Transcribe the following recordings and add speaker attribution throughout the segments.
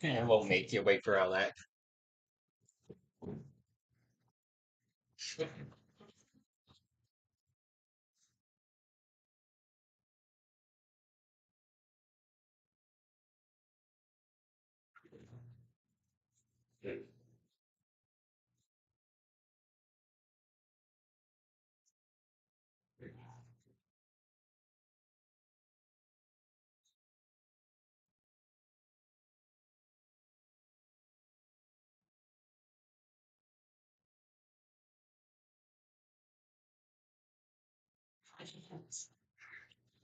Speaker 1: And we'll make you wait for all that.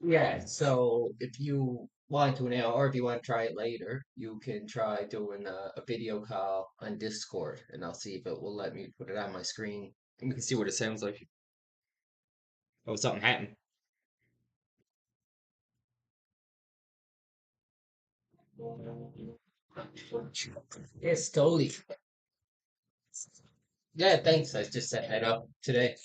Speaker 1: Yeah, so if you want to now, or if you want to try it later, you can try doing a video call on Discord, and I'll see if it will let me put it on my screen. And you can see what it sounds like. Oh, something happened. Yes, totally. Yeah, thanks. I just set that up today.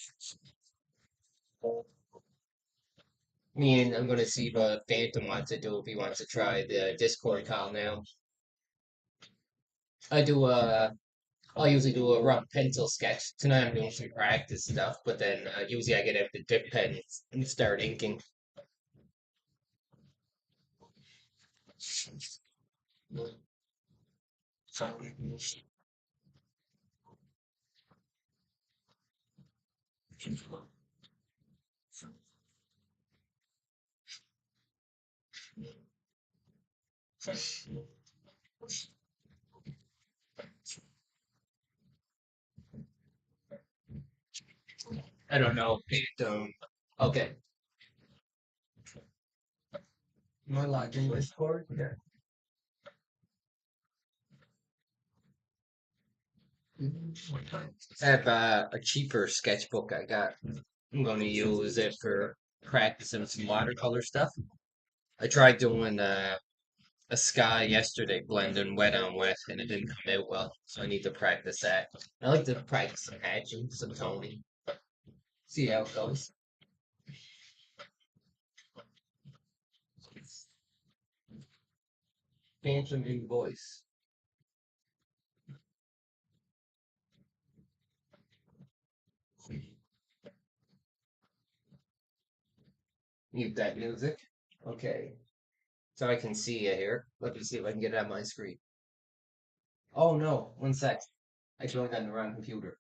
Speaker 1: Me and I'm gonna see if Phantom wants to do if he wants to try the Discord call now. I do I usually do a rough pencil sketch. Tonight I'm doing some practice stuff, but then usually I get out the dip pen and start inking. I don't know. Okay. Am I logged in Discord? Yeah. I have a cheaper sketchbook I got. I'm going to use it for practicing some watercolor stuff. I tried doing a sky yesterday, blending wet on wet, and it didn't come out well. So I need to practice that. I like to practice some hatching, some toning, see how it goes. Phantom invoice. Mute that music. Okay. So I can see it here. Let me see if I can get it on my screen. Oh no, one sec. I joined on the wrong computer.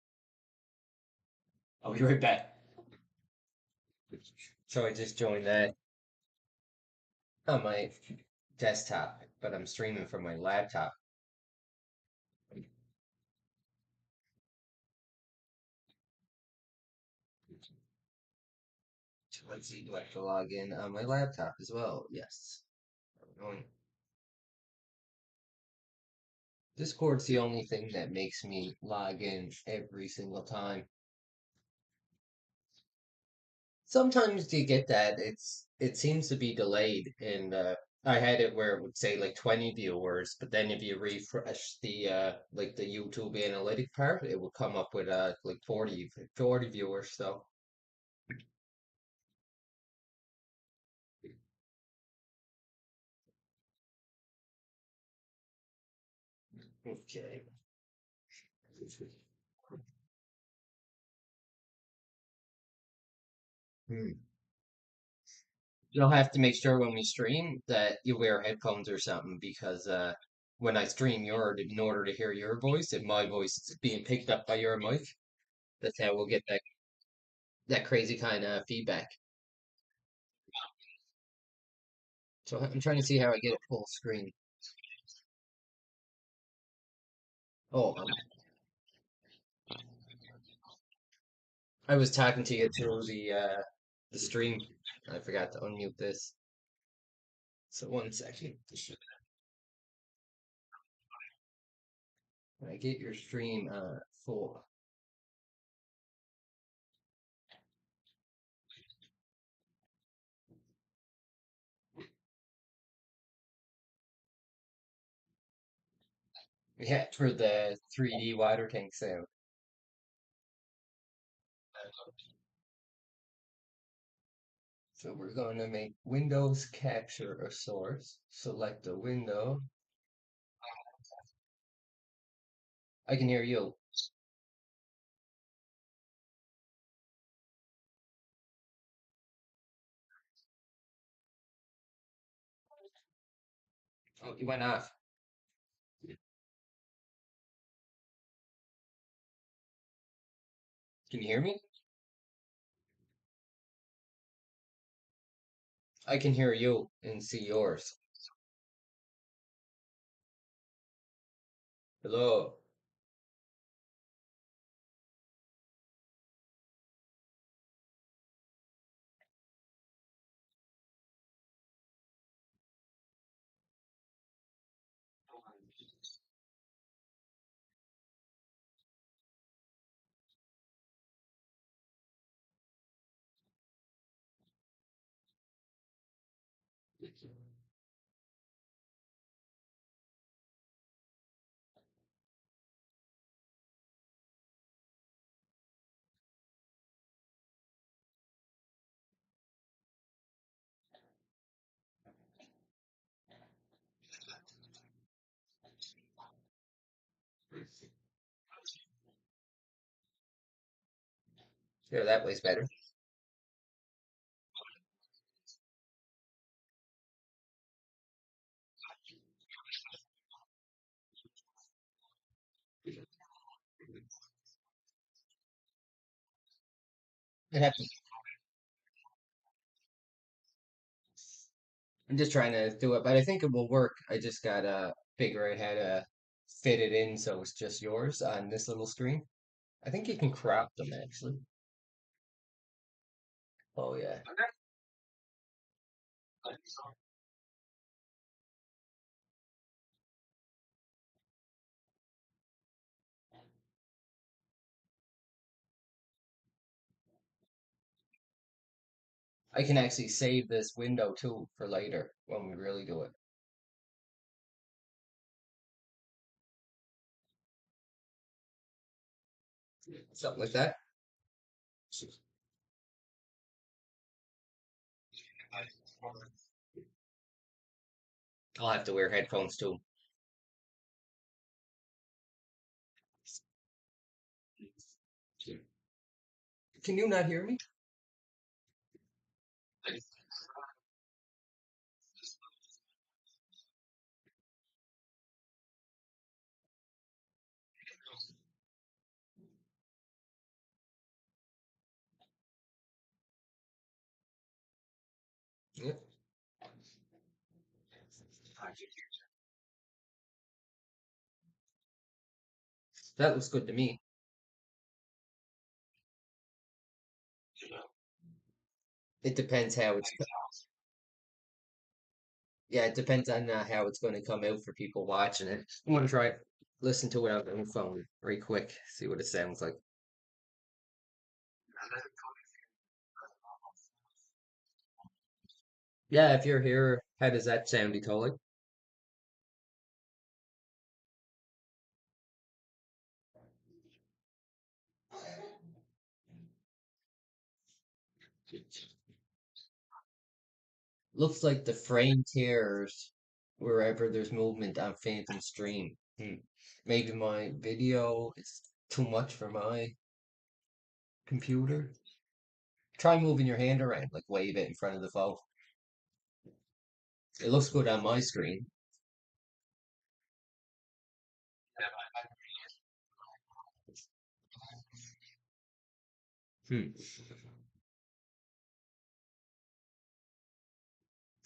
Speaker 1: I'll be right back. So I just joined that on my desktop, but I'm streaming from my laptop. So let's see, do I have to log in on my laptop as well? Yes. Going. Discord's the only thing that makes me log in every single time. Sometimes you get that it seems to be delayed, and I had it where it would say like 20 viewers, but then if you refresh the like the YouTube analytic part, it would come up with like 40 viewers. So okay. Hmm. You'll have to make sure when we stream that you wear headphones or something because when I stream your in order to hear your voice, if my voice is being picked up by your mic, that's how we'll get that crazy kind of feedback. So I'm trying to see how I get it full screen. Oh, I was talking to you through the stream. I forgot to unmute this. So one second. When I get your stream full. Yeah, for the 3D water tank sound. So we're going to make Windows capture a source. Select a window. I can hear you. Oh, you went off. Can you hear me? I can hear you and see yours. Hello. Yeah, that way's better. It happened. I'm just trying to do it, but I think it will work. I just gotta figure out how to fit it in so it's just yours on this little screen. I think you can crop them actually. Oh yeah. I can actually save this window too for later when we really do it. Something like that. I'll have to wear headphones too. Can you not hear me? Yeah. That looks good to me. It depends how it's. Yeah, it depends on how it's going to come out for people watching it. I'm gonna try it. Listen to it on my phone very quick. See what it sounds like. Yeah, if you're here, how does that sound, Totally. Looks like the frame tears wherever there's movement on Phantom Stream. Maybe my video is too much for my computer. Try moving your hand around, like wave it in front of the phone. It looks good on my screen. Hmm.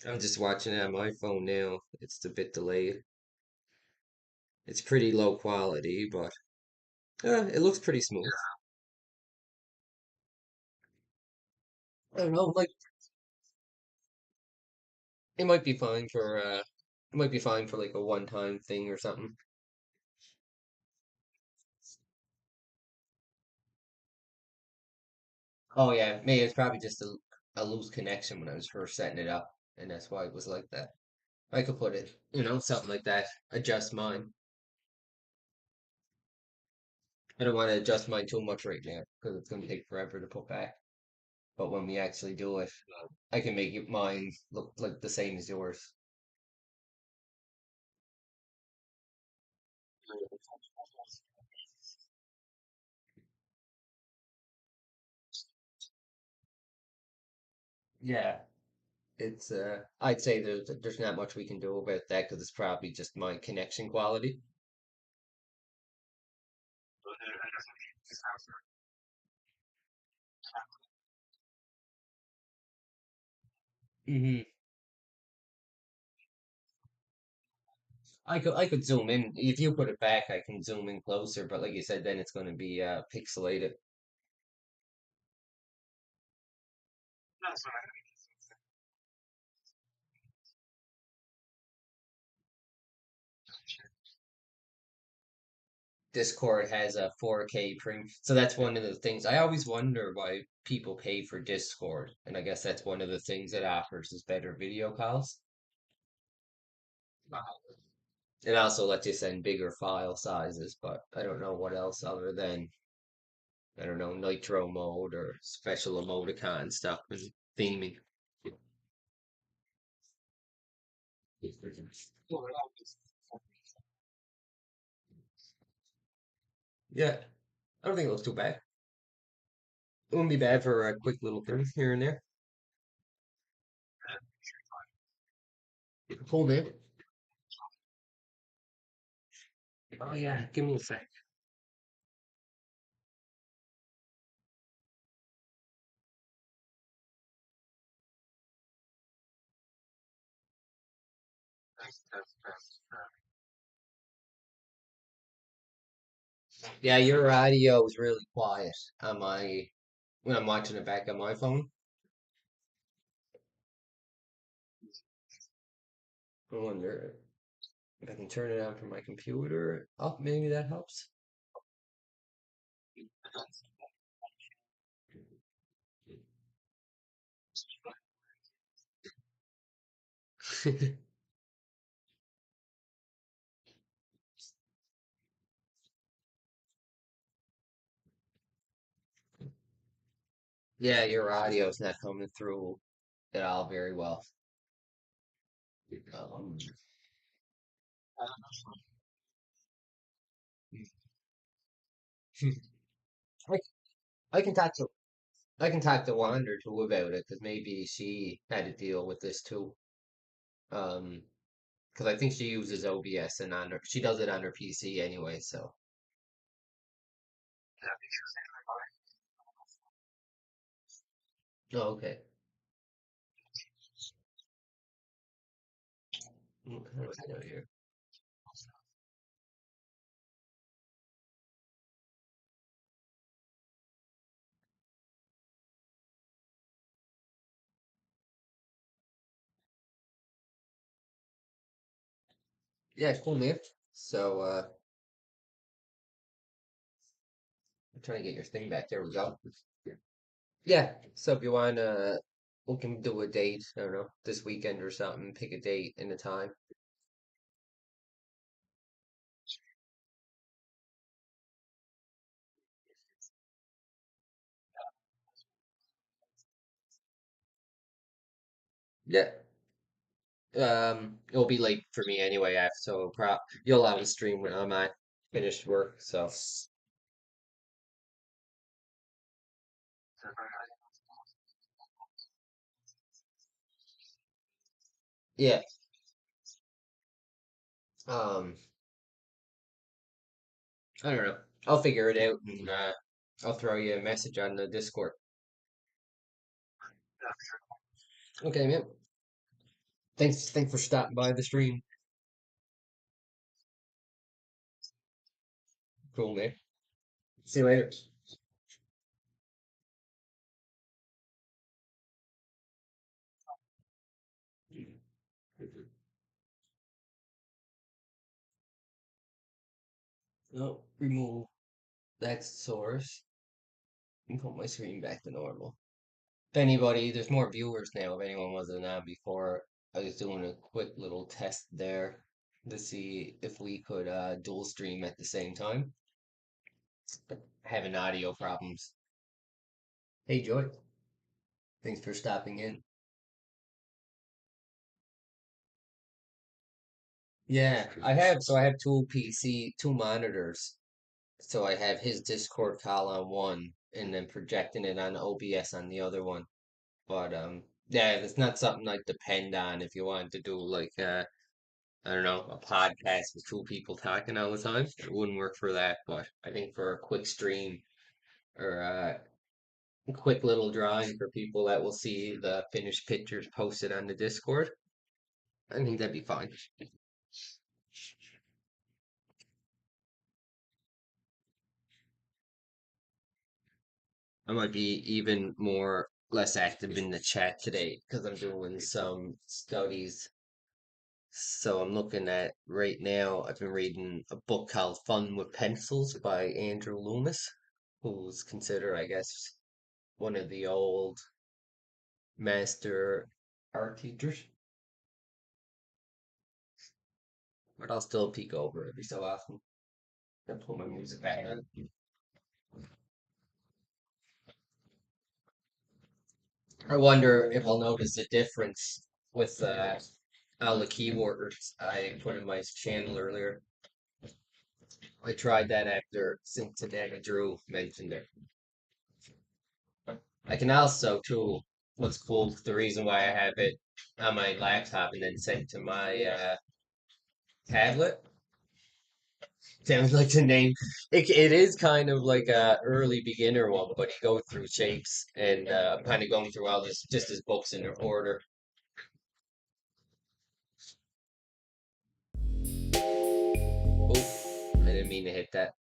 Speaker 1: I'm just watching it on my phone now. It's a bit delayed. It's pretty low quality, but it looks pretty smooth. I don't know, like it might be fine for it might be fine for like a one-time thing or something. Oh yeah, maybe it's probably just a loose connection when I was first setting it up, and that's why it was like that. I could put it, something like that. Adjust mine. I don't want to adjust mine too much right now because it's going to take forever to put back. But when we actually do it, I can make mine look like the same as yours. Yeah, it's I'd say there's not much we can do about that because it's probably just my connection quality. Hmm. I could zoom in if you put it back. I can zoom in closer, but like you said, then it's going to be pixelated. Discord has a 4K premium, so that's one of the things I always wonder why people pay for Discord, and I guess that's one of the things it offers is better video calls. It also lets you send bigger file sizes, but I don't know what else other than I don't know nitro mode or special emoticon stuff and theming. Yeah, I don't think it looks too bad. It wouldn't be bad for a quick little thing here and there. Cool, man. Oh yeah, give me a sec. Yeah, your audio is really quiet on my when I'm watching it back on my phone. I wonder if I can turn it on from my computer. Oh, maybe that helps. Yeah, your audio is not coming through at all very well. Um, I, I can talk to I can talk to Wander too about it because maybe she had to deal with this too. Um, because I think she uses OBS and she does it on her PC anyway. So oh, okay. What do I know here? Yeah, cool, man. So I'm trying to get your thing back. There we go. Yeah. So if you want we can do a date, I don't know, this weekend or something, pick a date and a time. Yeah. It'll be late for me anyway, so you'll have a stream when I'm at finished work, so yeah. Um, I don't know. I'll figure it out and I'll throw you a message on the Discord. Okay, man. Thanks for stopping by the stream. Cool, man. See you later. No, remove that source and put my screen back to normal. If anybody, there's more viewers now. If anyone wasn't on before, I was doing a quick little test there to see if we could dual stream at the same time. Having audio problems. Hey Joy, thanks for stopping in. Yeah, I have two monitors. So I have his Discord call on one and then projecting it on OBS on the other one. But yeah, it's not something I'd depend on if you wanted to do like I don't know, a podcast with two people talking all the time. It wouldn't work for that, but I think for a quick stream or a quick little drawing for people that will see the finished pictures posted on the Discord, I think that'd be fine. I might be even more less active in the chat today because I'm doing some studies. So I'm looking at right now, I've been reading a book called Fun with Pencils by Andrew Loomis, who's considered, I guess, one of the old master art teachers. But I'll still peek over every so often and put my music back on. I wonder if I'll notice a difference with all the keywords I put in my channel earlier. I tried that after Cincinnati Drew mentioned it. I can also too. What's cool? The reason why I have it on my laptop and then sent to my tablet. Sounds like the name. It is kind of like a early beginner one, but you go through shapes and kind of going through all this just as books in order. Oh, I didn't mean to hit that.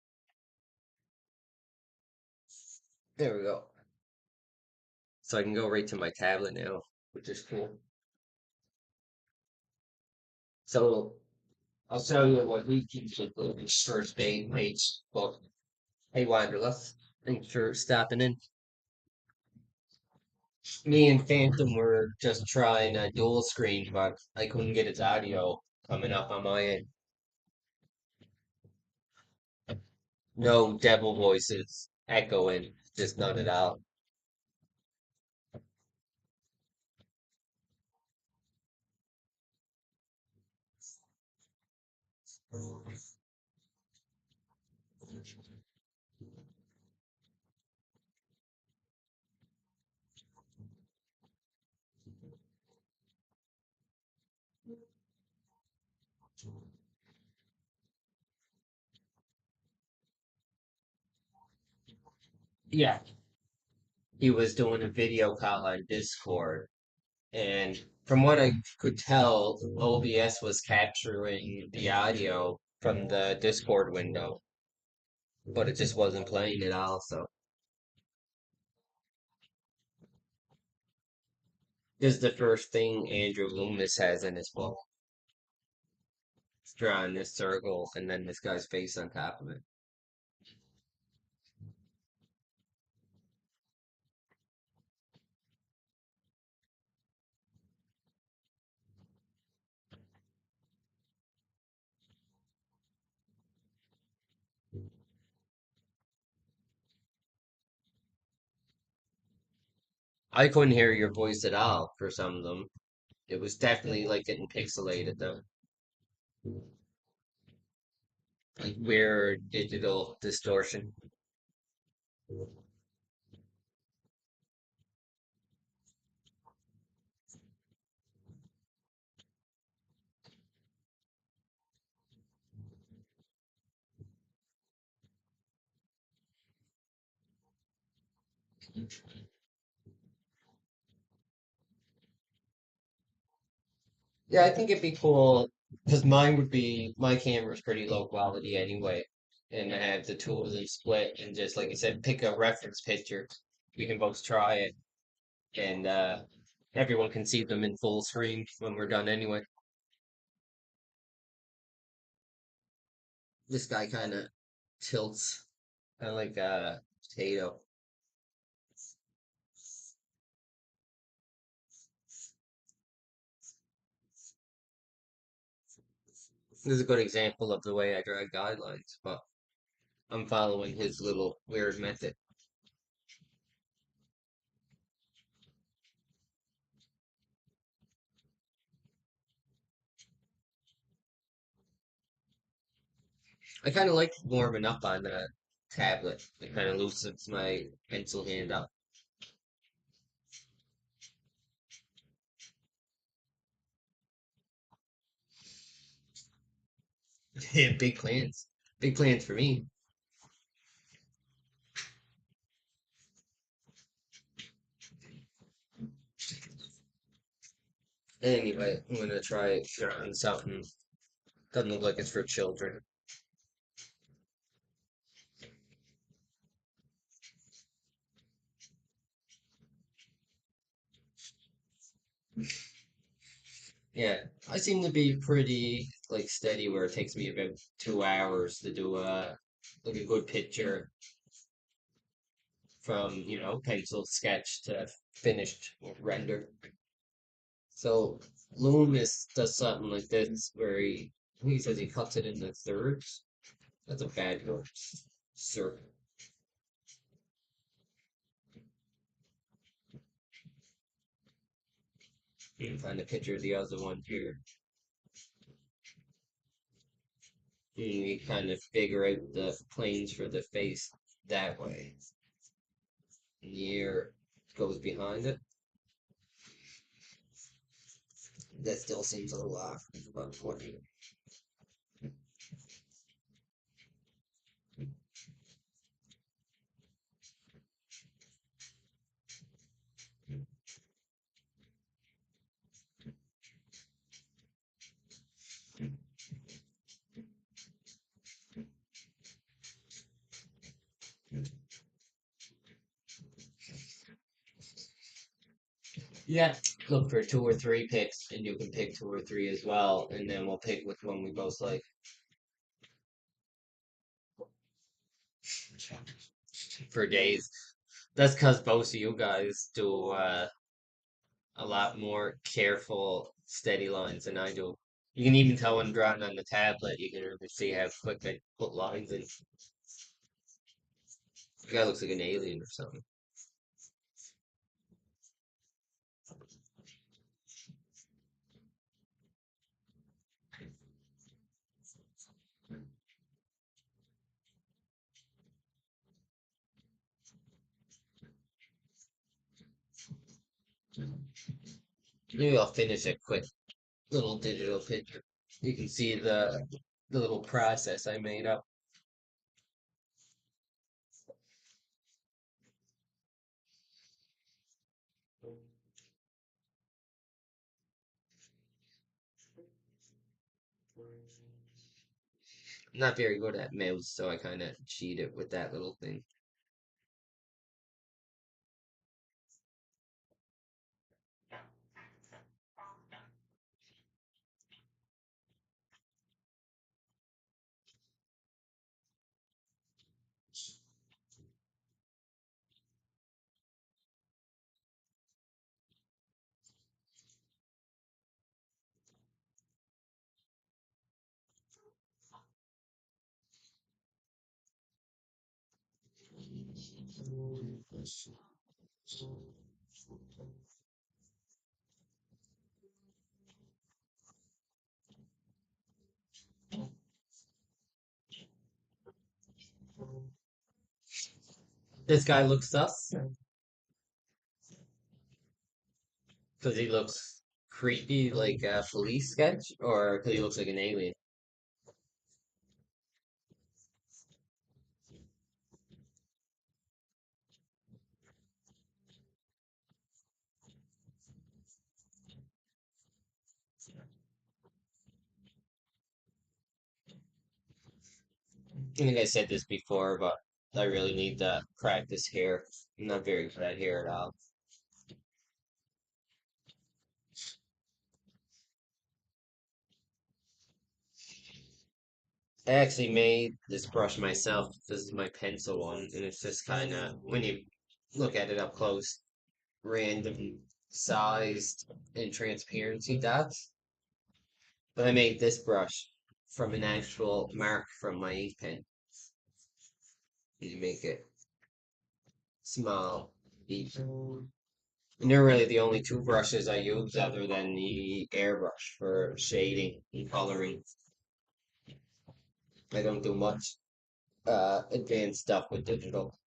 Speaker 1: There we go. So I can go right to my tablet now, which is cool. So I'll show you what we teach with the first aid page book. Hey Wanderlust, thanks for stopping in. Me and Phantom were just trying a dual screen, but I couldn't get its audio coming up on my end. No devil voices echoing, just none at all. Yeah, he was doing a video call on Discord, and from what I could tell, OBS was capturing the audio from the Discord window, but it just wasn't playing it all. So this is the first thing Andrew Loomis has in his book. It's drawing this circle and then this guy's face on top of it. I couldn't hear your voice at all for some of them. It was definitely like getting pixelated though. Like weird digital distortion. Yeah, I think it'd be cool because mine would be my camera's pretty low quality anyway, and I have the tools and split and just like I said, pick a reference picture. We can both try it, and everyone can see them in full screen when we're done anyway. This guy kind of tilts, kind of like a potato. This is a good example of the way I draw guidelines, but I'm following his little weird method. I kind of like warming up on the tablet. It kind of loosens my pencil hand up. Yeah, big plans. Big plans for me. Anyway, I'm gonna try drawing something. Doesn't look like it's for children. Yeah, I seem to be pretty like steady where it takes me about 2 hours to do a good picture from pencil sketch to finished render. So Loomis does something like this where he says he cuts it into thirds. That's a bad word. Circle. You can find a picture of the other one here. And we kind of figure out the planes for the face that way. And the ear goes behind it. That still seems a little off. About 20. Yeah. Look for two or three picks, and you can pick two or three as well, and then we'll pick which one we both like for days. That's because both of you guys do a lot more careful, steady lines than I do. You can even tell when I'm drawing on the tablet. You can really see how quick I put lines in. The guy looks like an alien or something. Maybe I'll finish a quick little digital picture. You can see the little process I made up. I'm not very good at mouse, so I kind of cheated with that little thing. This guy looks sus because he looks creepy like a police sketch, or because he looks like an alien. I think I said this before, but I really need to practice hair. I'm not very good at hair at all. I actually made this brush myself. This is my pencil one, and it's just kind of, when you look at it up close, random sized and transparency dots. But I made this brush from an actual mark from my ink pen. You make it small, easy. And they're really the only two brushes I use other than the airbrush for shading and coloring. I don't do much advanced stuff with digital.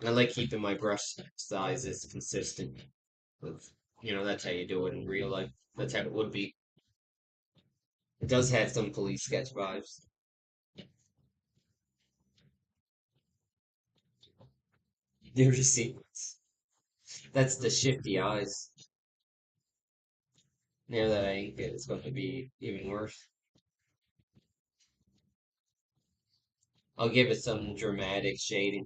Speaker 1: I like keeping my brush sizes consistent with, that's how you do it in real life. That's how it would be. It does have some police sketch vibes. The receipts. That's the shifty eyes. Now that I ink it, it's going to be even worse. I'll give it some dramatic shading.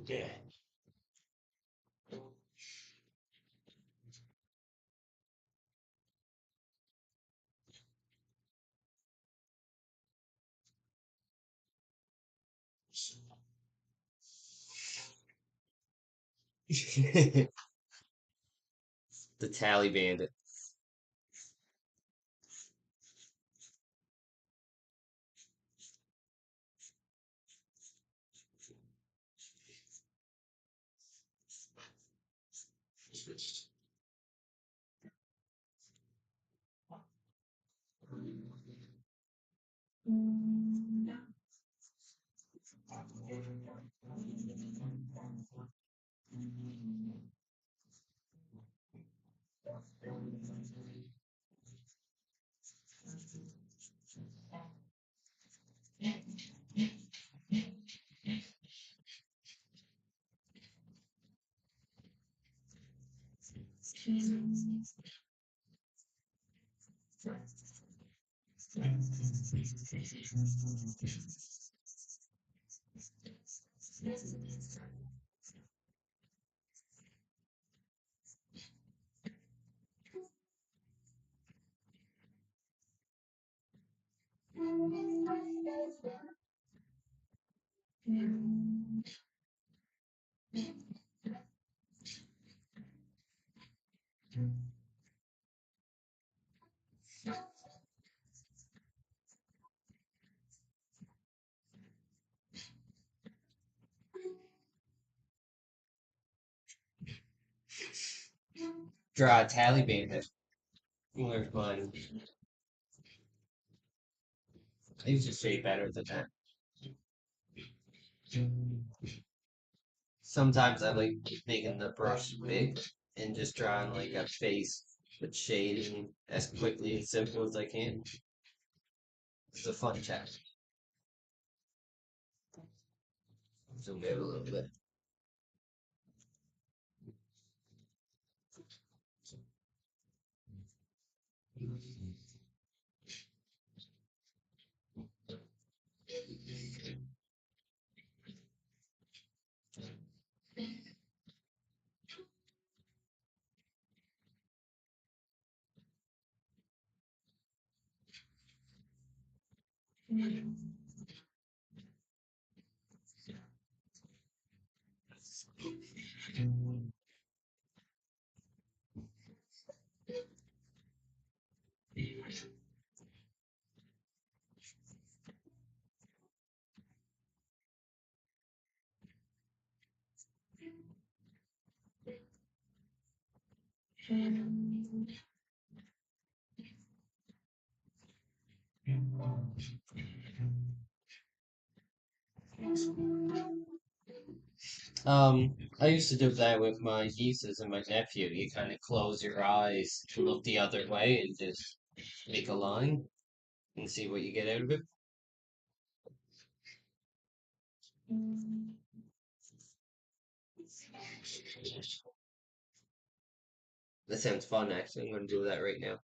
Speaker 1: Yeah. The Tally Bandit. Draw a Tally Bandit. Where's mine? I used to say better than that. Sometimes I like making the brush big and just drawing like a face with shading as quickly and simple as I can. It's a fun challenge. Zoom in a little bit. I used to do that with my nieces and my nephew. You kind of close your eyes, look the other way, and just make a line and see what you get out of it. That sounds fun, actually. I'm gonna do that right now.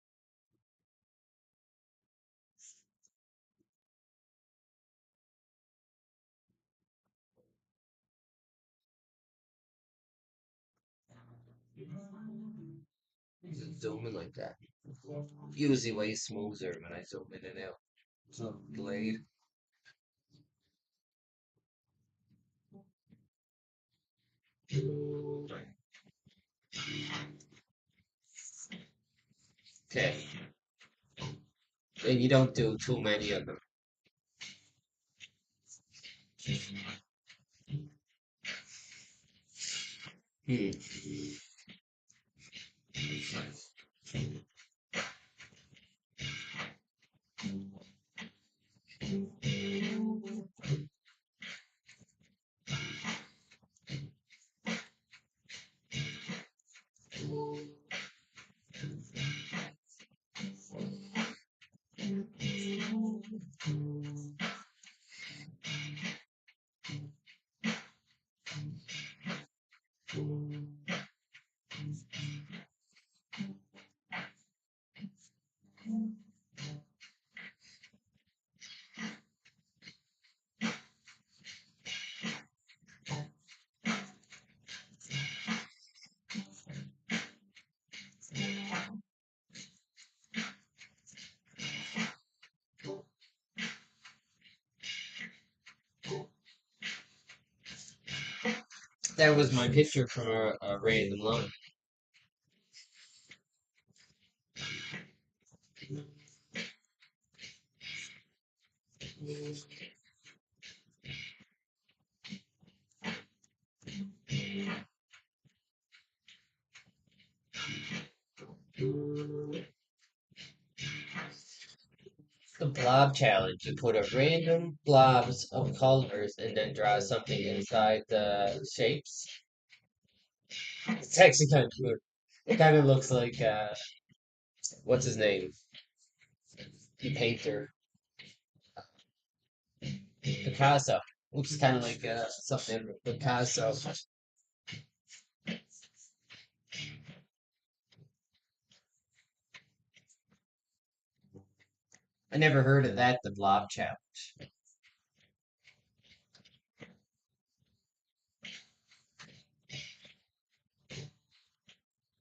Speaker 1: Zoom in like that. Usually way smoother when I zoom in and out. So blade. Okay. And you don't do too many of them. Hmm. That was my picture from a random line. The blob challenge. You put a random blobs of colors and then draw something inside the shapes. It's actually kind of cool. It kind of looks like what's his name? The painter Picasso. Looks kind of like something Picasso. I never heard of that. The blob challenge.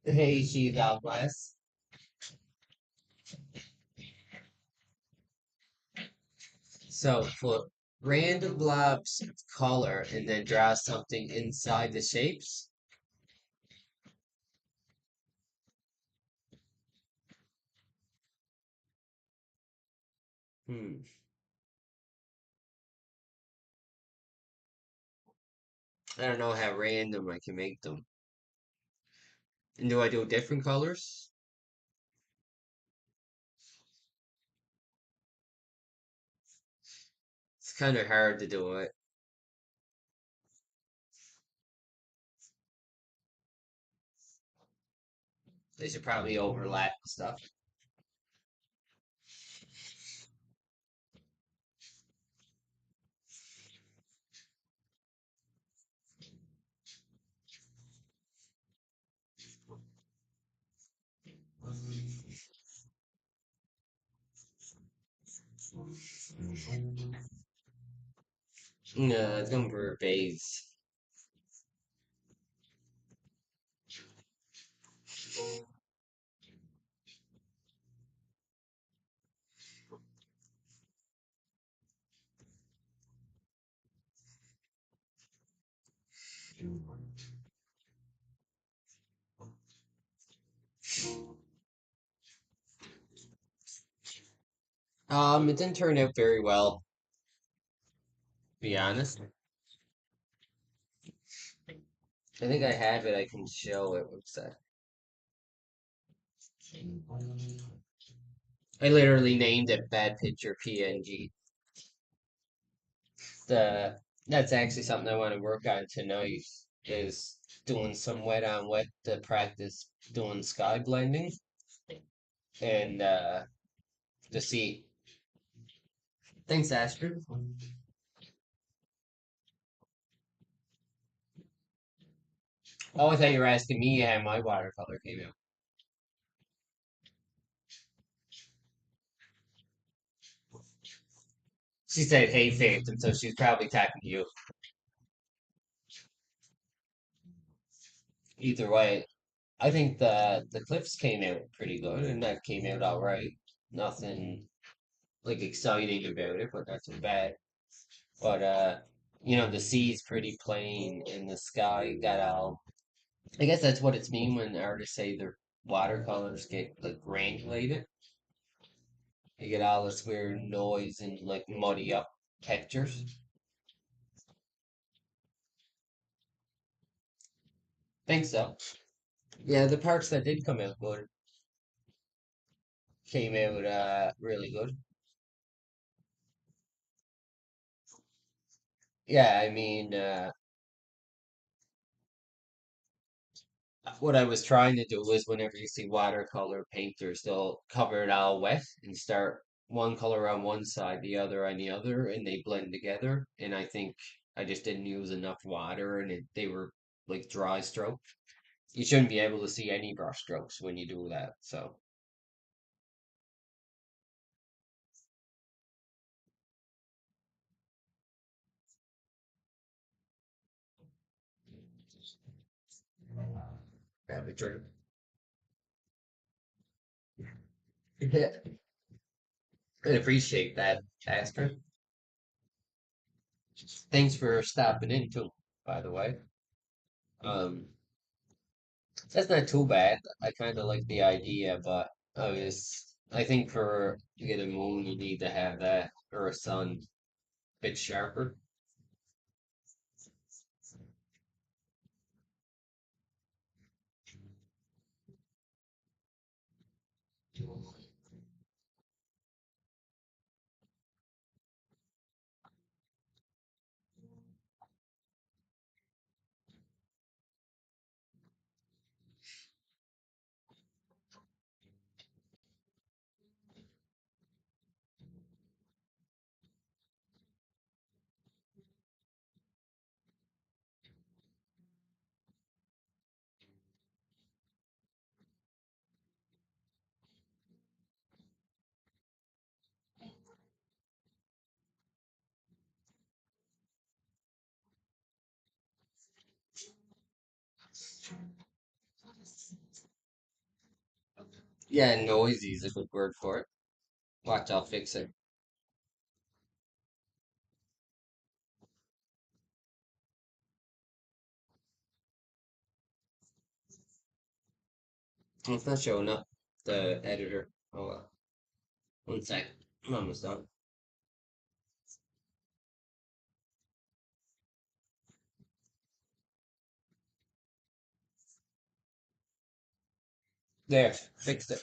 Speaker 1: Hey, she God bless. So put random blobs of color and then draw something inside the shapes. Hmm. I don't know how random I can make them. And do I do different colors? It's kind of hard to do it. They should probably overlap stuff. No, it's going for beige. It didn't turn out very well, to be honest. I think I have it. I can show it. What's that? I literally named it Bad Picture PNG. The That's actually something I want to work on tonight. Is doing some wet on wet to practice doing sky blending and to see. Thanks, Astrid. Oh, I thought you were asking me how my watercolor came out. She said, "Hey, Faith," and so she's probably talking to you. Either way, I think the clips came out pretty good, and that came out all right. Nothing like exciting about it, but not too bad. But the sea's pretty plain, and the sky got all. I guess that's what it's mean when artists say their watercolors get like granulated. You get all this weird noise and like muddy up textures. Think so. Yeah, the parts that did come out good came out really good. Yeah, I mean, what I was trying to do was whenever you see watercolor painters, they'll cover it all wet and start one color on one side, the other on the other, and they blend together. And I think I just didn't use enough water, and they were like dry stroke. You shouldn't be able to see any brush strokes when you do that. So, yeah, but yeah, I appreciate that, Asper. Thanks for stopping in too, by the way. Um, that's not too bad. I kind of like the idea, but I think for to get a moon, you need to have that or a sun a bit sharper. Yeah, noisy is a good word for it. Watch, I'll fix it. Oh, it's not showing up. The editor. Oh well. One sec. I'm almost done. There, fixed it.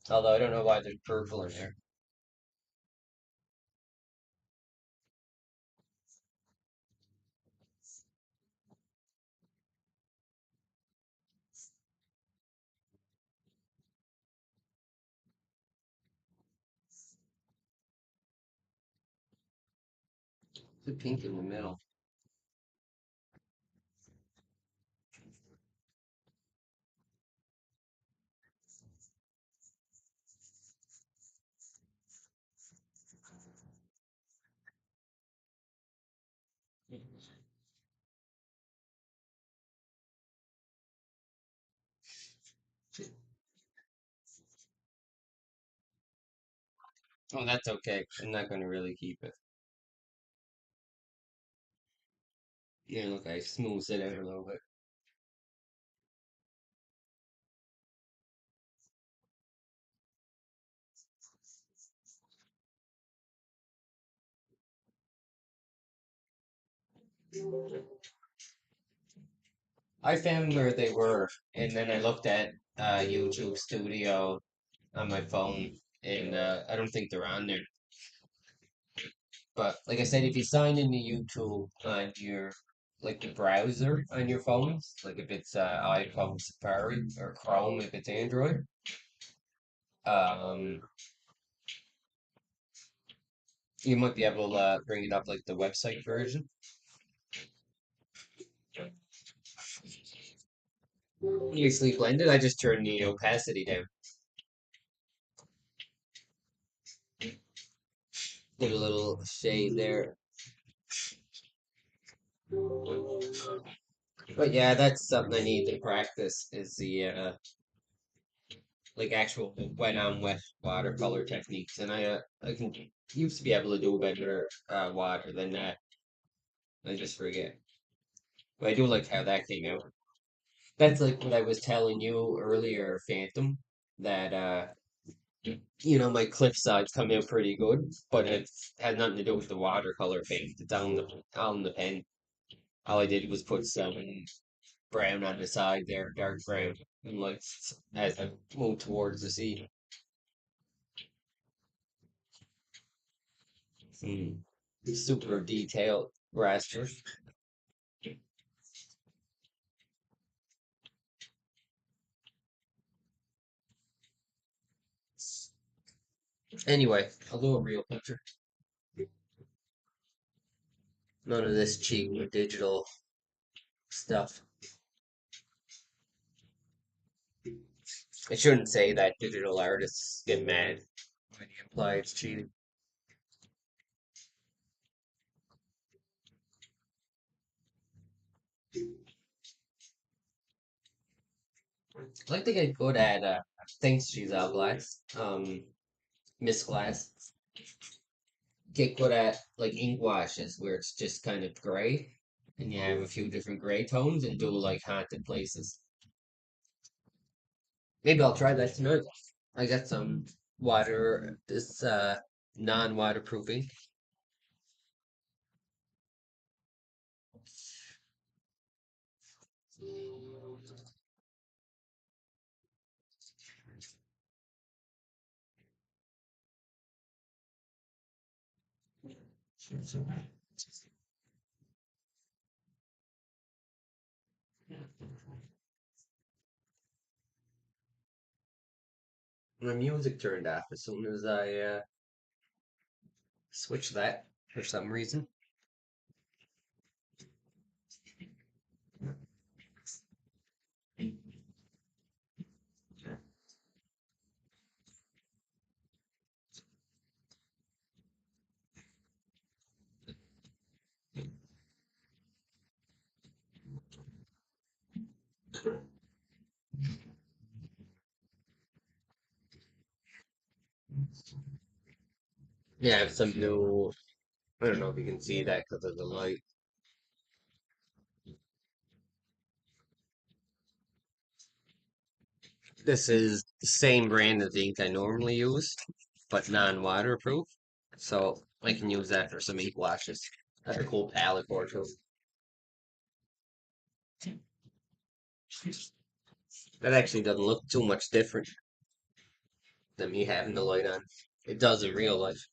Speaker 1: Although I don't know why there's purple in there. The pink in the middle. Oh, that's okay. I'm not going to really keep it. Yeah, look, I smoothed it out a little bit. I found where they were, and then I looked at YouTube Studio on my phone, and I don't think they're on there. But like I said, if you sign into YouTube on your like the browser on your phones, like if it's iPhone Safari or Chrome if it's Android, um, you might be able to bring it up like the website version. Easily blended. I just turned the opacity down. Did a little shade there. But yeah, that's something I need to practice is the like actual wet on wet watercolor techniques. And I can used to be able to do better water than that. I just forget. But I do like how that came out. That's like what I was telling you earlier, Phantom, that my clip sides come out pretty good, but it had nothing to do with the watercolor paint. It's on the pen. All I did was put some brown on the side there, dark brown, and like as I moved towards the sea. Hmm. Super detailed raster. Anyway, I'll do a real picture. None of this cheap digital stuff. I shouldn't say that digital artists get mad when you imply it's cheating. I like to get good at thanks she's out Glass. Miss Glass. Get good at like ink washes where it's just kind of gray and you have a few different gray tones and do like haunted places. Maybe I'll try that tonight. I got some this non-waterproofing. My music turned off as soon as I switched that for some reason. Yeah, I have some new. I don't know if you can see that because of the light. This is the same brand of ink I normally use, but non-waterproof. So I can use that for some ink washes. That's a cool palette for too. That actually doesn't look too much different than me having the light on. It does in real life.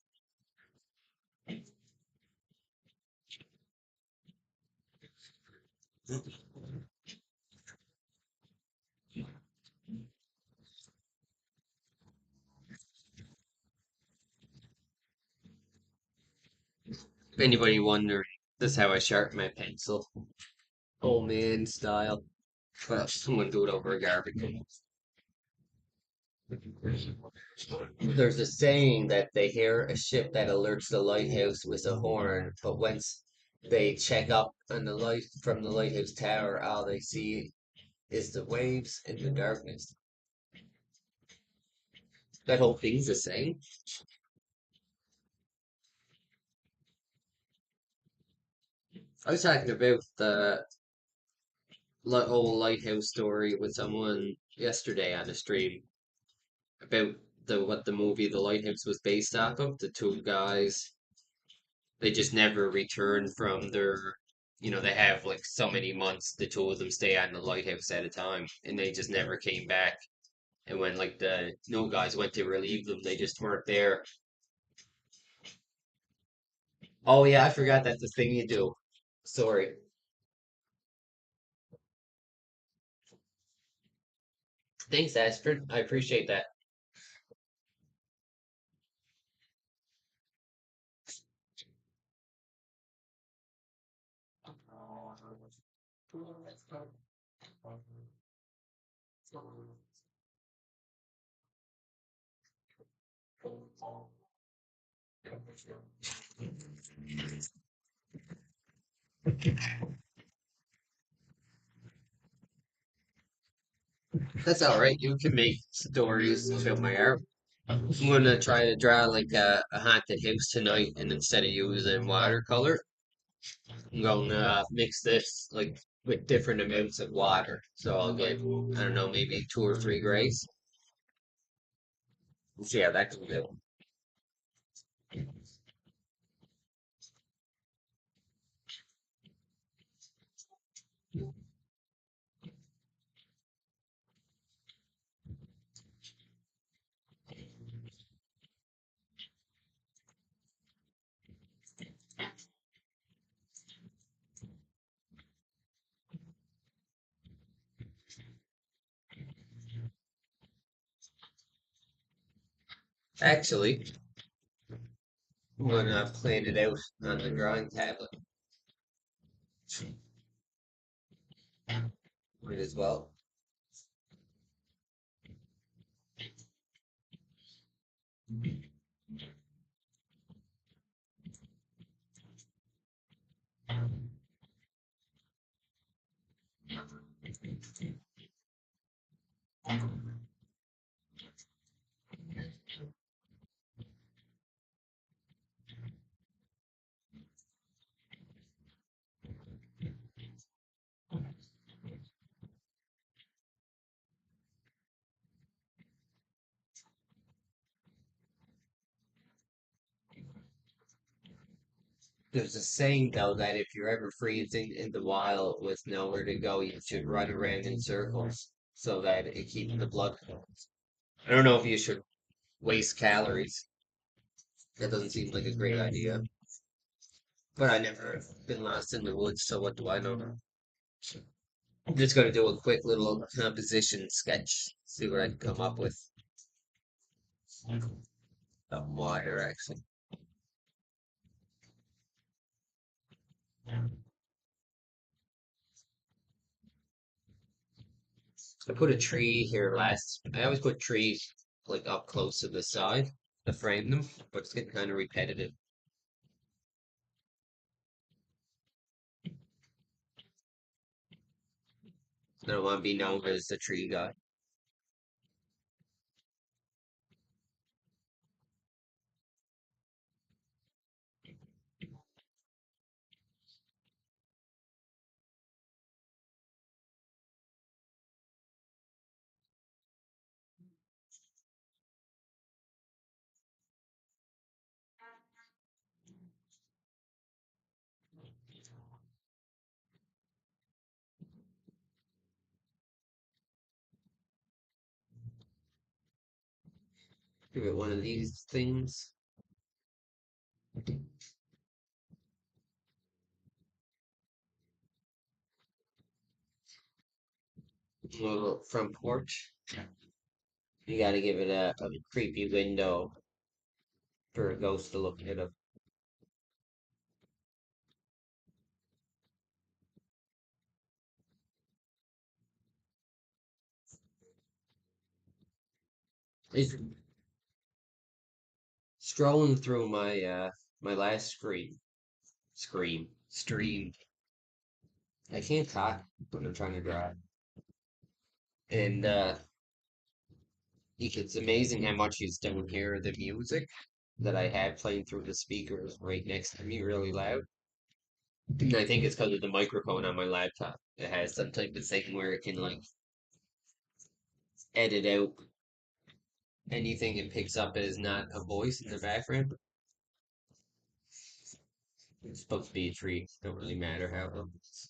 Speaker 1: If anybody wondering, this is how I sharpen my pencil. Old man style. Well, someone do it over a garbage can. There's a saying that they hear a ship that alerts the lighthouse with a horn, but once they check up on the light from the lighthouse tower, all they see is the waves and the darkness. That whole thing's a saying. I was talking about the whole lighthouse story with someone yesterday on the stream about the what the movie The Lighthouse was based off of. The two guys, they just never return from they have like so many months, the two of them stay on the lighthouse at a time, and they just never came back. And when like the no guys went to relieve them, they just weren't there. Oh yeah, I forgot that's the thing you do. Sorry. Thanks, Astrid. I appreciate that. That's all right. You can make stories with my art. I'm gonna try to draw like a haunted house tonight, and instead of using watercolor, I'm gonna mix this like with different amounts of water. So I'll get, I don't know, maybe two or three grays. We'll see how that can do. Actually, I'm gonna plan it out on the drawing tablet. Might as well. There's a saying though that if you're ever freezing in the wild with nowhere to go, you should run around in circles so that it keeps the blood flowing. I don't know if you should waste calories. That doesn't seem like a great idea. But I never been lost in the woods, so what do I know? I'm just gonna do a quick little composition sketch, see what I can come up with. Some water, actually. I put a tree here last. I always put trees like up close to the side to frame them, but it's getting kind of repetitive. I don't want to be known as the tree guy. Give it one of these things, a little front porch. You got to give it a creepy window for a ghost to look at it. It's scrolling through my last stream. I can't talk when I'm trying to draw, and it's amazing how much you don't hear the music that I have playing through the speakers right next to me, really loud. And I think it's because of the microphone on my laptop. It has some type of thing where it can like edit out anything it picks up as not a voice in the background. It's supposed to be a tree. Don't really matter how it looks.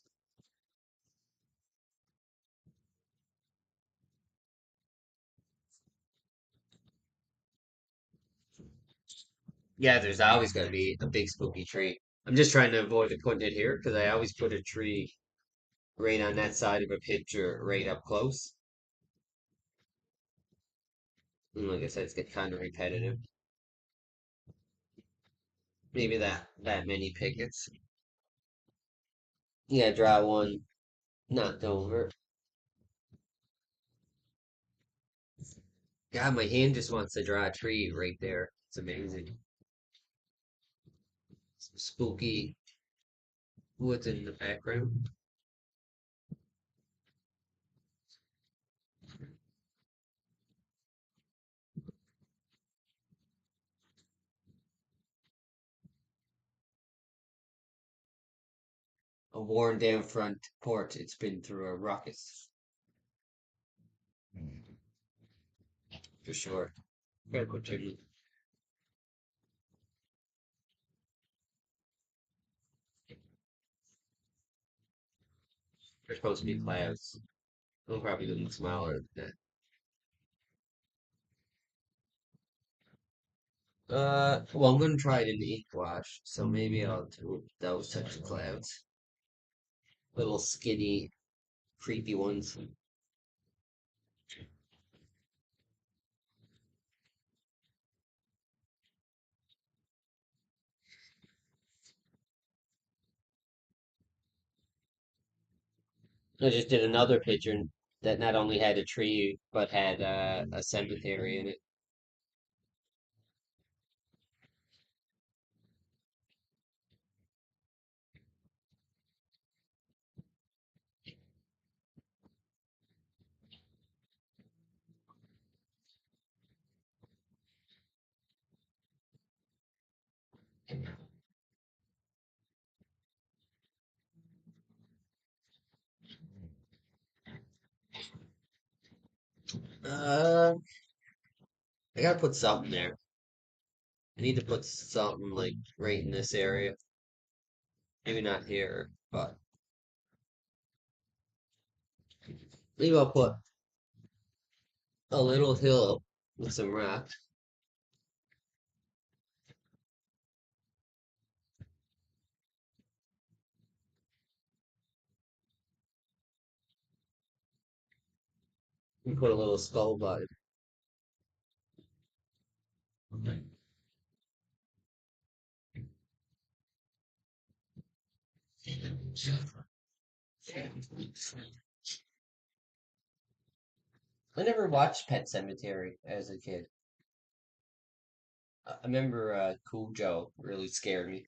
Speaker 1: Yeah, there's always going to be a big spooky tree. I'm just trying to avoid putting it here because I always put a tree right on that side of a picture, right up close. And like I said, it's get kind of repetitive. Maybe that many pickets. Yeah, draw one knocked over. God, my hand just wants to draw a tree right there. It's amazing. Some spooky woods in the background. A worn down front porch. It's been through a ruckus, for sure. Gotta put chimney. There's supposed to be clouds. They'll probably look smaller than that. Well, I'm gonna try it in the ink wash, so maybe I'll do those types of clouds. Little skinny, creepy ones. I just did another picture that not only had a tree, but had a cemetery in it. Uh, I gotta put something there. I need to put something like right in this area. Maybe not here, but maybe I'll put a little hill with some rocks. And put a little skull button. I never watched Pet Cemetery as a kid. I remember Cool Joe really scared me.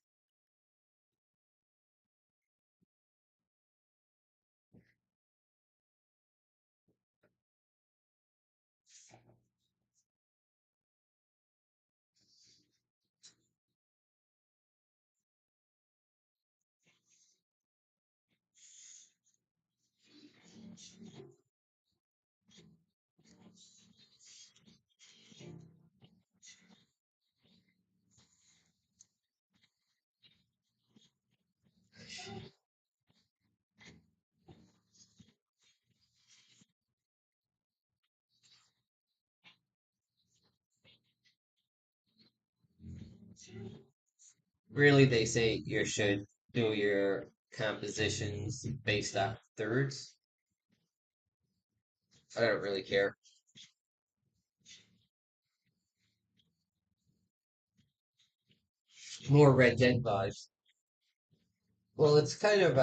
Speaker 1: Really, they say you should do your compositions based off thirds. I don't really care. More Red Dead vibes. Well, it's kind of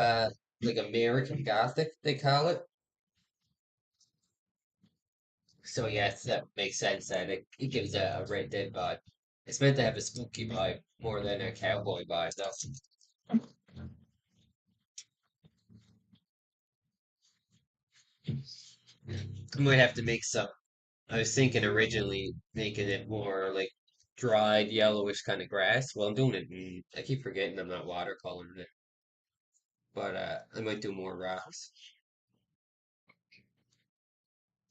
Speaker 1: like American Gothic, they call it. So yes, that makes sense that it gives a Red Dead vibe. It's meant to have a spooky vibe more than a cowboy vibe, though. I might have to make some. I was thinking originally making it more like dried yellowish kind of grass. Well, I'm doing it, and I keep forgetting I'm not watercoloring it. But I might do more rocks.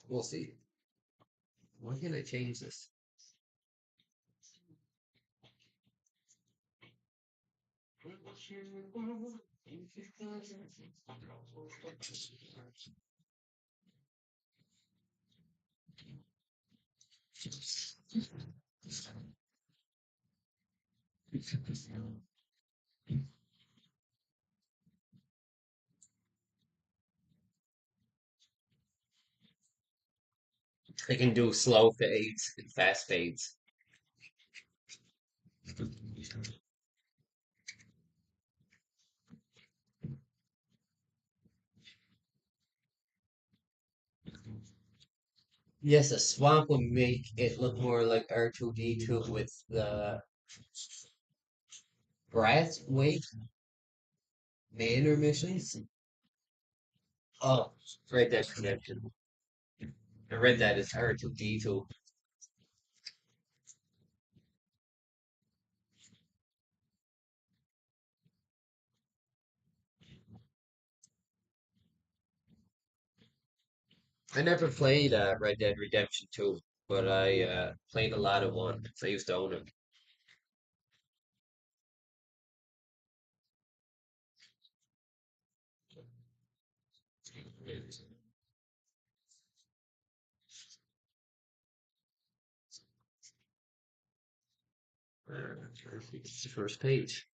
Speaker 1: We'll see. Why can't I change this? I can do slow fades and fast fades. Yes, a swamp would make it look more like R2D2 with the brass weight manor missions. Oh, Red Dead Redemption. I read that as R2D2. I never played Red Dead Redemption 2, but I played a lot of one. So I used to own it. It's the first page.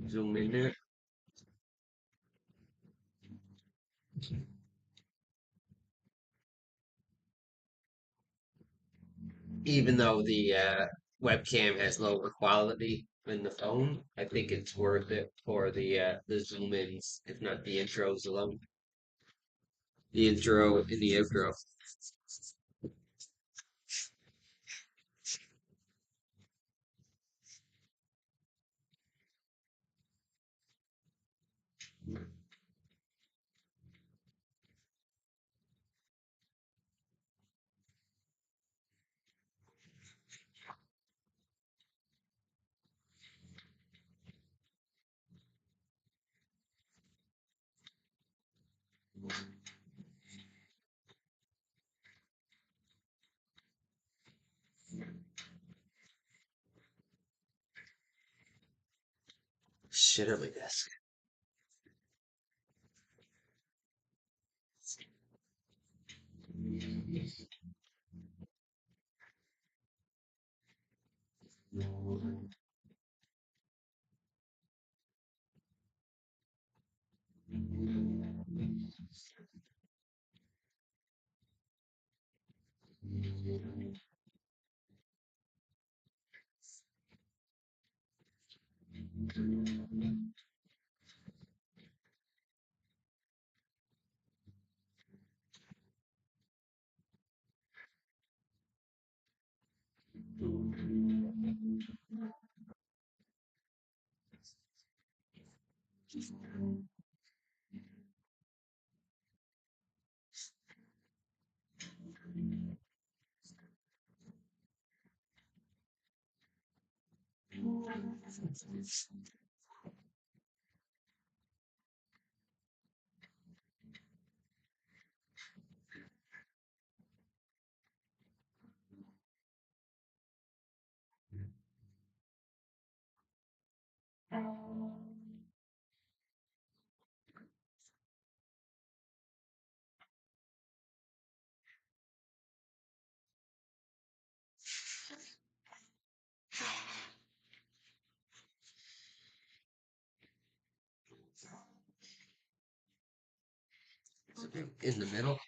Speaker 1: Zoom in there. Even though the webcam has lower quality than the phone, I think it's worth it for the zoom ins, if not the intros alone. The intro and the outro. Shit on my desk. In the middle.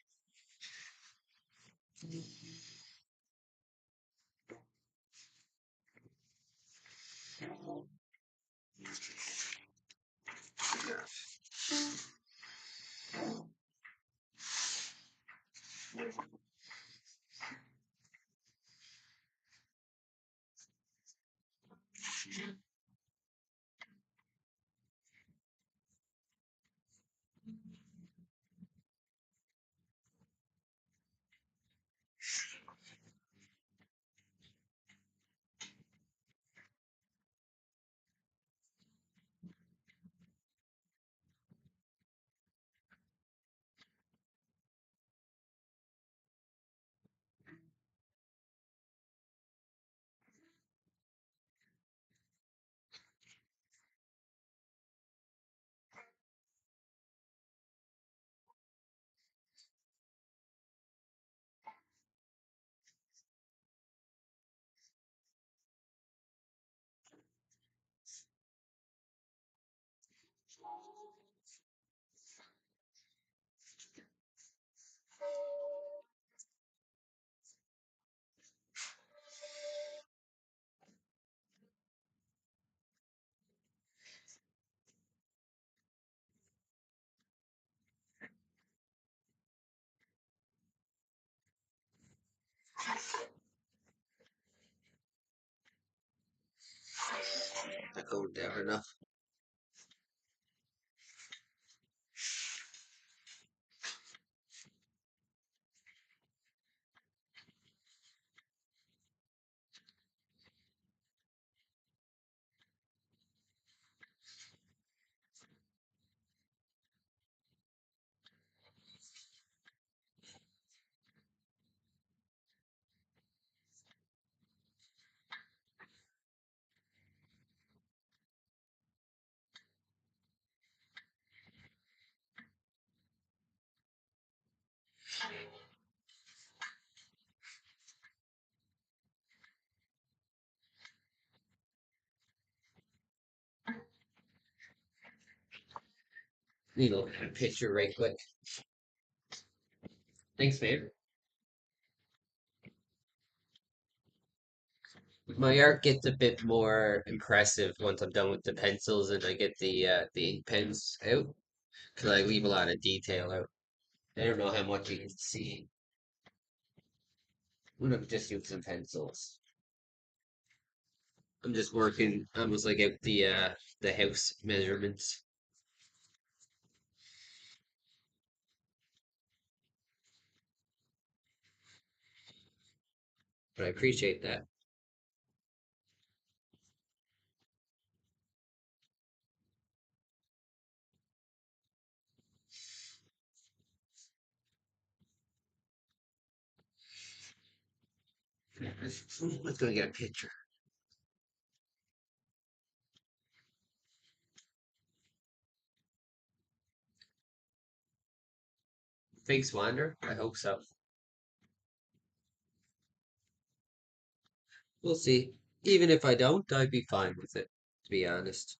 Speaker 1: going down enough. Need a little picture right quick. Thanks, man. My art gets a bit more impressive once I'm done with the pencils and I get the ink pens out because I leave a lot of detail out. I don't know how much you can see. I'm gonna just use some pencils. I'm just working almost like out the house measurements. But I appreciate that. Let's go get a picture. Thanks, Wander. I hope so. We'll see. Even if I don't, I'd be fine with it, to be honest.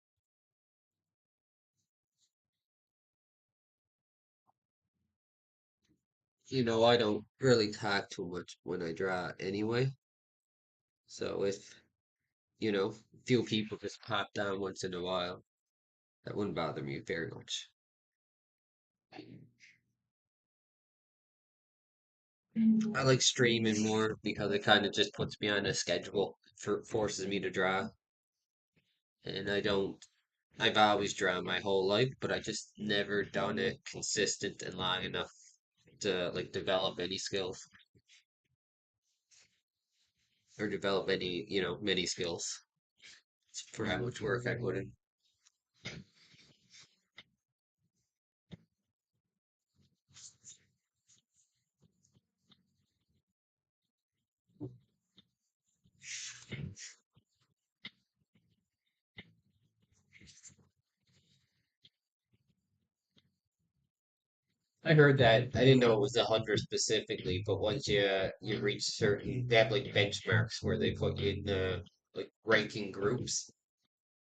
Speaker 1: I don't really talk too much when I draw anyway. So if, few people just pop down once in a while, that wouldn't bother me very much. I like streaming more because it kind of just puts me on a schedule, forces me to draw. And I've always drawn my whole life, but I just never done it consistent and long enough to like develop any skills or develop any, many skills for how much work I put in. I heard that. I didn't know it was 100 specifically, but once you reach certain, they have like benchmarks where they put you in like ranking groups.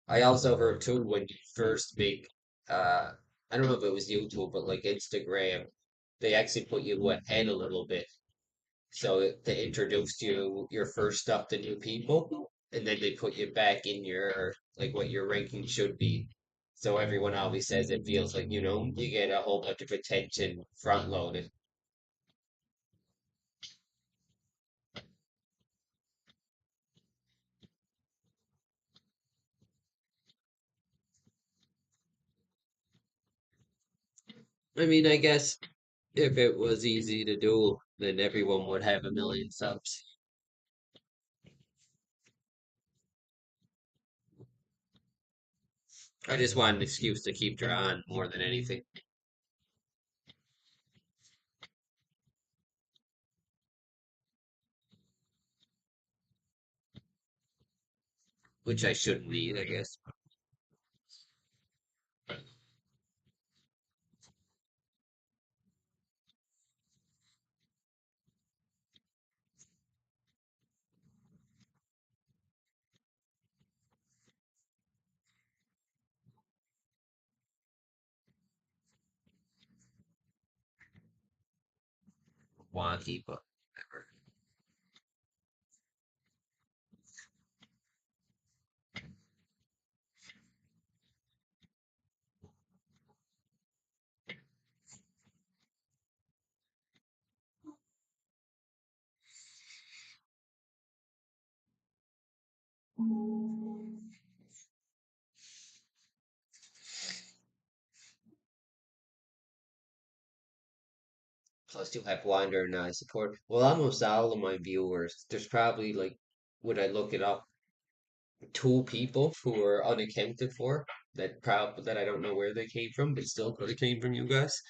Speaker 1: I also heard too when you first make I don't know if it was YouTube, but like Instagram, they actually put you ahead a little bit. So they introduced your first stuff to new people, and then they put you back in your like what your ranking should be. So everyone always says it feels like, you get a whole bunch of attention front loaded. I mean, I guess if it was easy to do, then everyone would have a million subs. I just want an excuse to keep drawing more than anything, which I shouldn't need, I guess. Wonky, but whatever. Plus, you have Wander and I support. Well, almost all of my viewers. There's probably like, would I look it up? Two people who are unaccounted for that I don't know where they came from, but still could have came from you guys.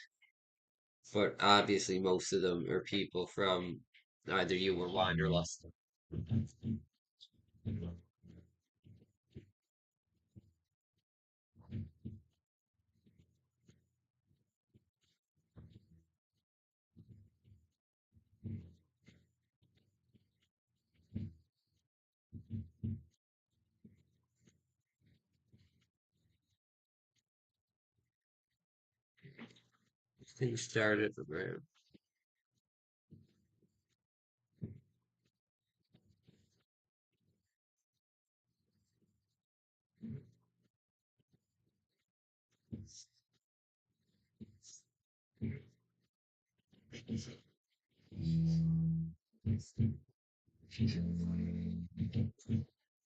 Speaker 1: But obviously, most of them are people from either you or Wanderlust. Things started around.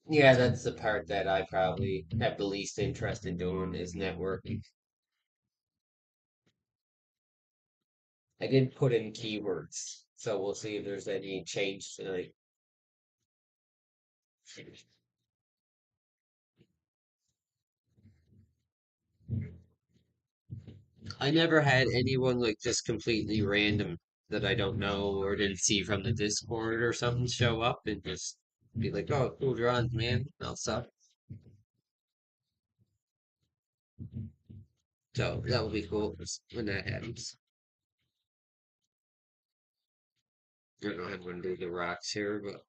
Speaker 1: Yeah, that's the part that I probably have the least interest in doing is networking. I did put in keywords, so we'll see if there's any change tonight. I never had anyone like just completely random that I don't know or didn't see from the Discord or something show up and just be like, "Oh, cool drawings, man." I'll stop. So that will be cool when that happens. I don't know how I'm going to do the rocks here, but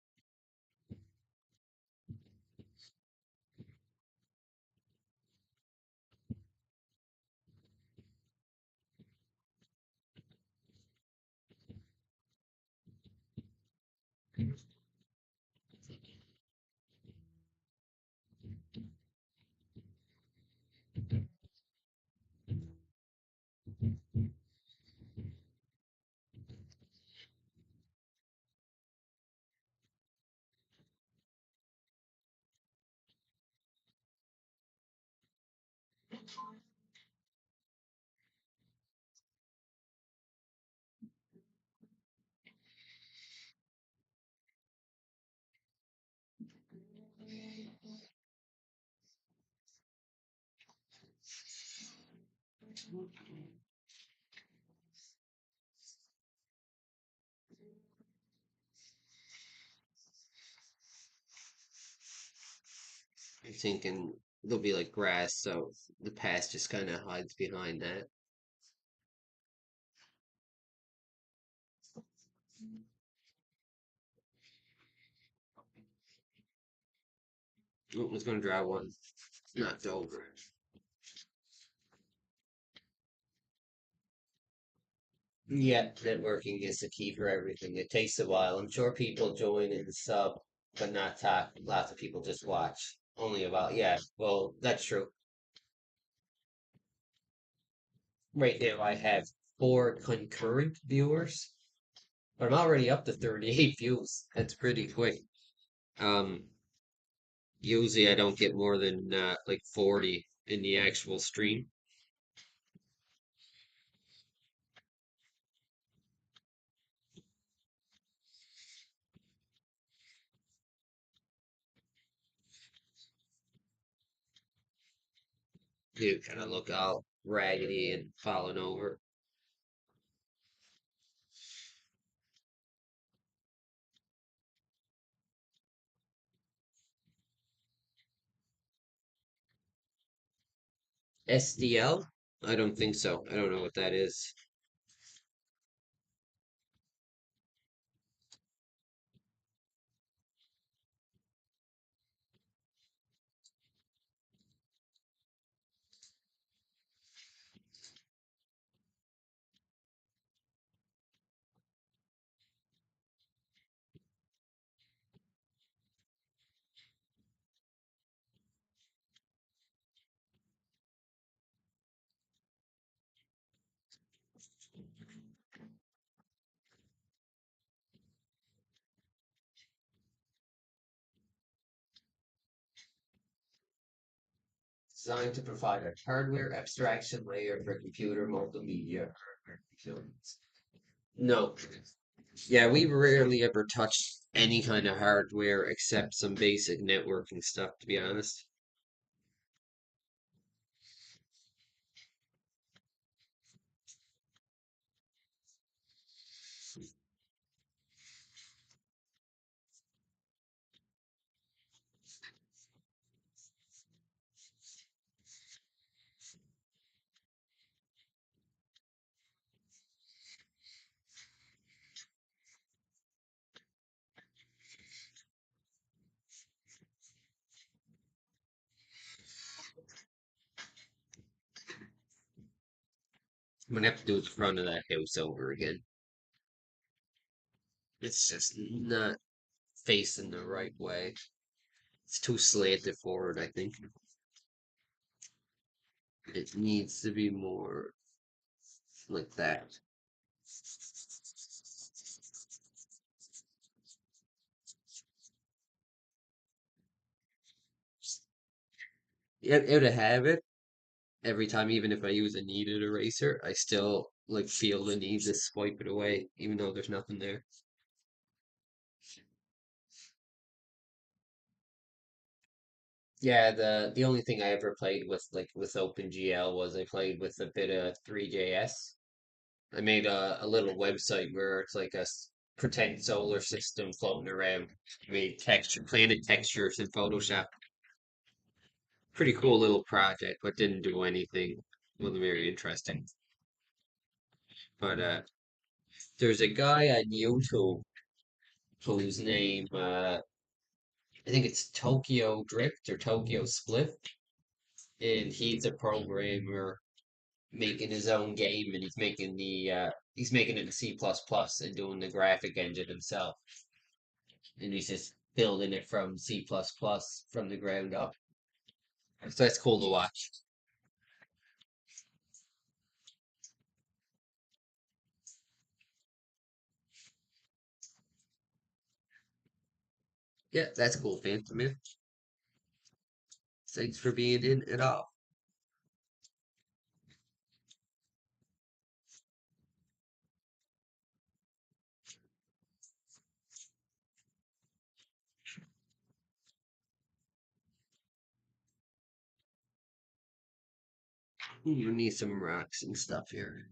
Speaker 1: I'm thinking there'll be like grass, so the past just kind of hides behind that. Oh, I was going to draw one. Knocked over. Yeah, networking is the key for everything. It takes a while. I'm sure people join and sub, but not talk. Lots of people just watch. Only about, yeah, well, that's true. Right now, I have four concurrent viewers, but I'm already up to 38 views. That's pretty quick. Um, Usually I don't get more than like 40 in the actual stream. You kind of look all raggedy and falling over. SDL? I don't think so. I don't know what that is. Designed to provide a hardware abstraction layer for computer multimedia hardware components. No. Yeah, we rarely ever touch any kind of hardware except some basic networking stuff, to be honest. I'm gonna have to do the front of that house over again. It's just not facing the right way. It's too slanted forward, I think. It needs to be more like that. It would have it every time, even if I use a kneaded eraser, I still like feel the need to swipe it away, even though there's nothing there. Yeah, the only thing I ever played with like with OpenGL was I played with a bit of 3JS. I made a little website where it's like pretend solar system floating around. Made planet textures in Photoshop. Pretty cool little project, but didn't do anything. Wasn't very interesting. But there's a guy on YouTube whose name I think it's Tokyo Drift or Tokyo Split, and he's a programmer making his own game, and he's making it in C++ plus plus and doing the graphic engine himself, and he's just building it from C++ plus plus from the ground up. So that's cool to watch. Yeah, that's cool, Phantom Man. Thanks for being in at all. You need some rocks and stuff here.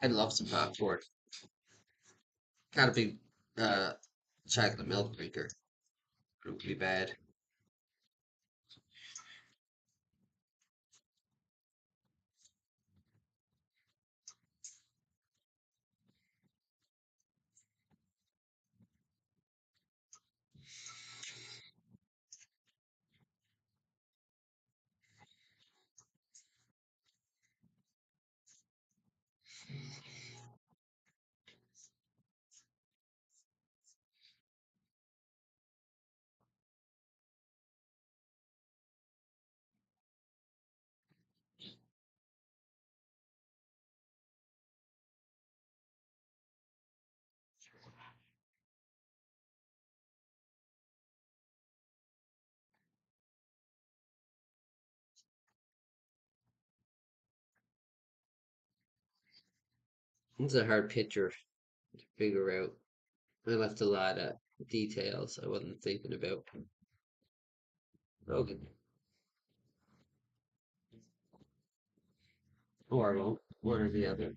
Speaker 1: I'd love some popcorn. Got a big uh, chocolate milk drinker. It would be bad. It's a hard picture to figure out. I left a lot of details I wasn't thinking about. Okay. Or I won't. One or the other.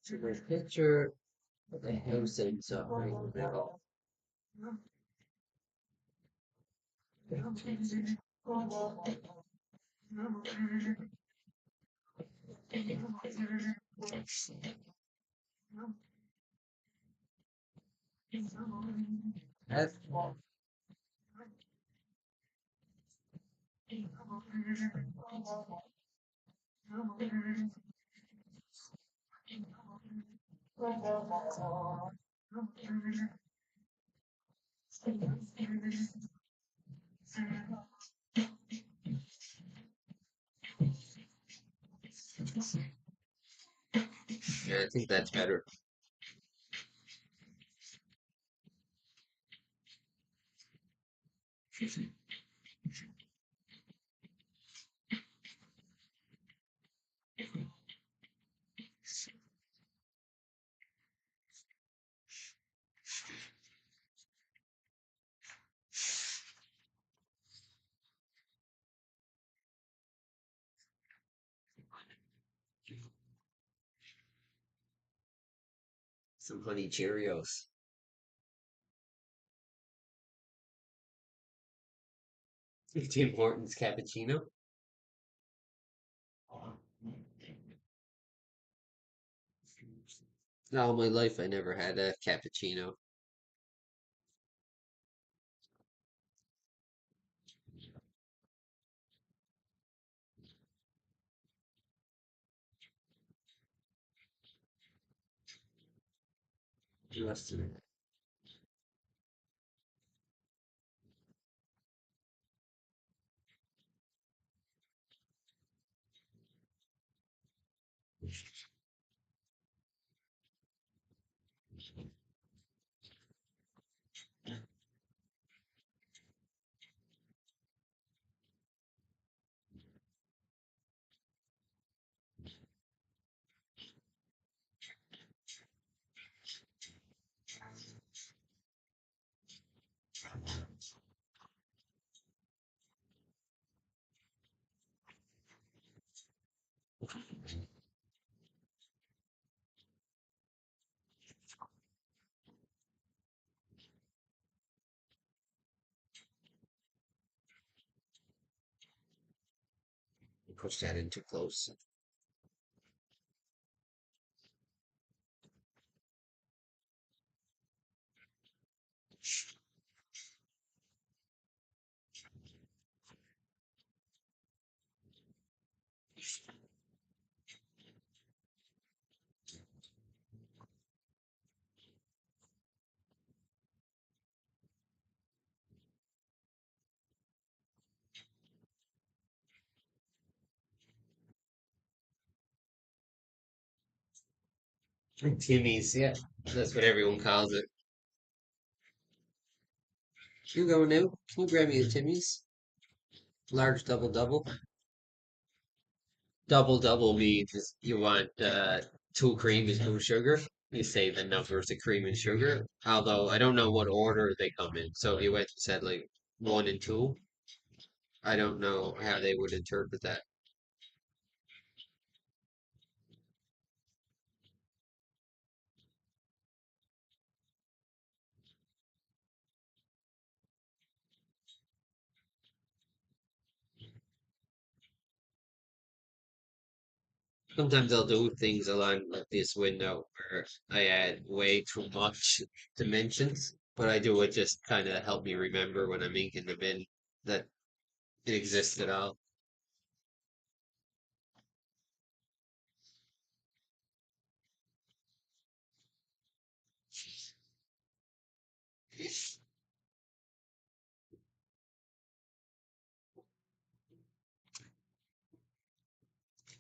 Speaker 1: So the picture of the house inside right in the middle. That's yeah, I think that's better. Some honey Cheerios. Tim Hortons cappuccino. All my life, I never had a cappuccino. Just push that in too close. Timmy's, yeah, that's what everyone calls it. You going now? Can you grab me a Timmy's? Large double double. Double double means you want two cream and no sugar. You say the numbers of cream and sugar. Although I don't know what order they come in. So if you went said like one and two, I don't know how they would interpret that. Sometimes I'll do things along like this window where I add way too much dimensions, but I do it just kind of help me remember when I'm inking them in that it exists at all.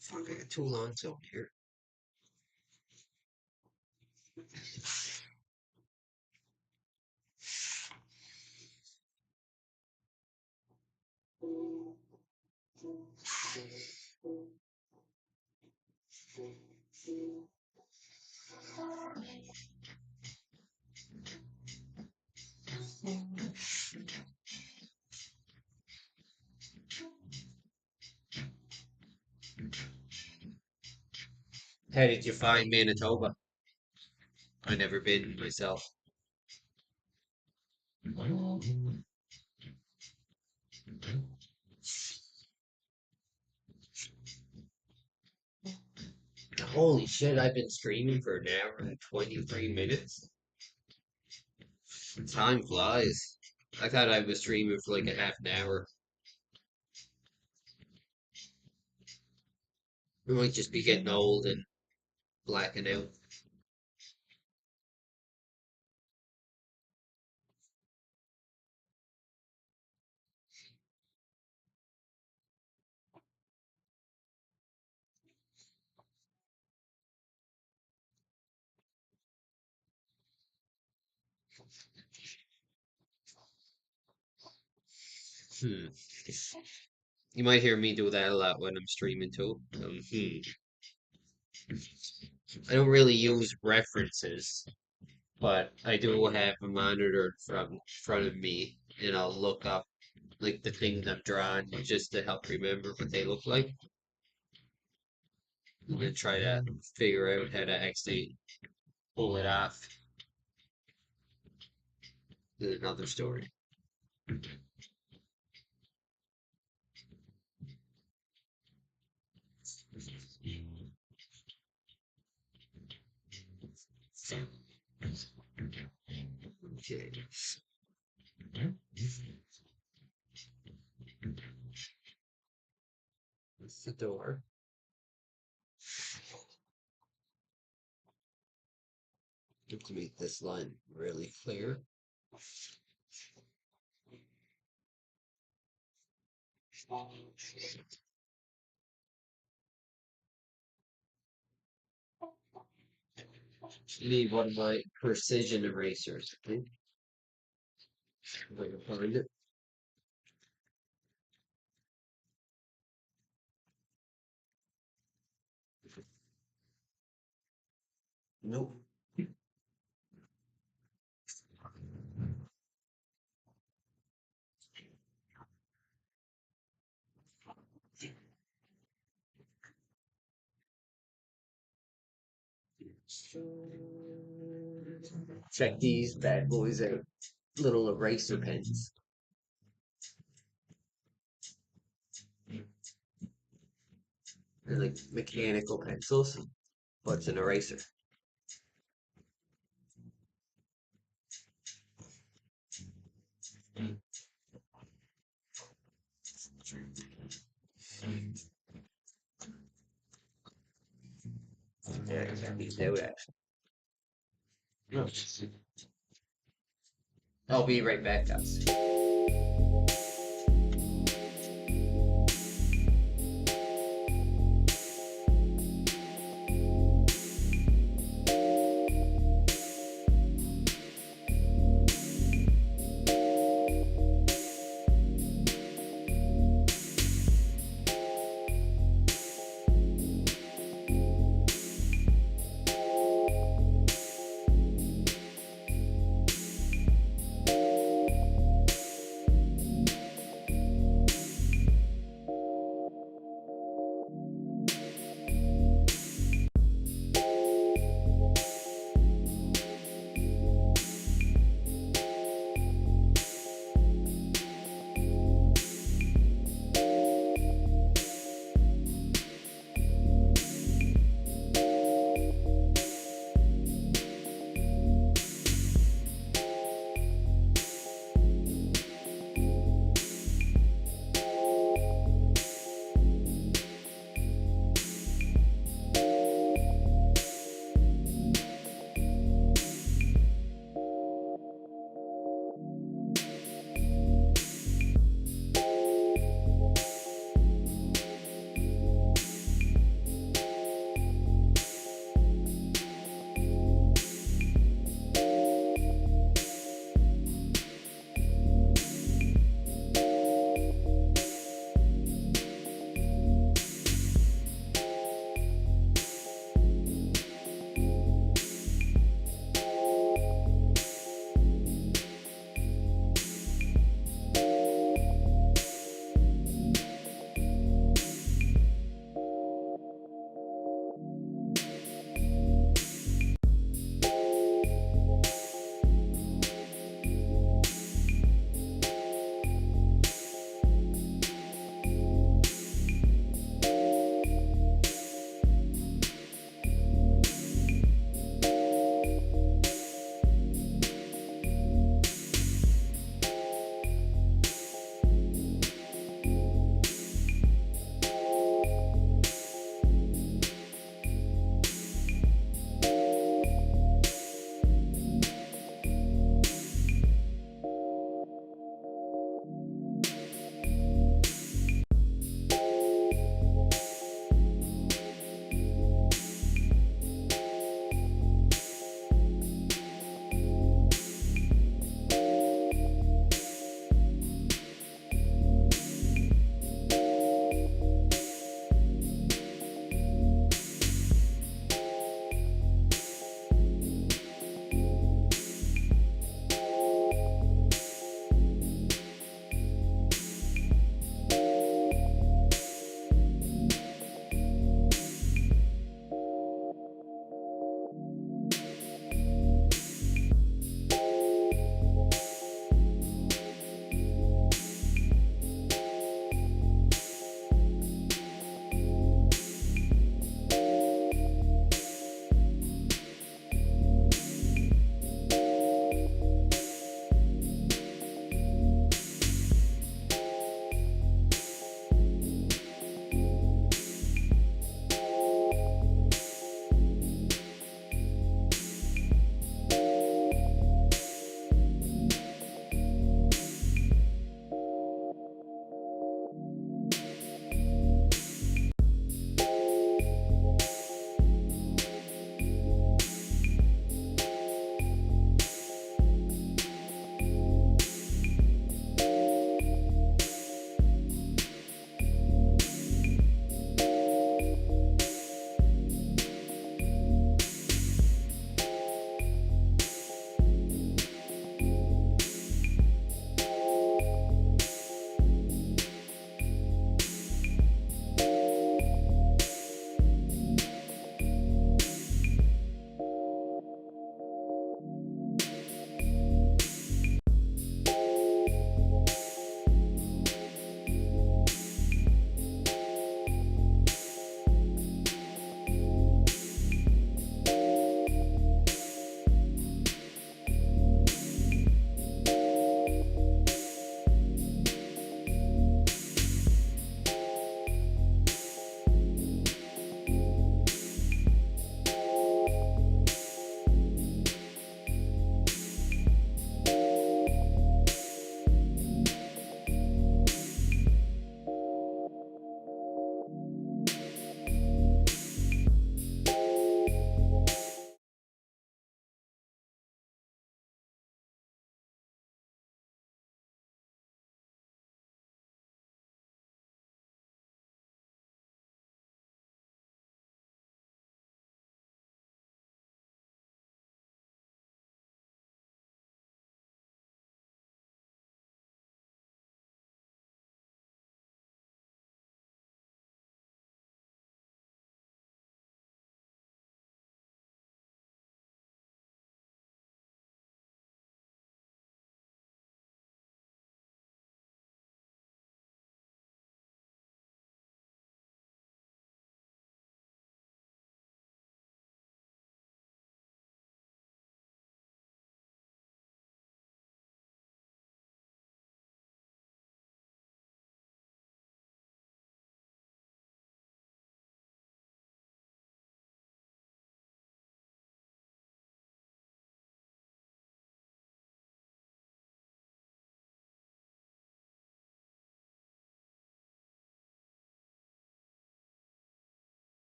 Speaker 1: Fuck, I got two lawns over here. How did you find Manitoba? I never been myself. Holy shit, I've been streaming for an hour and 23 minutes. Time flies. I thought I was streaming for like a half an hour. We might just be getting old and blacking out. Hmm. You might hear me do that a lot when I'm streaming too. I don't really use references, but I do have a monitor from front of me, and I'll look up like the things I'm drawing just to help remember what they look like, and then try to figure out how to actually pull it off in another story. Okay. That's the door. Get to make this line really clear. You need one of my precision erasers. Okay? If I can find it. Nope. Check these bad boys out. Little eraser pens. They're like mechanical pencils, but it's an eraser. Yeah, I got these out actually. No. I'll be right back, guys.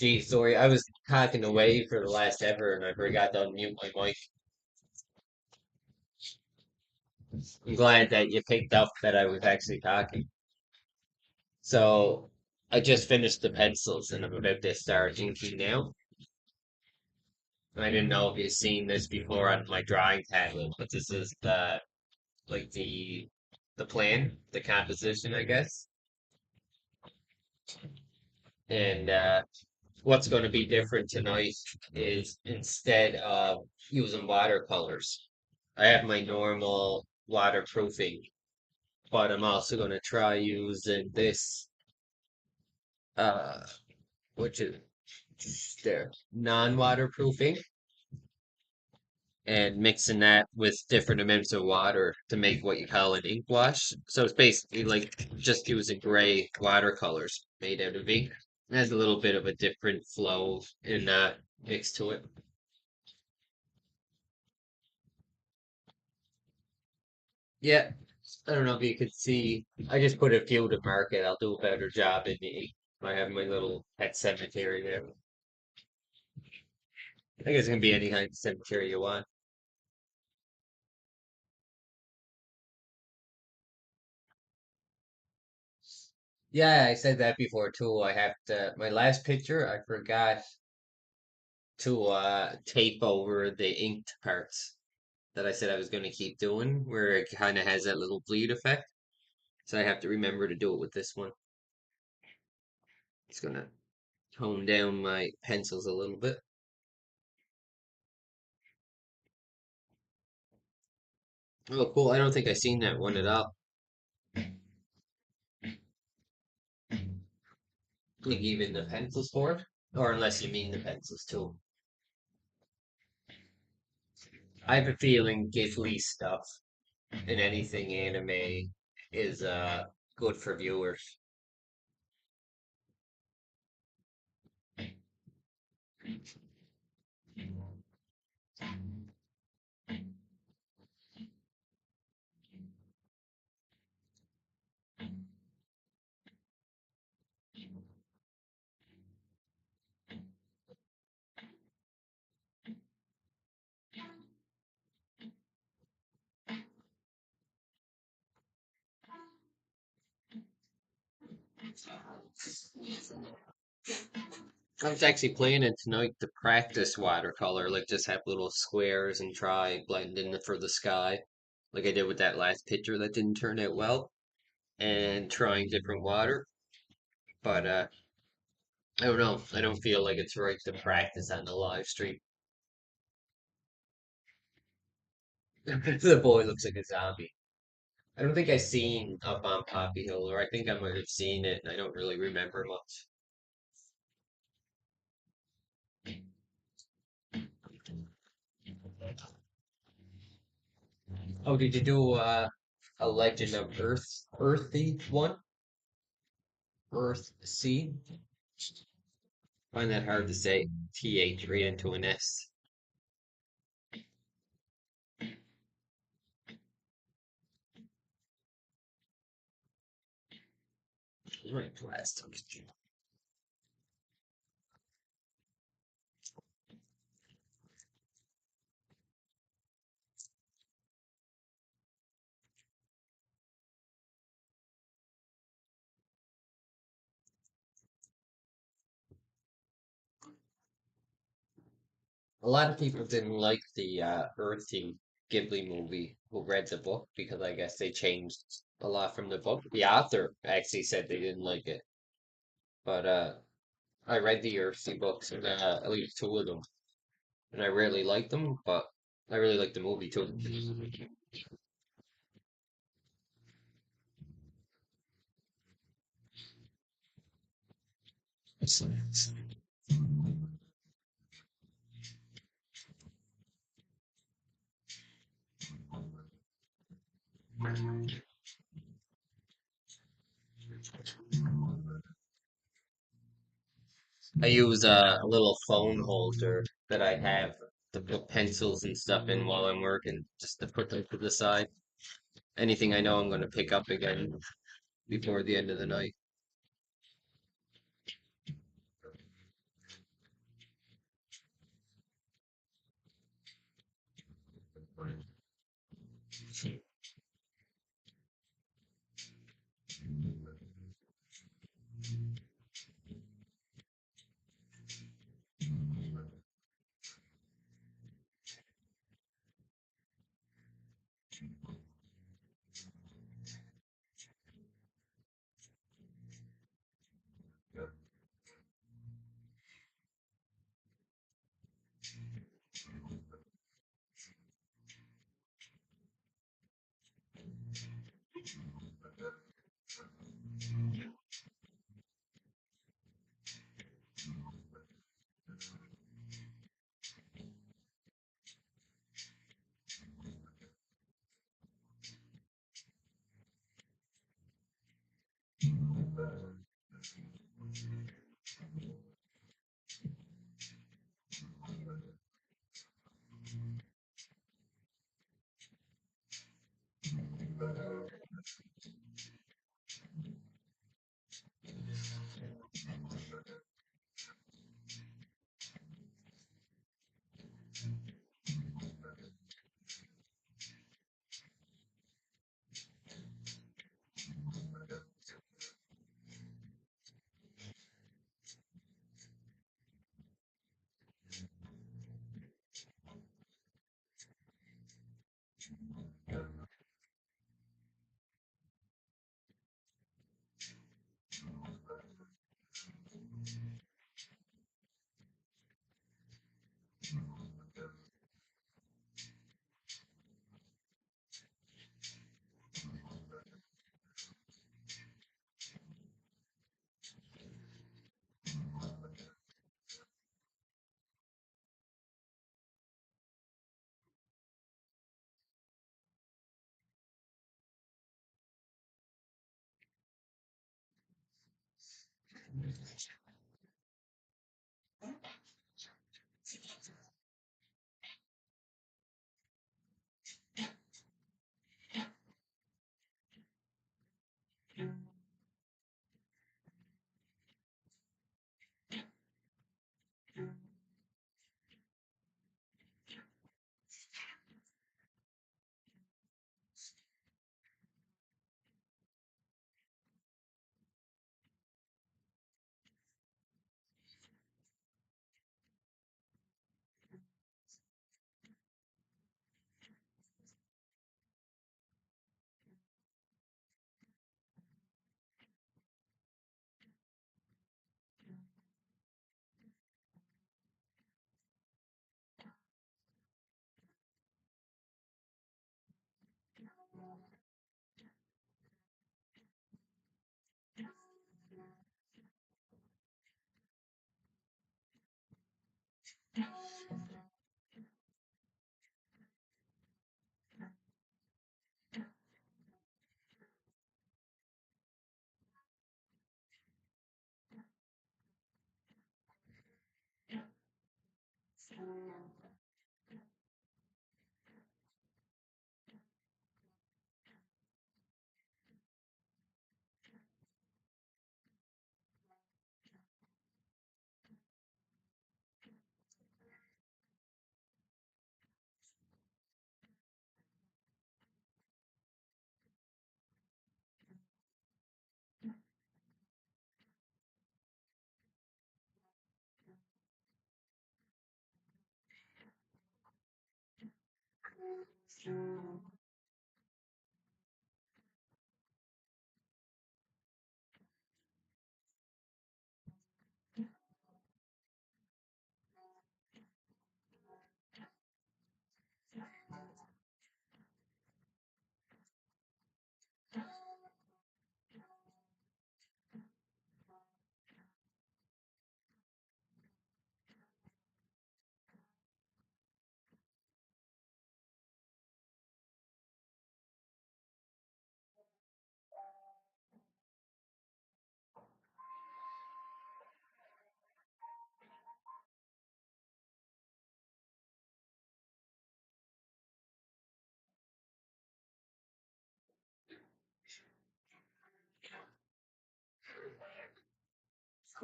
Speaker 1: Gee, sorry, I was talking away for the last ever and I forgot to unmute my mic. I'm glad that you picked up that I was actually talking. So, I just finished the pencils and I'm about to start inking now. I didn't know if you've seen this before on my drawing tablet, but this is like the plan, the composition, I guess. And what's going to be different tonight is instead of using watercolors, I have my normal waterproofing, but I'm also going to try using this, uh, which is there, non-waterproofing, and mixing that with different amounts of water to make what you call an ink wash. So it's basically like just using gray watercolors made out of ink. It has a little bit of a different flow in that mix to it. Yeah, I don't know if you could see. I just put a few to market. I'll do a better job in the ink. I have my little pet cemetery there. I guess it can be any kind of cemetery you want. Yeah, I said that before too. I have to, my last picture, I forgot to tape over the inked parts that I said I was going to keep doing, where it kind of has that little bleed effect. So I have to remember to do it with this one. It's going to tone down my pencils a little bit. Oh, cool. I don't think I've seen that one at all. Like even the pencils for it? Or unless you mean the pencils too. I have a feeling Ghibli stuff in anything anime is good for viewers. I was actually planning tonight to practice watercolor, like just have little squares and try blending it for the sky, like I did with that last picture that didn't turn out well, and trying different water. But I don't know. I don't feel like it's right to practice on the live stream. The boy looks like a zombie. I don't think I seen Up on Poppy Hill, or I think I might have seen it, and I don't really remember much. Oh, did you do a Legend of Earthy one? Earth Sea? Find that hard to say. TH right into an S. Right, plastic. A lot of people didn't like the Earthy Ghibli movie who read the book because I guess they changed a lot from the book. The author actually said they didn't like it, but I read the Earthy books and at least two of them, and I really liked them, but I really liked the movie too. I use a little phone holder that I have to put pencils and stuff in while I'm working, just to put them to the side. Anything I know I'm going to pick up again before the end of the night.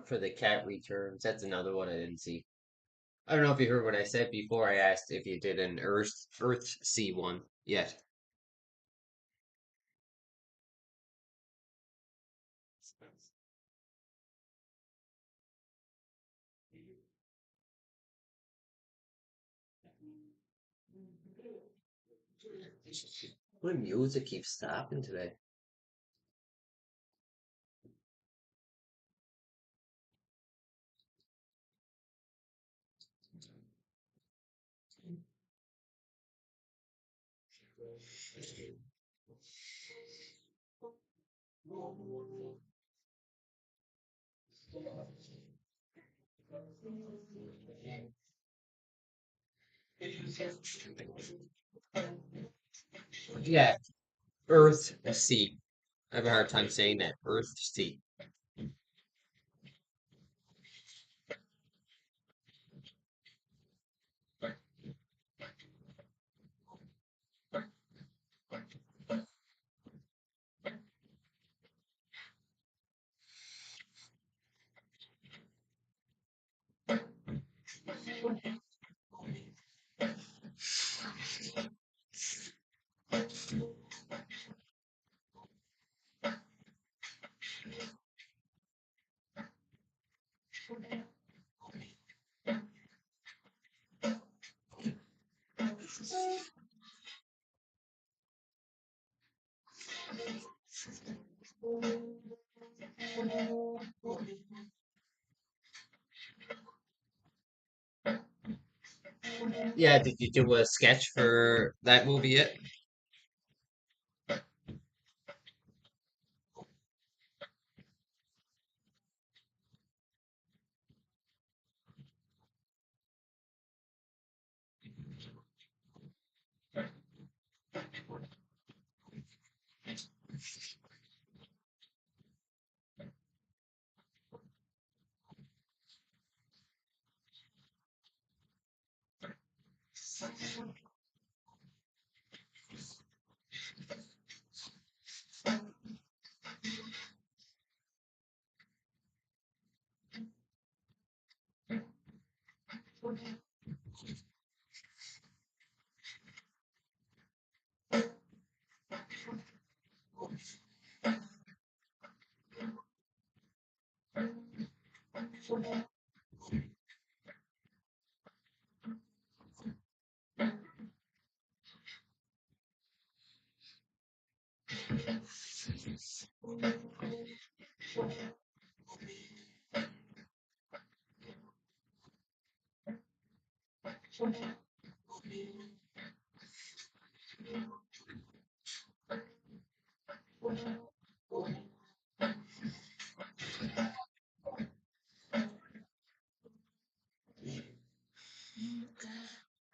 Speaker 1: For the cat returns, that's another one I didn't see. I don't know if you heard what I said before. I asked if you did an Earth Sea one yet. My music keeps stopping today. Yeah, Earth Sea. I have a hard time saying that. Earth Sea. Yeah, did you do a sketch for that movie yet?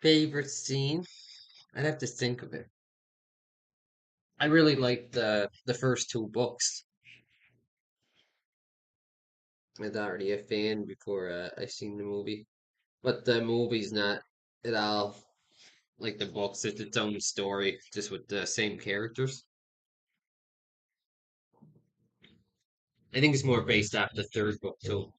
Speaker 1: Favorite scene? I'd have to think of it. I really liked the first two books. I was already a fan before I seen the movie, but the movie's not at all like the books. It's its own story, just with the same characters. I think it's more based off the third book too.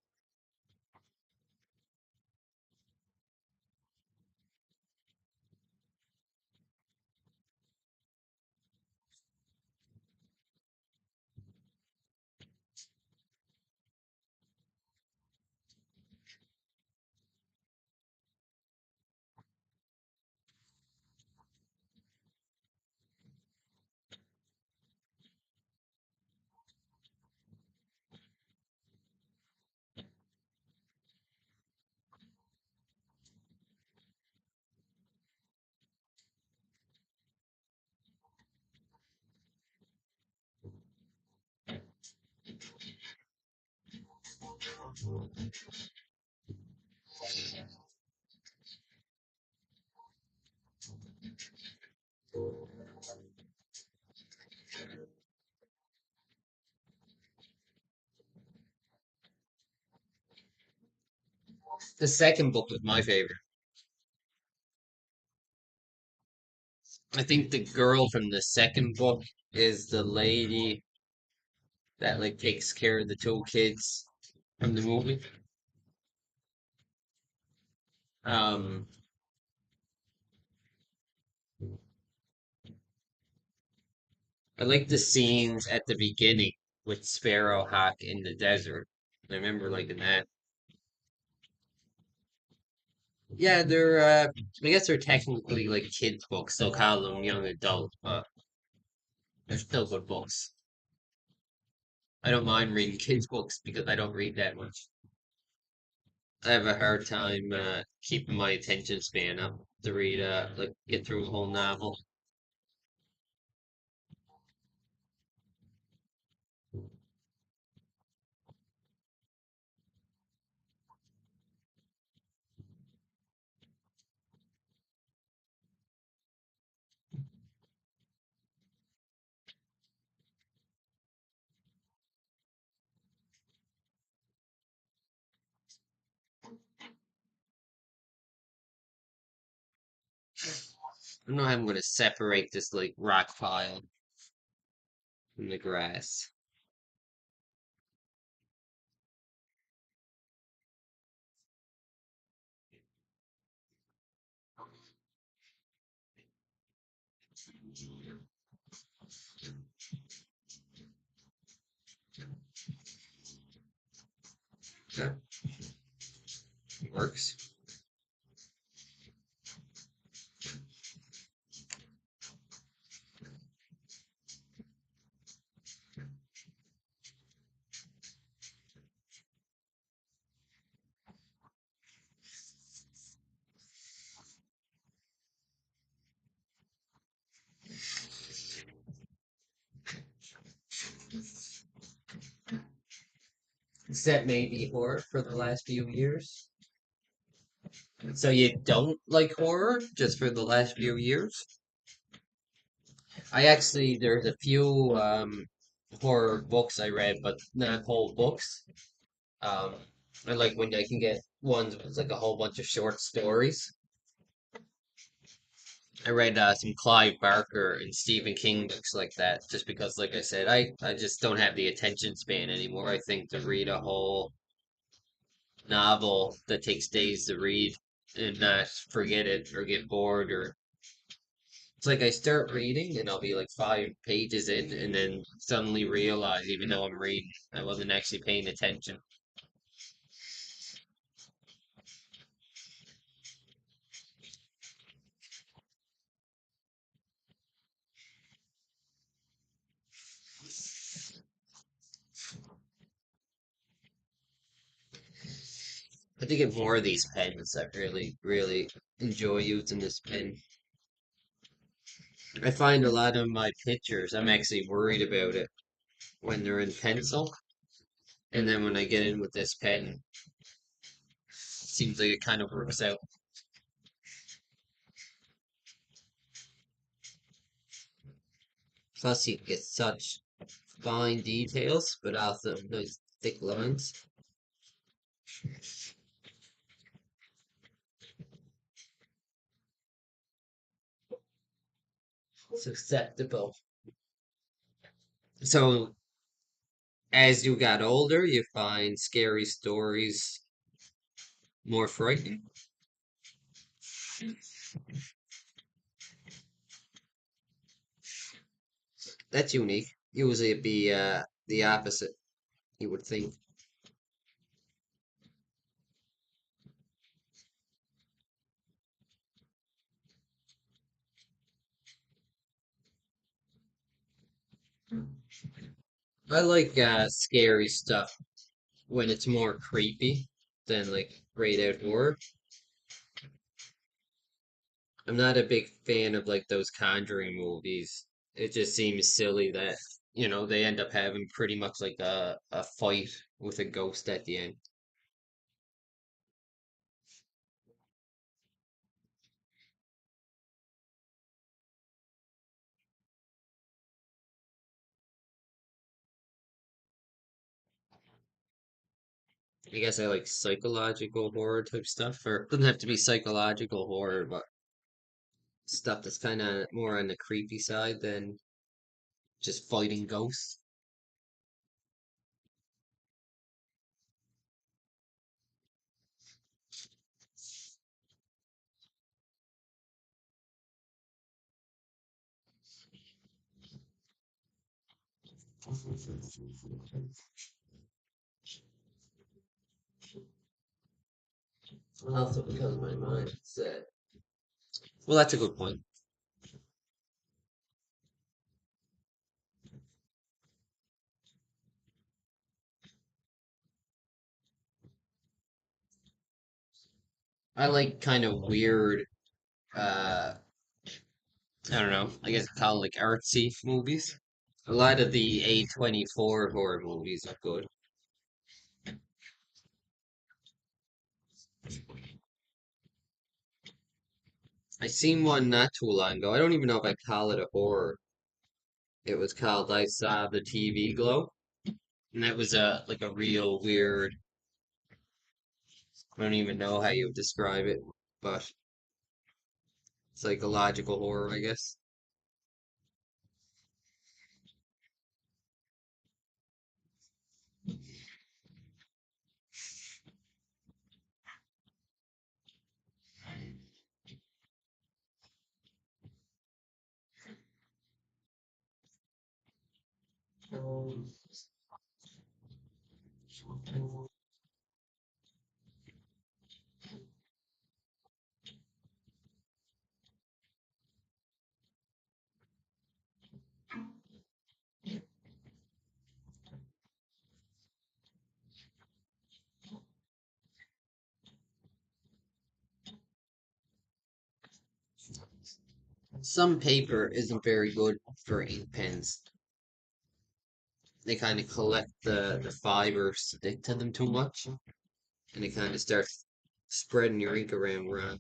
Speaker 1: The second book was my favorite. I think the girl from the second book is the lady that like takes care of the two kids from the movie. Um, I like the scenes at the beginning with Sparrowhawk in the desert. I remember liking that. Yeah, they're I guess they're technically like kids books. They'll call them young adult, but they're still good books. I don't mind reading kids books because I don't read that much. I have a hard time keeping my attention span up to read like get through a whole novel. I don't know how I'm gonna separate this like rock pile from the grass. Yeah, works. except maybe horror for the last few years. So you don't like horror just for the last few years? I actually there's a few horror books I read, but not whole books. Um, I like when I can get ones with like a whole bunch of short stories. I read some Clive Barker and Stephen King books like that, just because, like I said, I just don't have the attention span anymore. I think to read a whole novel that takes days to read and not forget it or get bored or it's like I start reading and I'll be like 5 pages in and then suddenly realize even though I'm reading, I wasn't actually paying attention. I have to get more of these pens. I really enjoy using this pen. I find a lot of my pictures, I'm actually worried about it when they're in pencil. And then when I get in with this pen, seems like it kind of works out. Plus, you get such fine details, but also nice thick lines. It's acceptable. So, as you got older, you find scary stories more frightening. That's unique. Usually it'd be the opposite, you would think. I like scary stuff when it's more creepy than like grayed out horror. I'm not a big fan of like those Conjuring movies. It just seems silly that, they end up having pretty much like a fight with a ghost at the end. I guess I like psychological horror type stuff, or it doesn't have to be psychological horror, but stuff that's kind of more on the creepy side than just fighting ghosts. Also, because my mind set. Well, that's a good point. I like kind of weird, uh, I don't know, I guess call it like artsy movies. A lot of the A24 horror movies are good. I seen one not too long ago. I don't even know if I call it a horror. It was called I Saw the TV Glow. And that was a like a real weird, I don't even know how you would describe it, but psychological horror, I guess. Some paper isn't very good for ink pens. they kind of collect the fibers stick to them too much, and it kind of starts spreading your ink around wrong.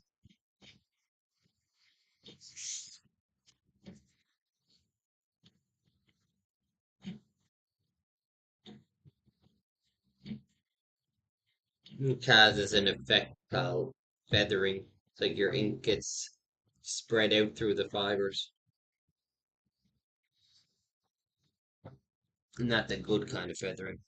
Speaker 1: It causes an effect called feathering. It's like your ink gets spread out through the fibers. Not the good kind of feathering.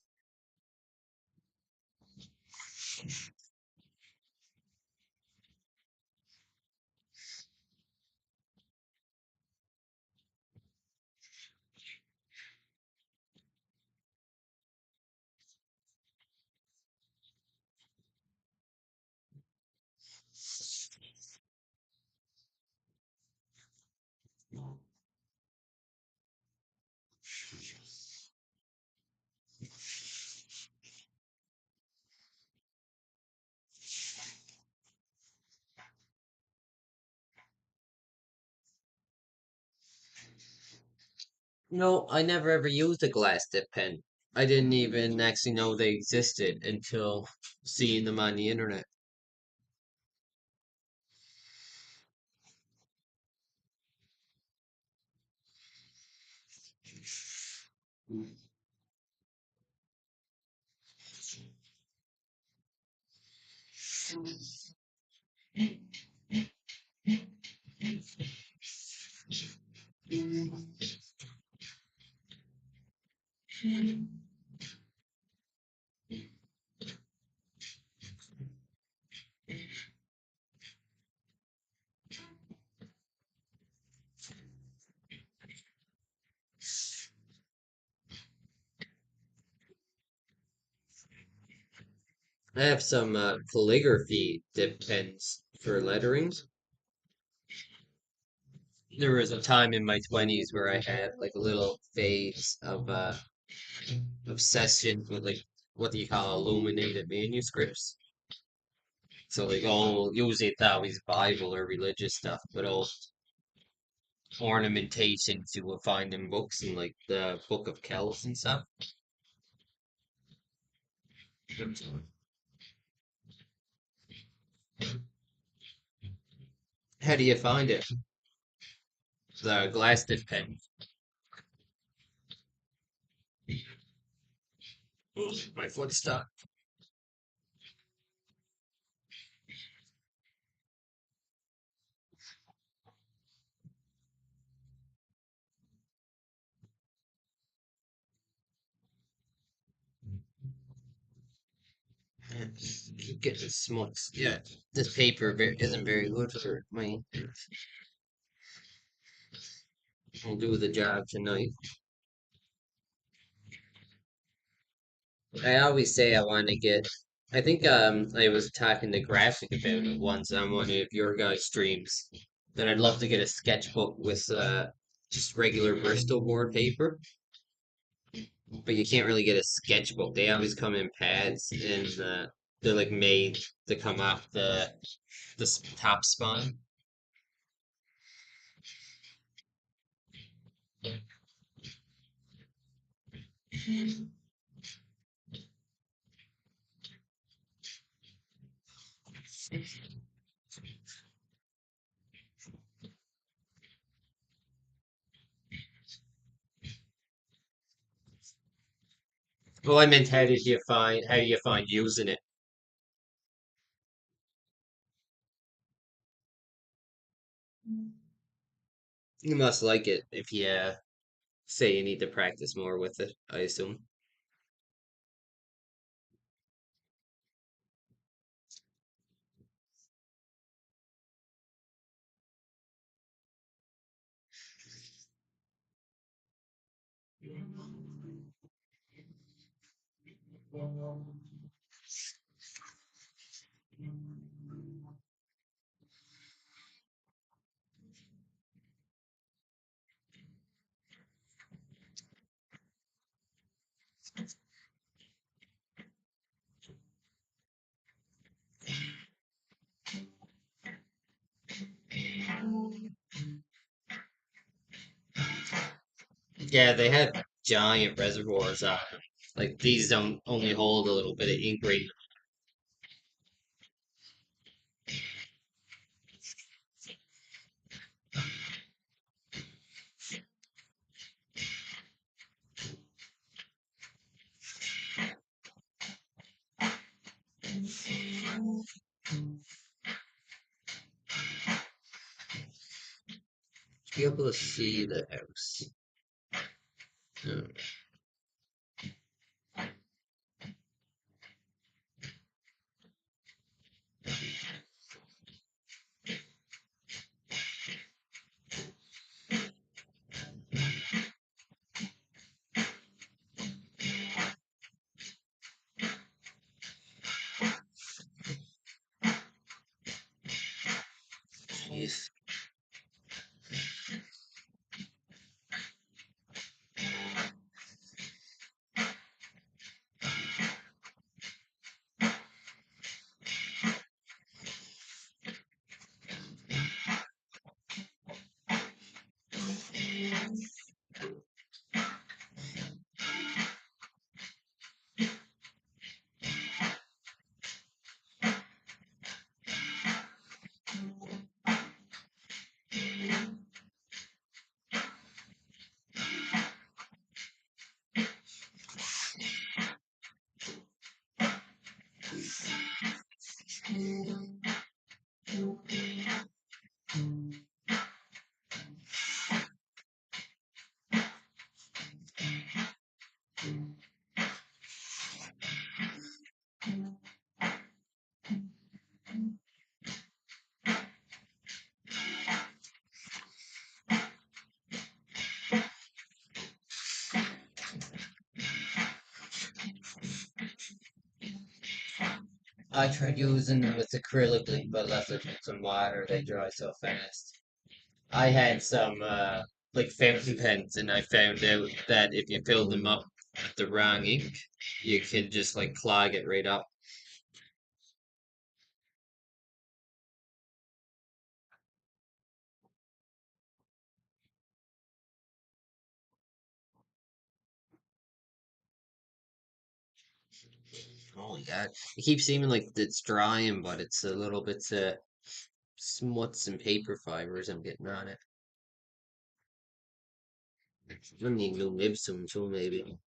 Speaker 1: No, I never ever used a glass dip pen. I didn't even actually know they existed until seeing them on the internet. I have some calligraphy dip pens for letterings. There was a time in my 20s where I had like a little phase of obsession with like what do you call illuminated manuscripts. So like all usually it's always Bible or religious stuff, but all ornamentations you will find in books and like the Book of Kells and stuff. How do you find it? The glass dip pen. My foot stuck. Keep getting smokes. Yeah, this paper isn't very good for me. I'll do the job tonight. I always say I want to get. I think I was talking to Graphic about it once on one of your guys' streams. That I'd love to get a sketchbook with just regular Bristol board paper, but you can't really get a sketchbook. They always come in pads, and they're like made to come off the top spine. Well, I meant how do you find using it? You must like it if you say you need to practice more with it, I assume. Yeah, they have. giant reservoirs on them. Like these don't only hold a little bit of ink right. To be able to see the house. Hmm. Jeez. I tried using them with acrylic, but left it in some water. They dry so fast. I had some like fountain pens, and I found out that if you fill them up with the wrong ink, you can just like clog it right up. Oh yeah, it keeps seeming like it's drying, but it's a little bit smuts and paper fibers I'm getting on it. I need new nibs soon too, maybe.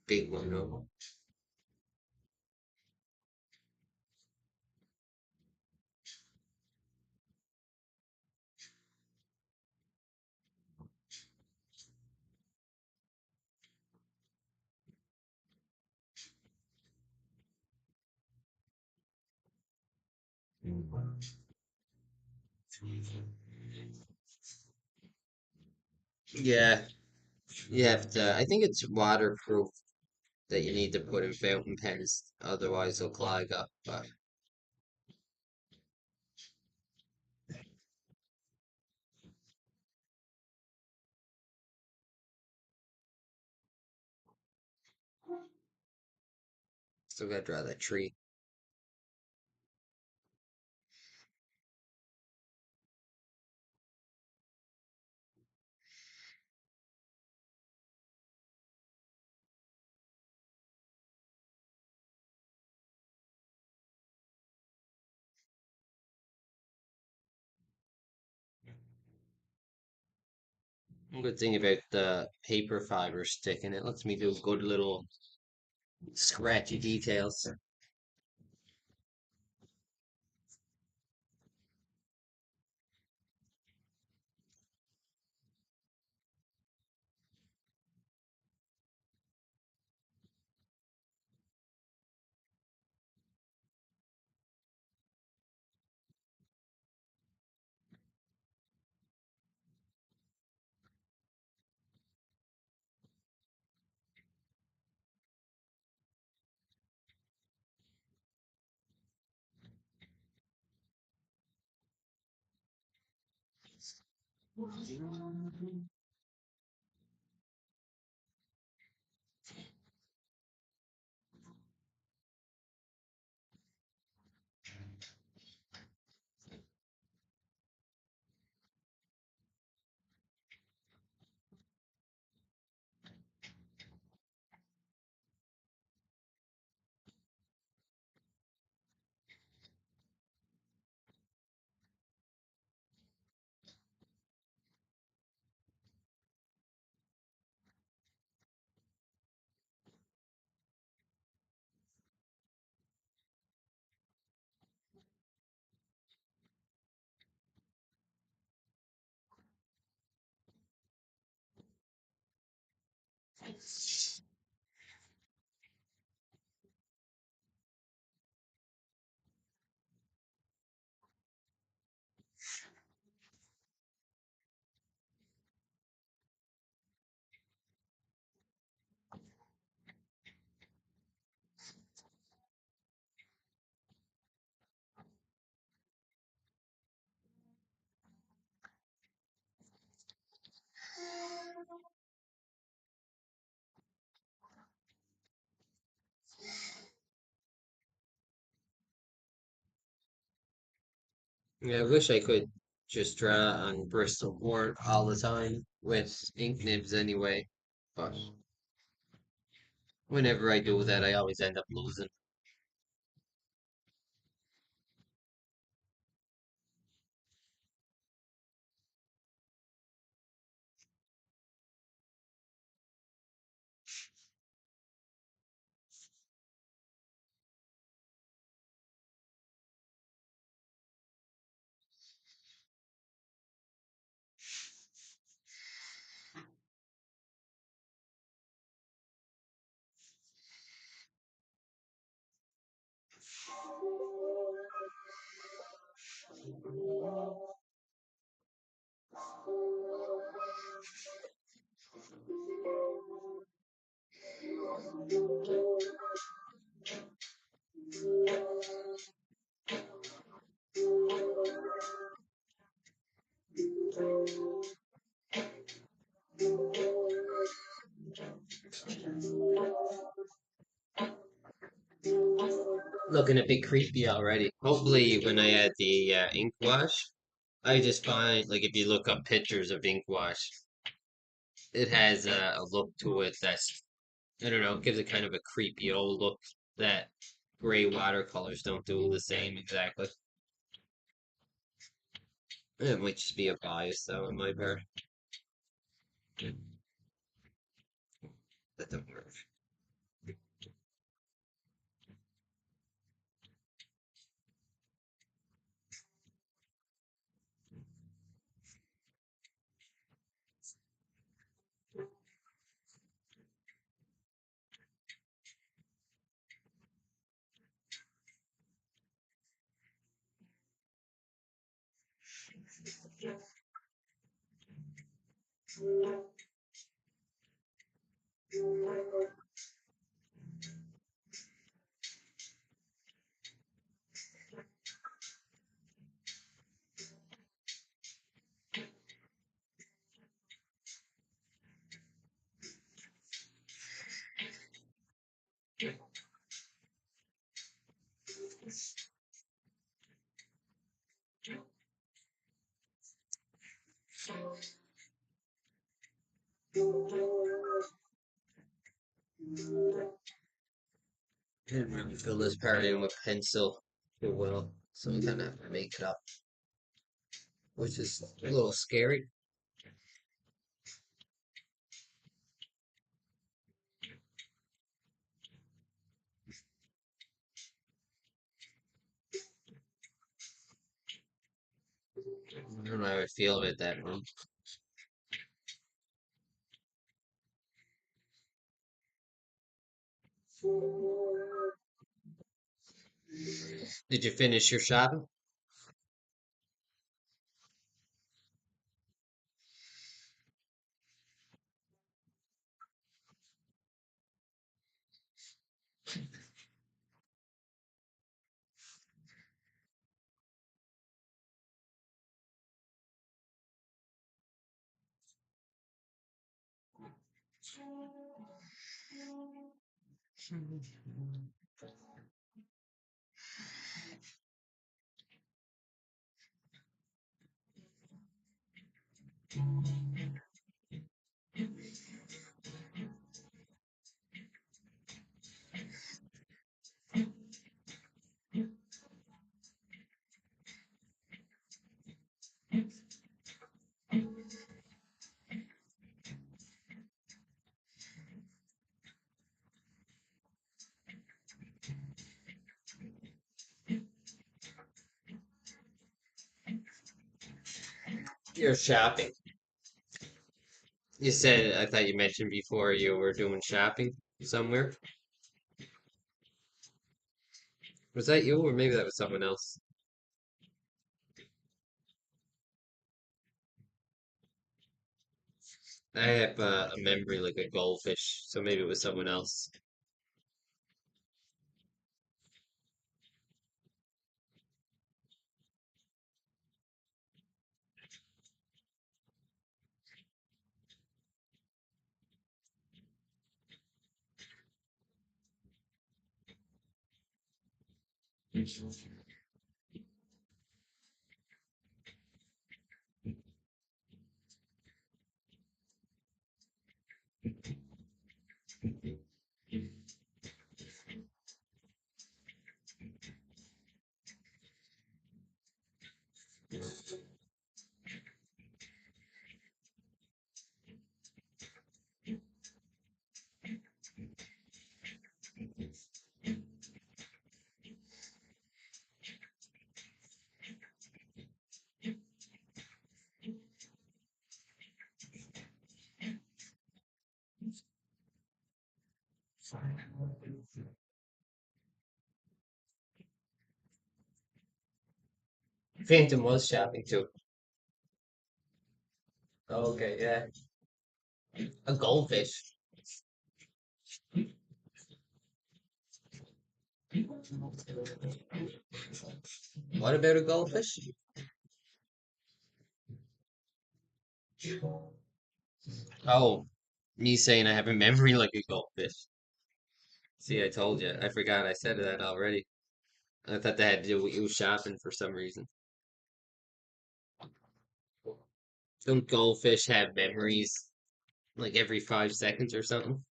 Speaker 1: Big one, no? Yeah, you have to. I think it's waterproof. that you need to put in fountain pens, otherwise they'll clog up. But still gotta draw that tree. One good thing about the paper fiber stick, and it lets me do good little scratchy details. Yeah, I wish I could just draw on Bristol board all the time with ink nibs anyway, but whenever I do that, I always end up losing. Looking a bit creepy already. Hopefully, when I add the ink wash, I just find like if you look up pictures of ink wash, it has a look to it that's I don't know, gives it kind of a creepy old look that gray watercolors don't do the same exactly. It might just be a bias though on my part. That don't work. Didn't really fill this part in with pencil too well, so I'm gonna have to make it up, which is a little scary. I don't know how I feel about that one. Did you finish your shopping? You're shopping. You said, I thought you mentioned before you were doing shopping somewhere. Was that you, or maybe that was someone else? I have a memory like a goldfish, so maybe it was someone else. Phantom was shopping too. Okay, yeah. A goldfish. What about a goldfish? Oh, me saying I have a memory like a goldfish. See, I told you. I forgot I said that already. I thought that had to do with you shopping for some reason. Don't goldfish have memories like every 5 seconds or something?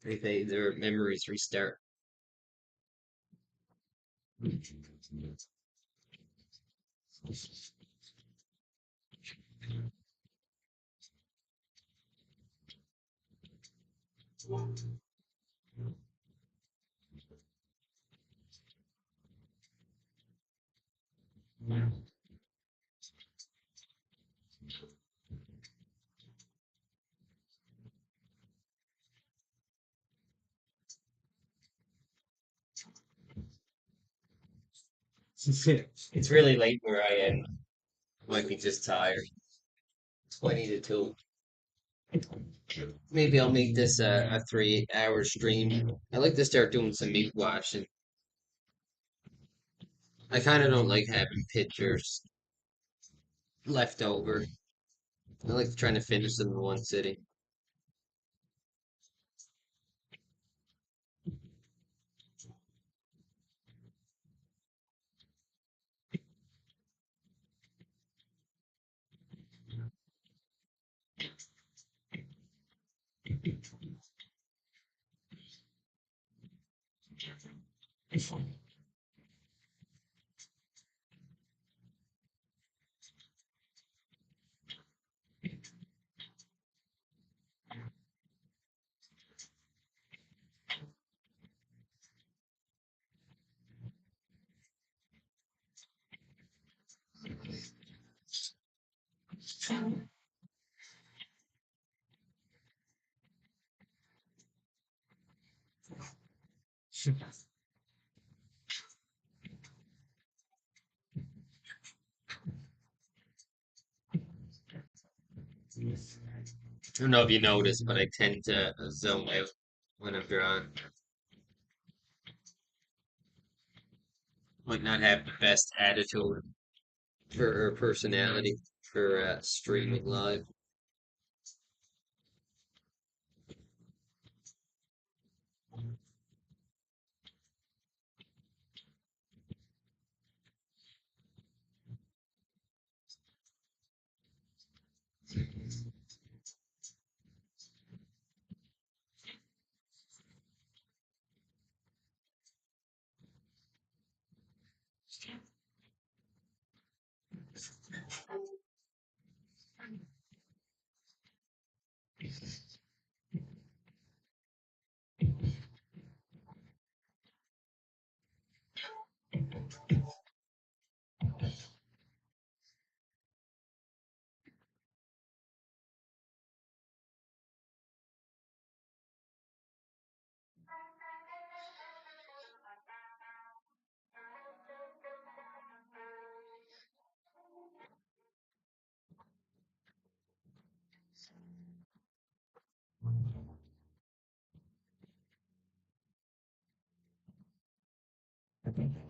Speaker 1: Their memories restart. It's really late where I am. Might be just tired. 20 to 2. Maybe I'll make this a 3 hour stream. I like to start doing some meat washing. I kind of don't like having pictures left over. I like trying to finish them in one sitting. I don't know if you noticed, but I tend to zone out when I'm drawing. Might not have the best attitude for or personality for streaming live.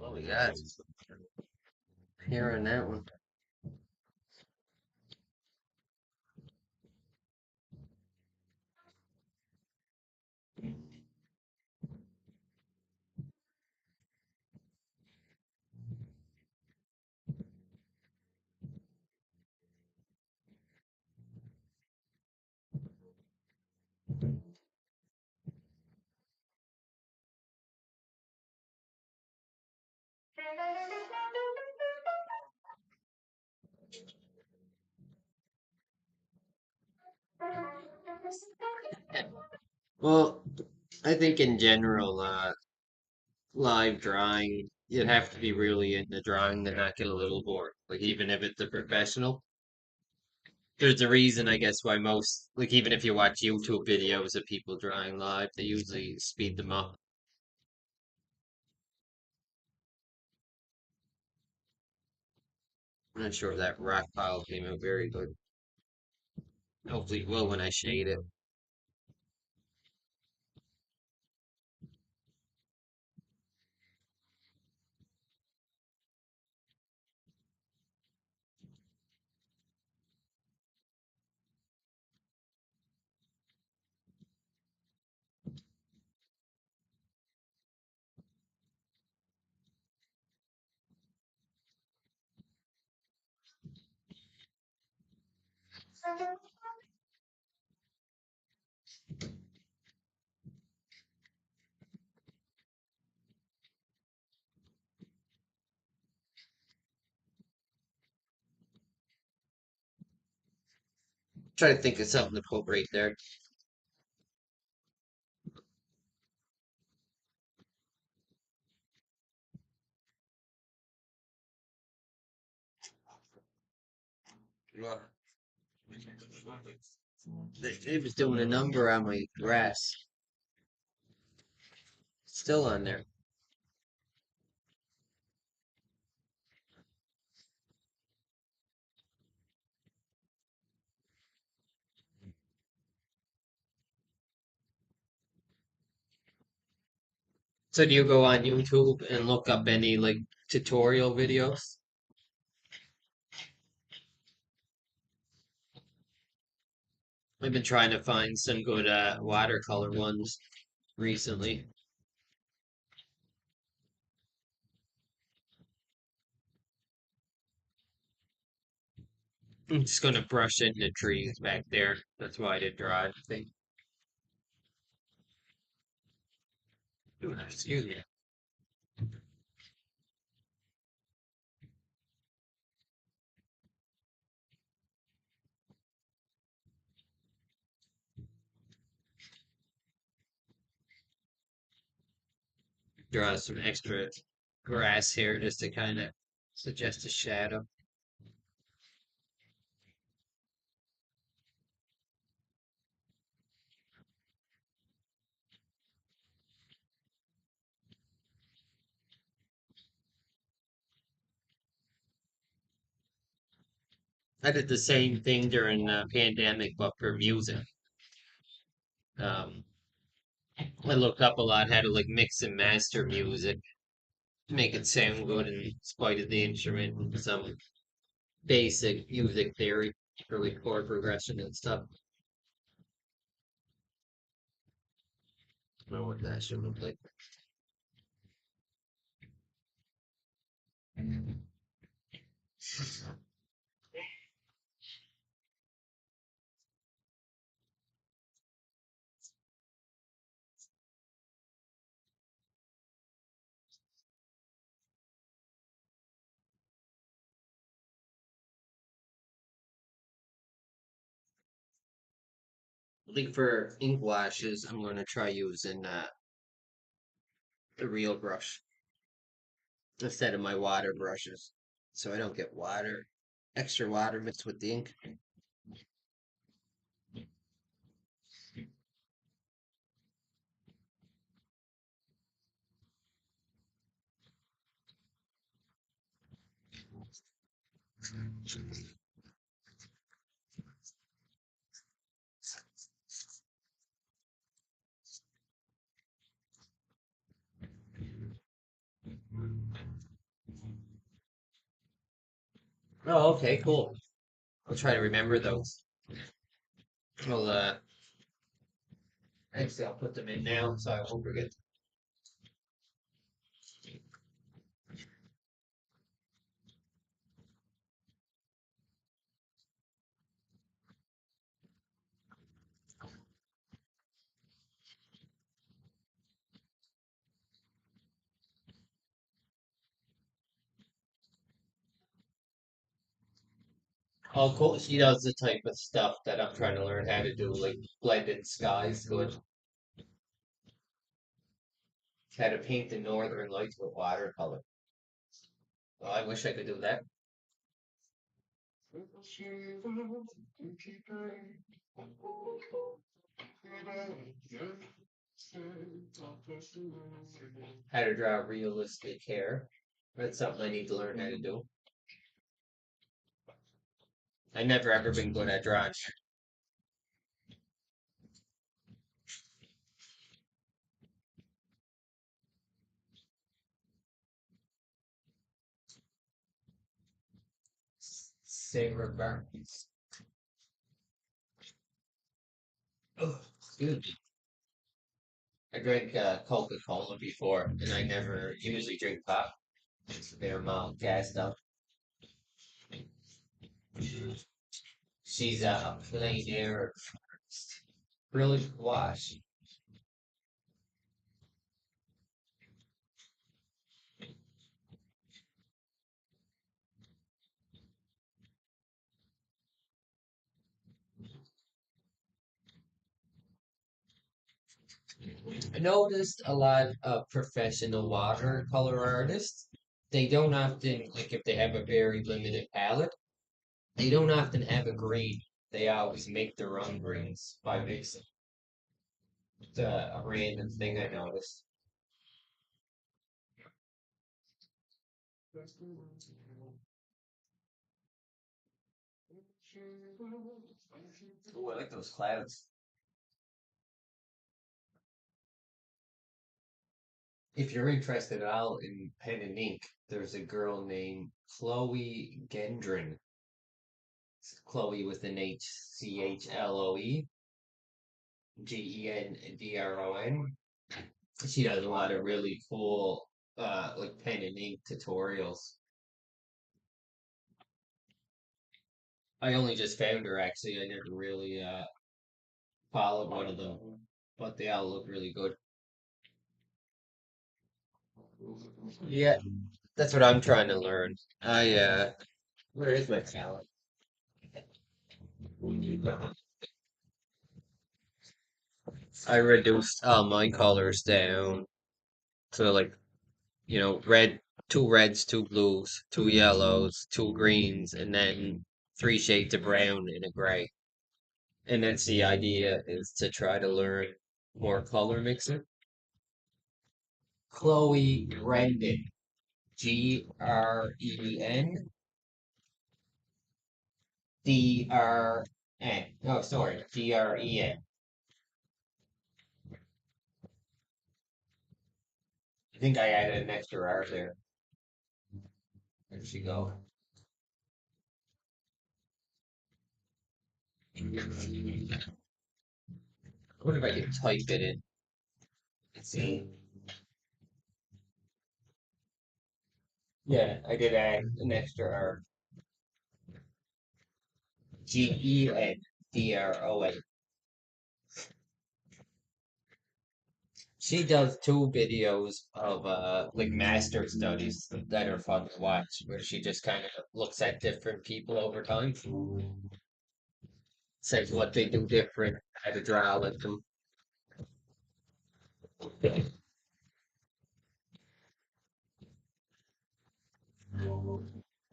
Speaker 1: Oh yeah, here on that one. Well, I think in general, live drawing, you'd have to be really into drawing to not get a little bored. Like even if it's a professional, there's a reason, I guess, why most like even if you watch YouTube videos of people drawing live, they usually speed them up. I'm not sure if that rock pile came out very good. Hopefully it will when I shade it. Try to think of something to put right there. It was doing a number on my grass. Still on there. So do you go on YouTube and look up any like tutorial videos? I've been trying to find some good watercolor ones recently. I'm just gonna brush in the trees back there. That's why I did draw, I think. Excuse me. Draw some extra grass here just to kind of suggest a shadow. I did the same thing during the pandemic, but for music. Um, I looked up a lot how to like mix and master music, make it sound good in spite of the instrument, and some basic music theory for like chord progression and stuff. I don't know what that should look like. I think for ink washes, I'm going to try using the real brush instead of my water brushes, so I don't get extra water mixed with the ink. Oh, okay, cool. I'll try to remember those. Well, actually, I'll put them in now so I won't forget. Oh, cool. She does the type of stuff that I'm trying to learn how to do, like blended skies, good. How to paint the northern lights with watercolor. Oh, I wish I could do that. How to draw realistic hair. That's something I need to learn how to do. I never ever been good at drawing. Saber burns. Oh, excuse me. I drank Coca-Cola before, and I never usually drink pop. It's their mom gassed up. She's a plain air really wash. I noticed a lot of professional watercolor artists. They don't often, like if they have a very limited palette, they don't often have a green. They always make their own greens by mixing. It's a random thing I noticed. Oh, I like those clouds. If you're interested at all in pen and ink, there's a girl named Chloe Gendron. It's Chloe with an Chloe, Gendron. She does a lot of really cool like pen and ink tutorials. I only just found her actually. I never really followed one of them, but they all look really good. Yeah, that's what I'm trying to learn. Where is my palette? I reduced all my colors down to like, red, two reds, two blues, two yellows, two greens, and then three shades of brown and a gray. And that's the idea is to try to learn more color mixing. Chloe Brendan, GrenDRN. Oh, sorry, GREN. I think I added an extra R there. There she go. What if I could type it in? Let's see. Yeah, I did add an extra R. GENDRON. She does two videos of like master studies that are fun to watch, where she just kind of looks at different people over time, says what they do different, how to draw like them.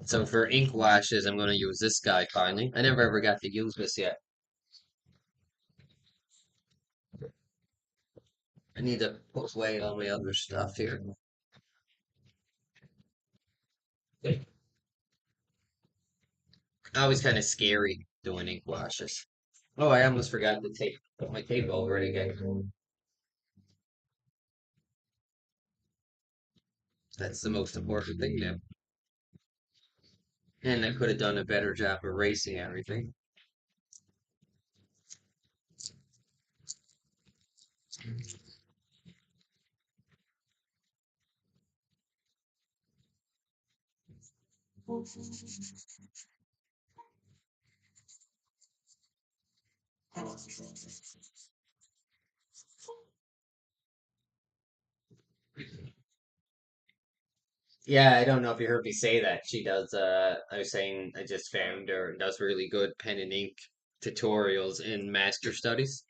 Speaker 1: So for ink washes, I'm going to use this guy finally. I never ever got to use this yet. I need to put away all my other stuff here. Always kind of scary doing ink washes. Oh, I almost forgot to put my tape over it again. That's the most important thing now. And I could have done a better job erasing everything. Yeah, I don't know if you heard me say that. She does, I was saying I just found her does really good pen and ink tutorials in master studies.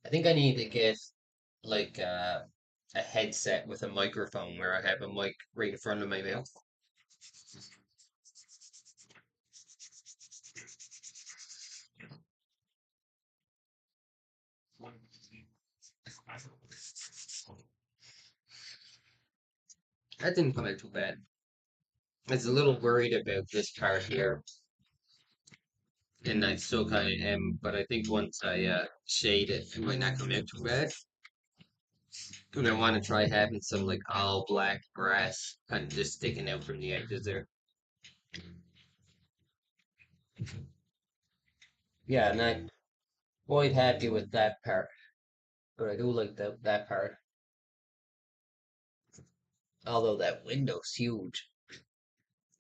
Speaker 1: I think I need to get like a headset with a microphone where I have a mic right in front of my mouth. That didn't come out too bad. I was a little worried about this part here, and I still kind of am, but I think once I shade it, it might not come out too bad. And I want to try having some like all black grass kind of just sticking out from the edges there. Yeah, and I'm quite happy with that part, but I do like that part. Although that window's huge.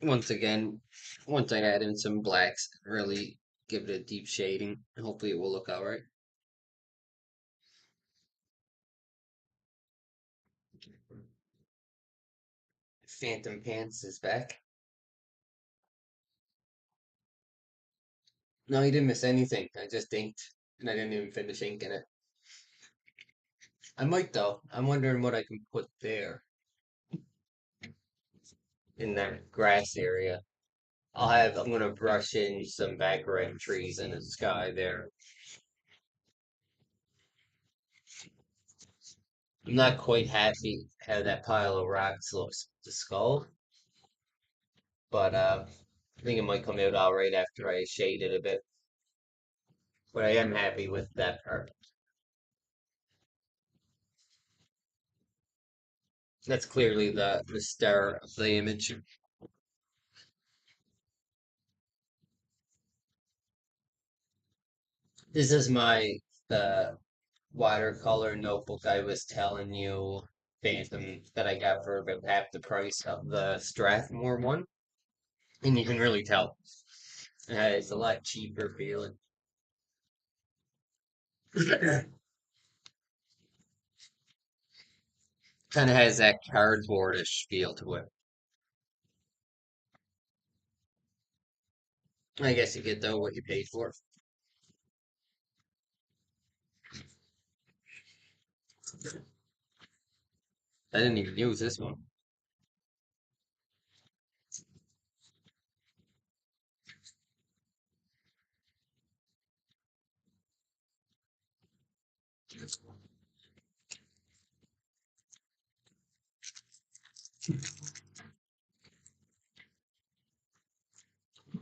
Speaker 1: Once again, once I add in some blacks, really give it a deep shading, hopefully it will look alright. Phantom Pants is back. No, you didn't miss anything. I just inked, and I didn't even finish inking it. I might though. I'm wondering what I can put there in that grass area. I'm gonna brush in some background trees and the sky there. I'm not quite happy how that pile of rocks looks, the skull, but I think it might come out all right after I shade it a bit. But I am happy with that part. That's clearly the star of the image. This is my the watercolor notebook I was telling you, Phantom, that I got for about half the price of the Strathmore one. And you can really tell. It's a lot cheaper feeling. Kind of has that cardboardish feel to it. I guess you get though what you paid for. I didn't even use this one.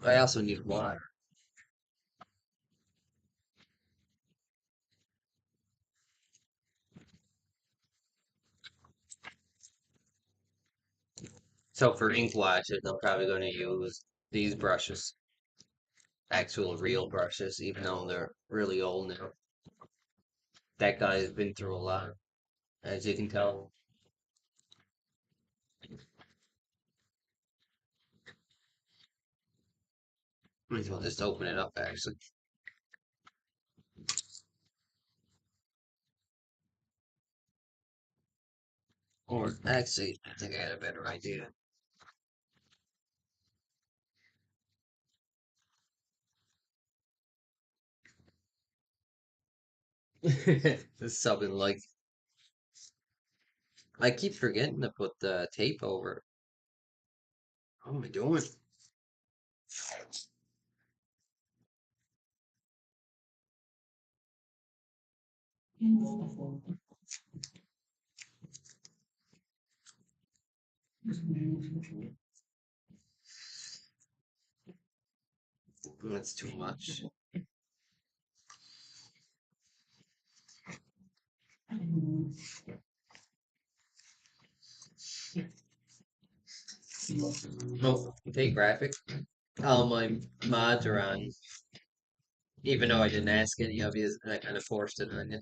Speaker 1: I also need water. So for ink washes, I'm probably going to use these brushes, actual real brushes, even though they're really old now. That guy has been through a lot, as you can tell. Might as well just open it up, actually. Or actually, I think I had a better idea. This is something like I keep forgetting to put the tape over it. What am I doing? That's too much. Oh, okay, graphic. All my mods are on, even though I didn't ask any of you, and I kind of forced it on you.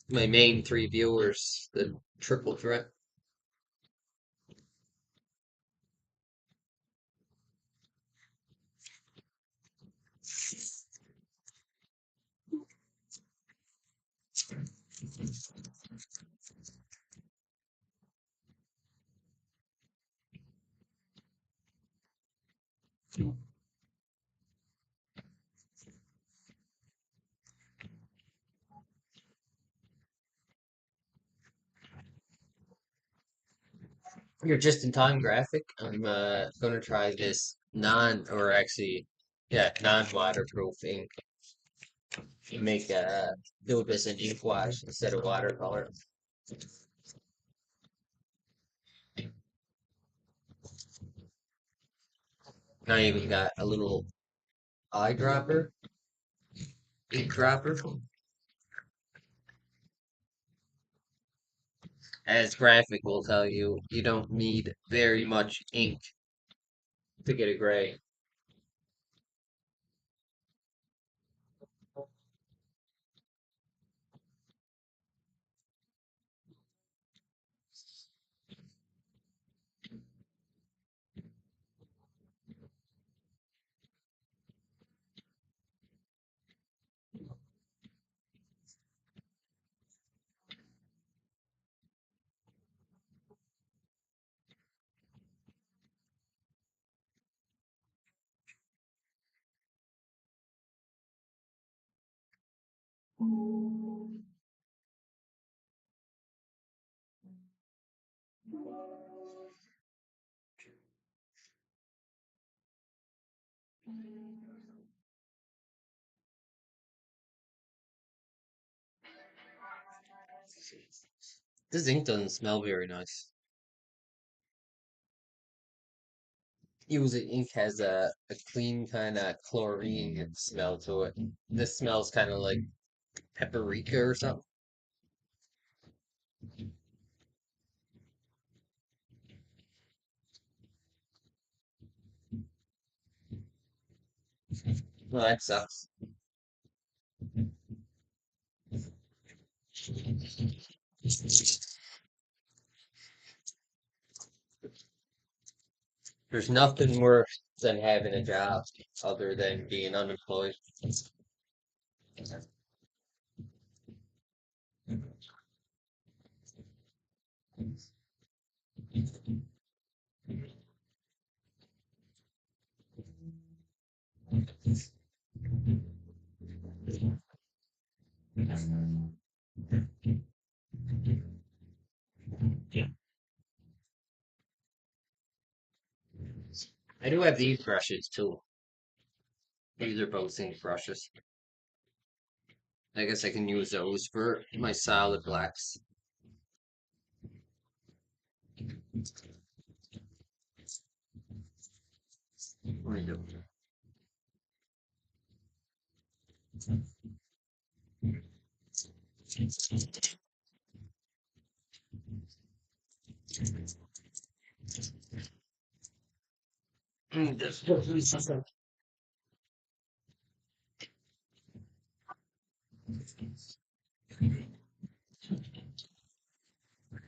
Speaker 1: My main three viewers, the triple threat. Your just in time graphic. I'm gonna try this or actually, yeah, non-waterproof ink. Make do this in ink wash instead of watercolor. I even got a little eyedropper, ink dropper. As graphic will tell you, you don't need very much ink to get a gray. This ink doesn't smell very nice. Usually ink has a clean kind of chlorine smell to it. This smells kind of like paprika or something. Well, that sucks. There's nothing worse than having a job other than being unemployed. I do have these brushes too. These are both ink brushes. I guess I can use those for my solid blacks. What do you do?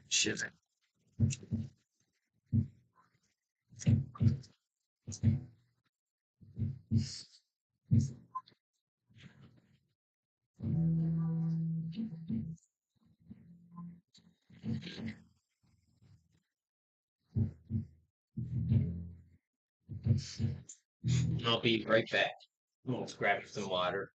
Speaker 1: Shit. I'll be right back. Let's grab some water.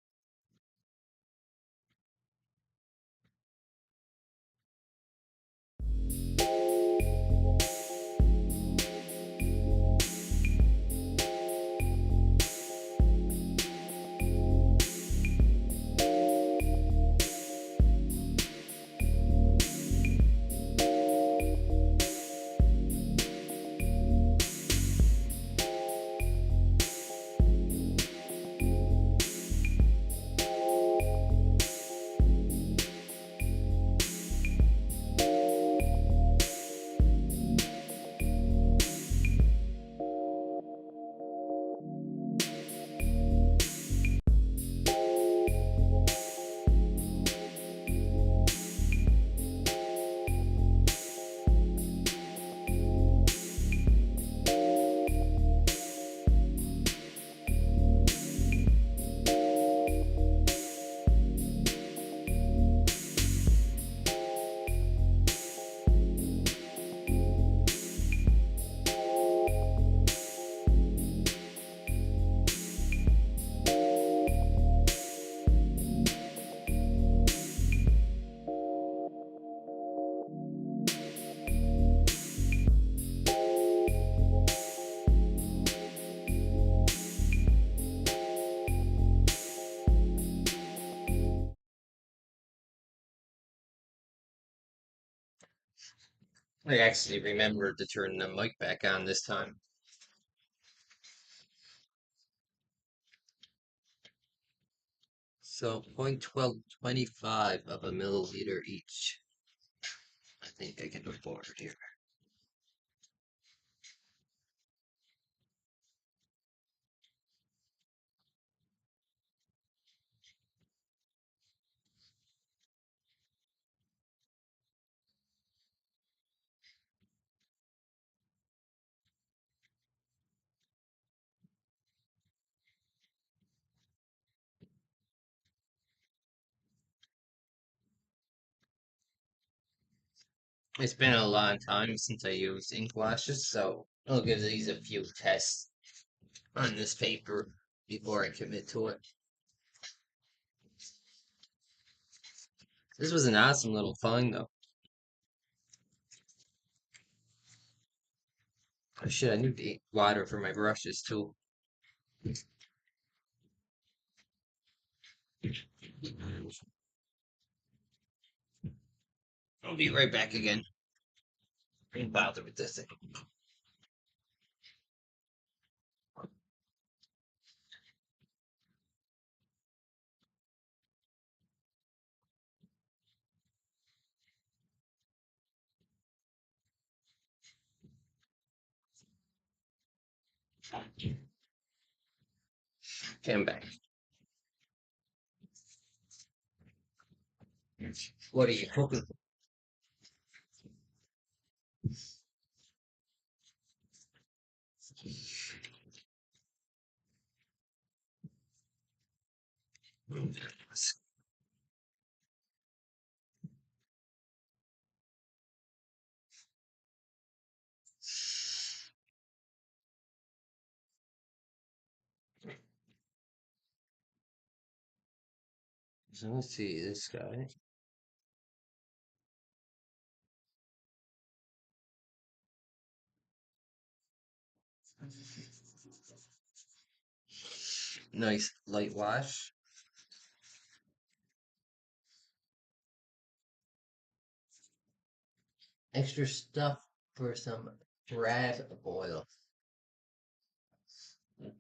Speaker 1: I actually remembered to turn the mic back on this time. So 0.1225 of a milliliter each. I think I can afford it here. It's been a long time since I used ink washes, so I'll give these a few tests on this paper before I commit to it. This was an awesome little find, though. Oh, shit, I need to eat water for my brushes, too. I'll be right back again. Ain't bother with this thing. Came back. What are you cooking? So let's see this guy. Nice light wash. Extra stuff for some crab boil.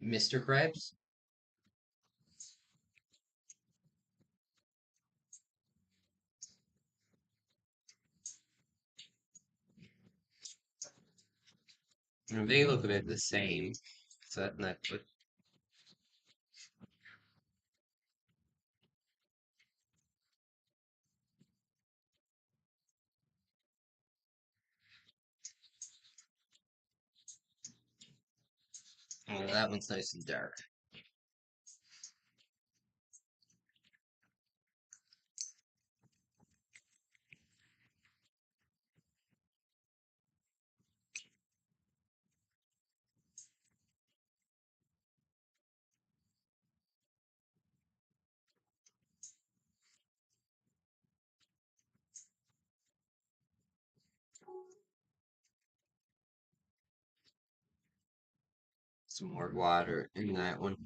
Speaker 1: Mr. Krabs? They look a bit the same. So that's not good. Oh, that one's nice and dark. Some more water in that one.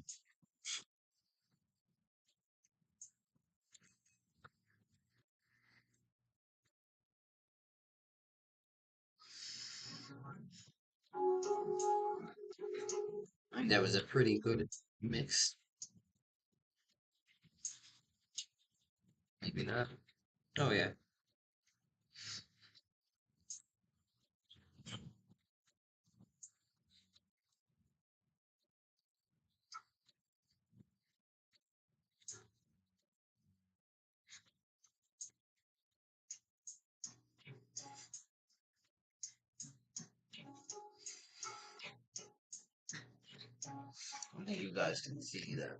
Speaker 1: I think that was a pretty good mix. Maybe not. Oh yeah. I think you guys can see that.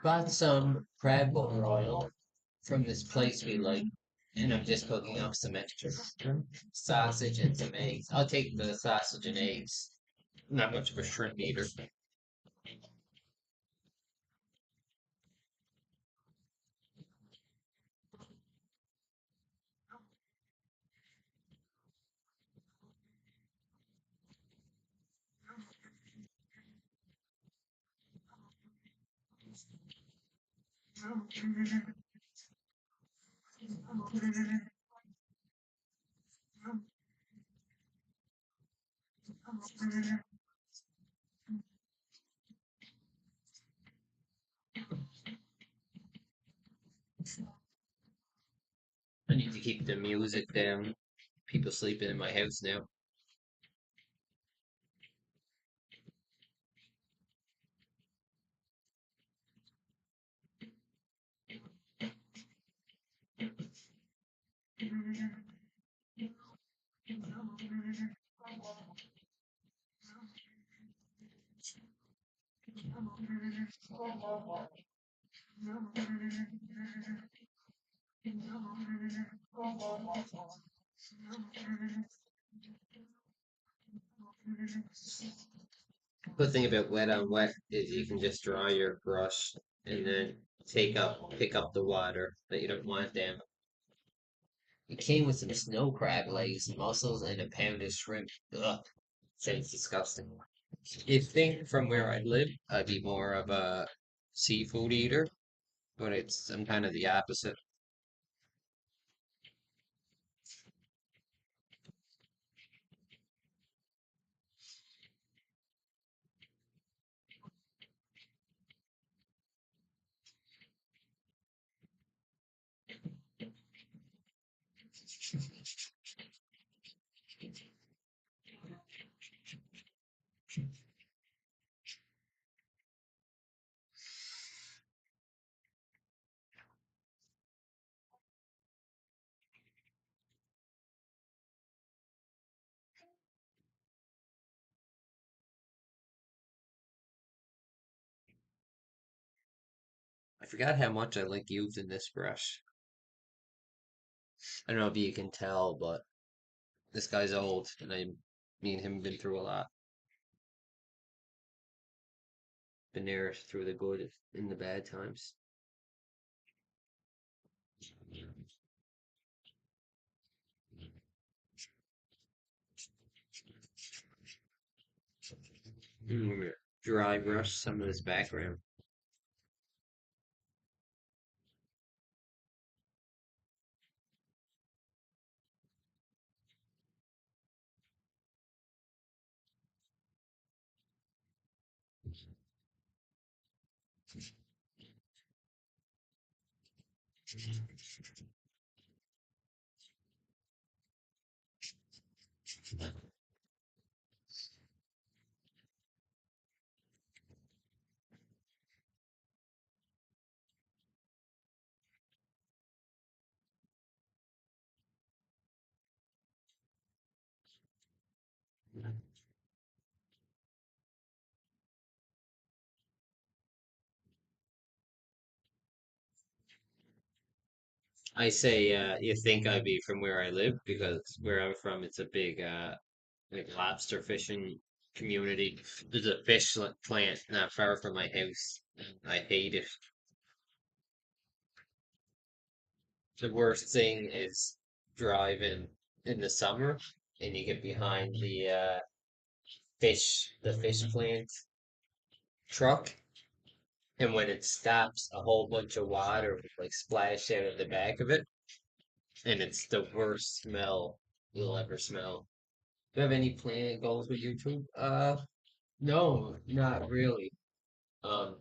Speaker 1: Bought some crab boil oil from this place we like, and I'm just cooking up some extra sausage and some eggs. I'll take the sausage and eggs. Not much of a shrimp eater. I need to keep the music down. People sleeping in my house now. Good thing about wet on wet is you can just dry your brush and then pick up the water that you don't want down. It came with some snow crab legs, mussels, and a pound of shrimp. Ugh, sounds disgusting. You'd think from where I live, I'd be more of a seafood eater, but I'm kind of the opposite. I forgot how much I like using this brush. I don't know if you can tell, but this guy's old, and me and him have been through a lot. Been there through the good and the bad times. Dry brush some of this background. I say, you think I'd be from where I live because where I'm from, it's a big, like lobster fishing community. There's a plant not far from my house. I hate it. The worst thing is driving in the summer and you get behind the fish plant truck, and when it stops, a whole bunch of water would like splash out of the back of it, and it's the worst smell you'll ever smell. Do you have any planned goals with YouTube? No, not really. Um,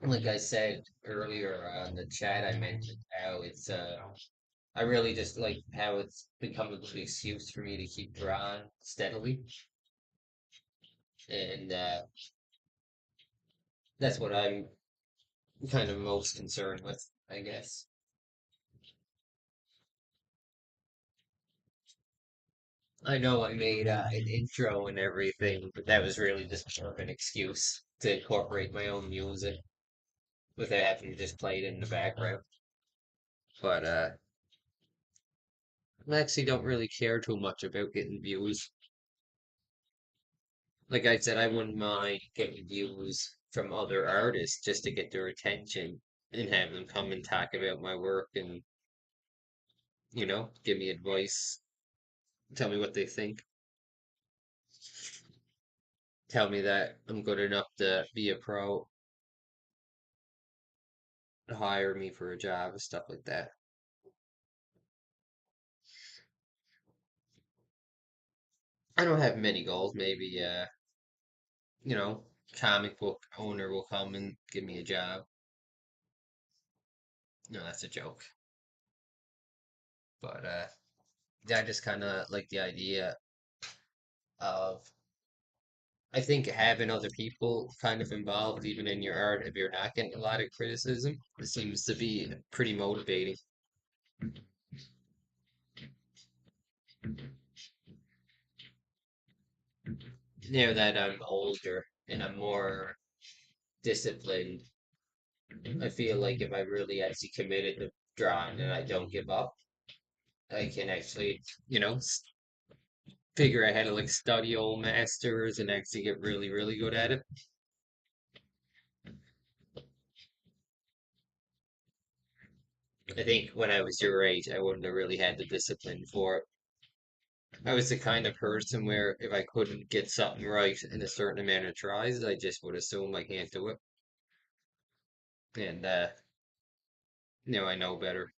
Speaker 1: like I said earlier on the chat, I mentioned how I really just like how it's become a good excuse for me to keep drawing steadily, and that's what I'm kind of most concerned with, I guess. I know I made an intro and everything, but that was really just more of an excuse to incorporate my own music without having to just play it in the background. But I actually don't really care too much about getting views. Like I said, I wouldn't mind getting views from other artists just to get their attention and have them come and talk about my work and, give me advice, tell me what they think, tell me that I'm good enough to be a pro. hire me for a job and stuff like that. I don't have many goals. Maybe you know, comic book owner will come and give me a job. No, that's a joke. But yeah, I just kind of like the idea of I think having other people kind of involved, even in your art, if you're not getting a lot of criticism, it seems to be pretty motivating. Now that I'm older and I'm more disciplined, I feel like if I really actually committed to drawing and I don't give up, I can actually, figure out how to like study old masters and actually get really, really good at it. I think when I was your age, I wouldn't have really had the discipline for it. I was the kind of person where if I couldn't get something right in a certain amount of tries, I just would assume I can't do it. And I know better.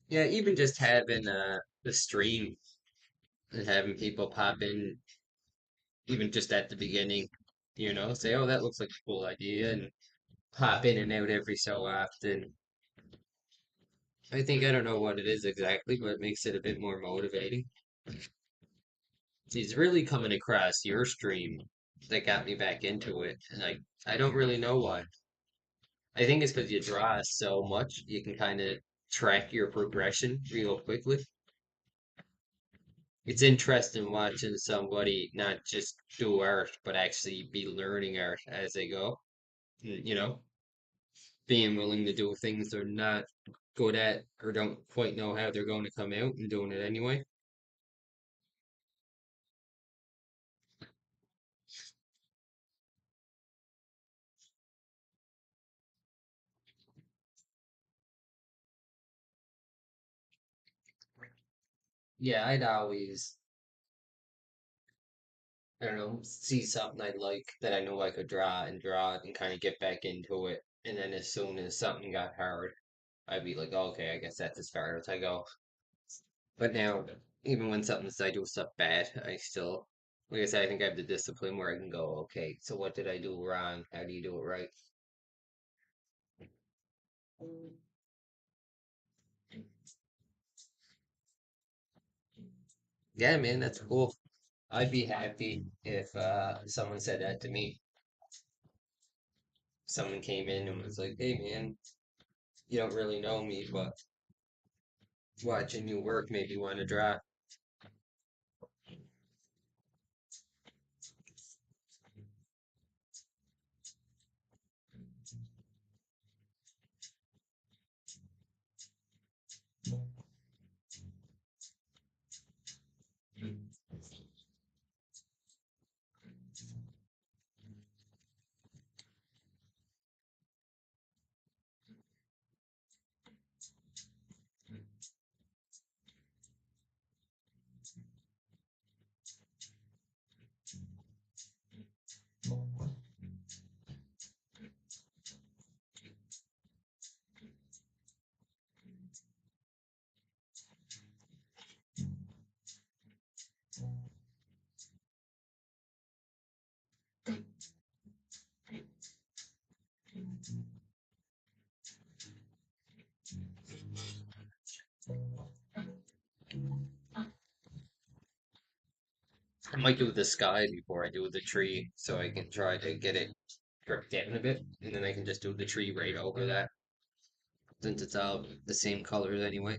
Speaker 1: Yeah, even just having the stream and having people pop in, even just at the beginning, say, "Oh, that looks like a cool idea," and pop in and out every so often. I think I don't know what it is exactly, but it makes it a bit more motivating. He's really coming across your stream that got me back into it, and I don't really know why. I think it's because you draw so much, you can kind of track your progression real quickly. It's interesting watching somebody not just do art, but actually be learning art as they go. Being willing to do things they're not good at or don't quite know how they're going to come out and doing it anyway. Yeah, I'd always, I don't know, see something I like that I know I could draw it and kind of get back into it. And then as soon as something got hard, I'd be like, "Oh, okay, I guess that's as far as I go." But now, even when something's I do stuff bad, I still, like I said, I think I have the discipline where I can go, okay, so what did I do wrong? How do you do it right? Yeah, man, that's cool. I'd be happy if someone said that to me. Someone came in and was like, "Hey, man, you don't really know me, but watching you work made me want to draw." I might do the sky before I do the tree, so I can try to get it dripped down a bit, and then I can just do the tree right over that, since it's all the same colors anyway.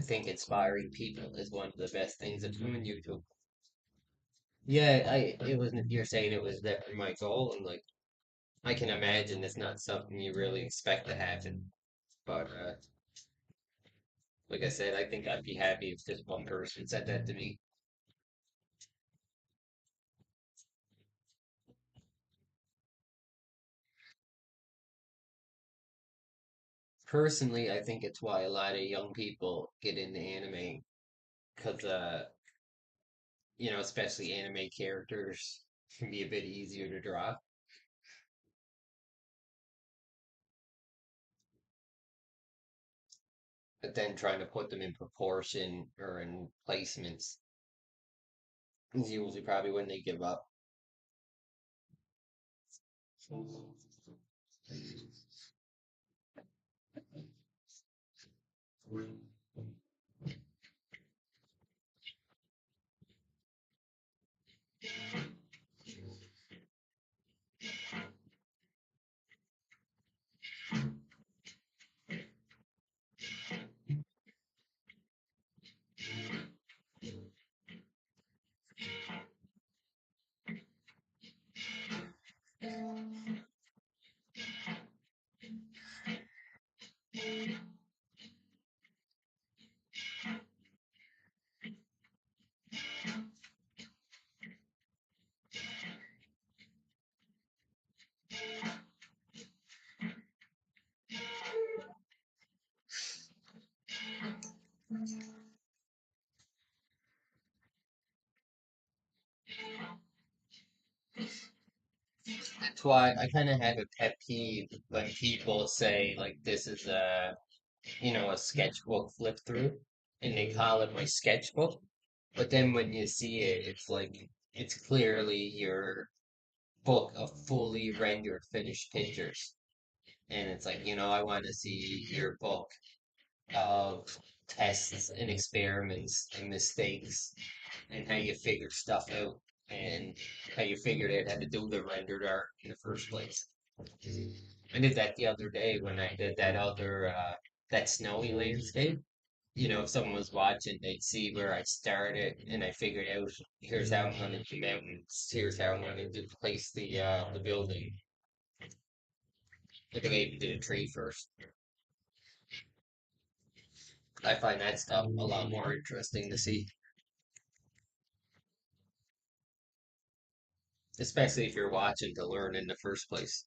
Speaker 1: think inspiring people is one of the best things of doing YouTube. Yeah, it was you're saying it was that my goal, and like I can imagine it's not something you really expect to happen. But like I said, I think I'd be happy if just one person said that to me. Personally, I think it's why a lot of young people get into anime because especially anime characters can be a bit easier to draw. But then trying to put them in proportion or in placements is usually probably when they give up. That's why I kind of have a pet peeve when people say like this is a sketchbook flip through, and they call it my sketchbook. But then when you see it, it's like it's clearly your book of fully rendered finished pictures. And it's like, I want to see your book of tests and experiments and mistakes and how you figure stuff out and how you figured out how to do the rendered art in the first place. I did that the other day when I did that snowy landscape. If someone was watching, they'd see where I started, and I figured out here's how I'm going to do mountains, here's how I'm going to place the building. I think I even did a tree first. I find that stuff a lot more interesting to see, especially if you're watching to learn in the first place.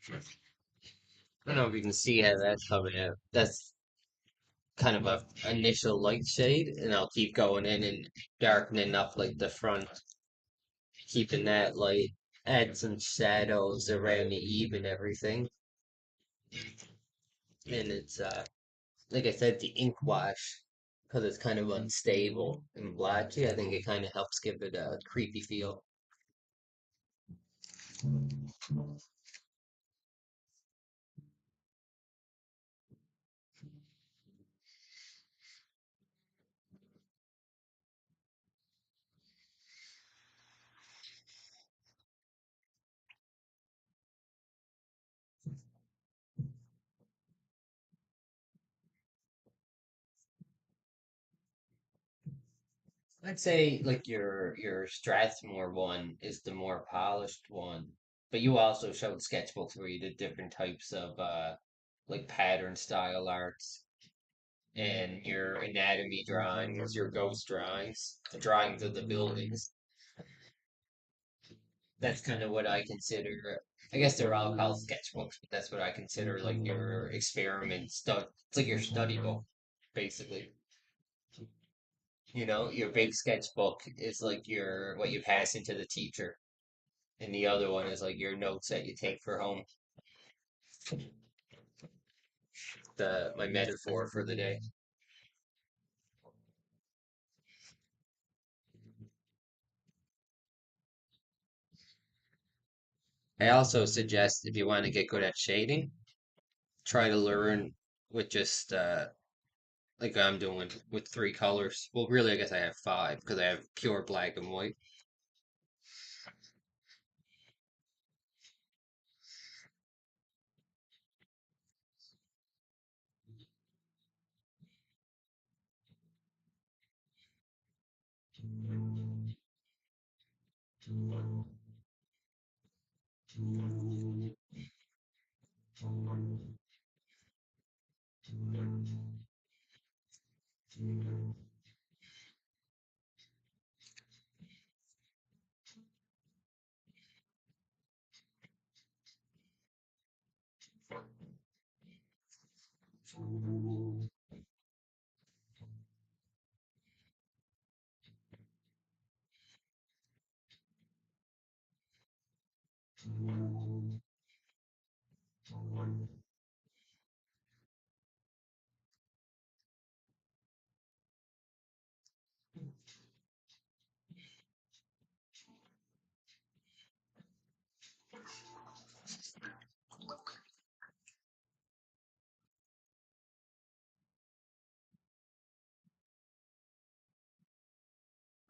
Speaker 1: I don't know if you can see how that's coming out. That's kind of a initial light shade, and I'll keep going in and darkening up like the front, keeping that light, add some shadows around the eve and everything. And it's like I said, the ink wash, because it's kind of unstable and blotchy. I think it kind of helps give it a creepy feel. I'd say like your Strathmore one is the more polished one, but you also showed sketchbooks where you did different types of like pattern style arts and your anatomy drawings, your ghost drawings, the drawings of the buildings. That's kind of what I consider. I guess they're all called sketchbooks, but that's what I consider like your experiment stuff. It's like your study book, basically. Your big sketchbook is like your what you pass into the teacher, and the other one is like your notes that you take for home. The my metaphor for the day. I also suggest if you want to get good at shading, try to learn with just like I'm doing with three colors. Well, really, I guess I have five because I have pure black and white.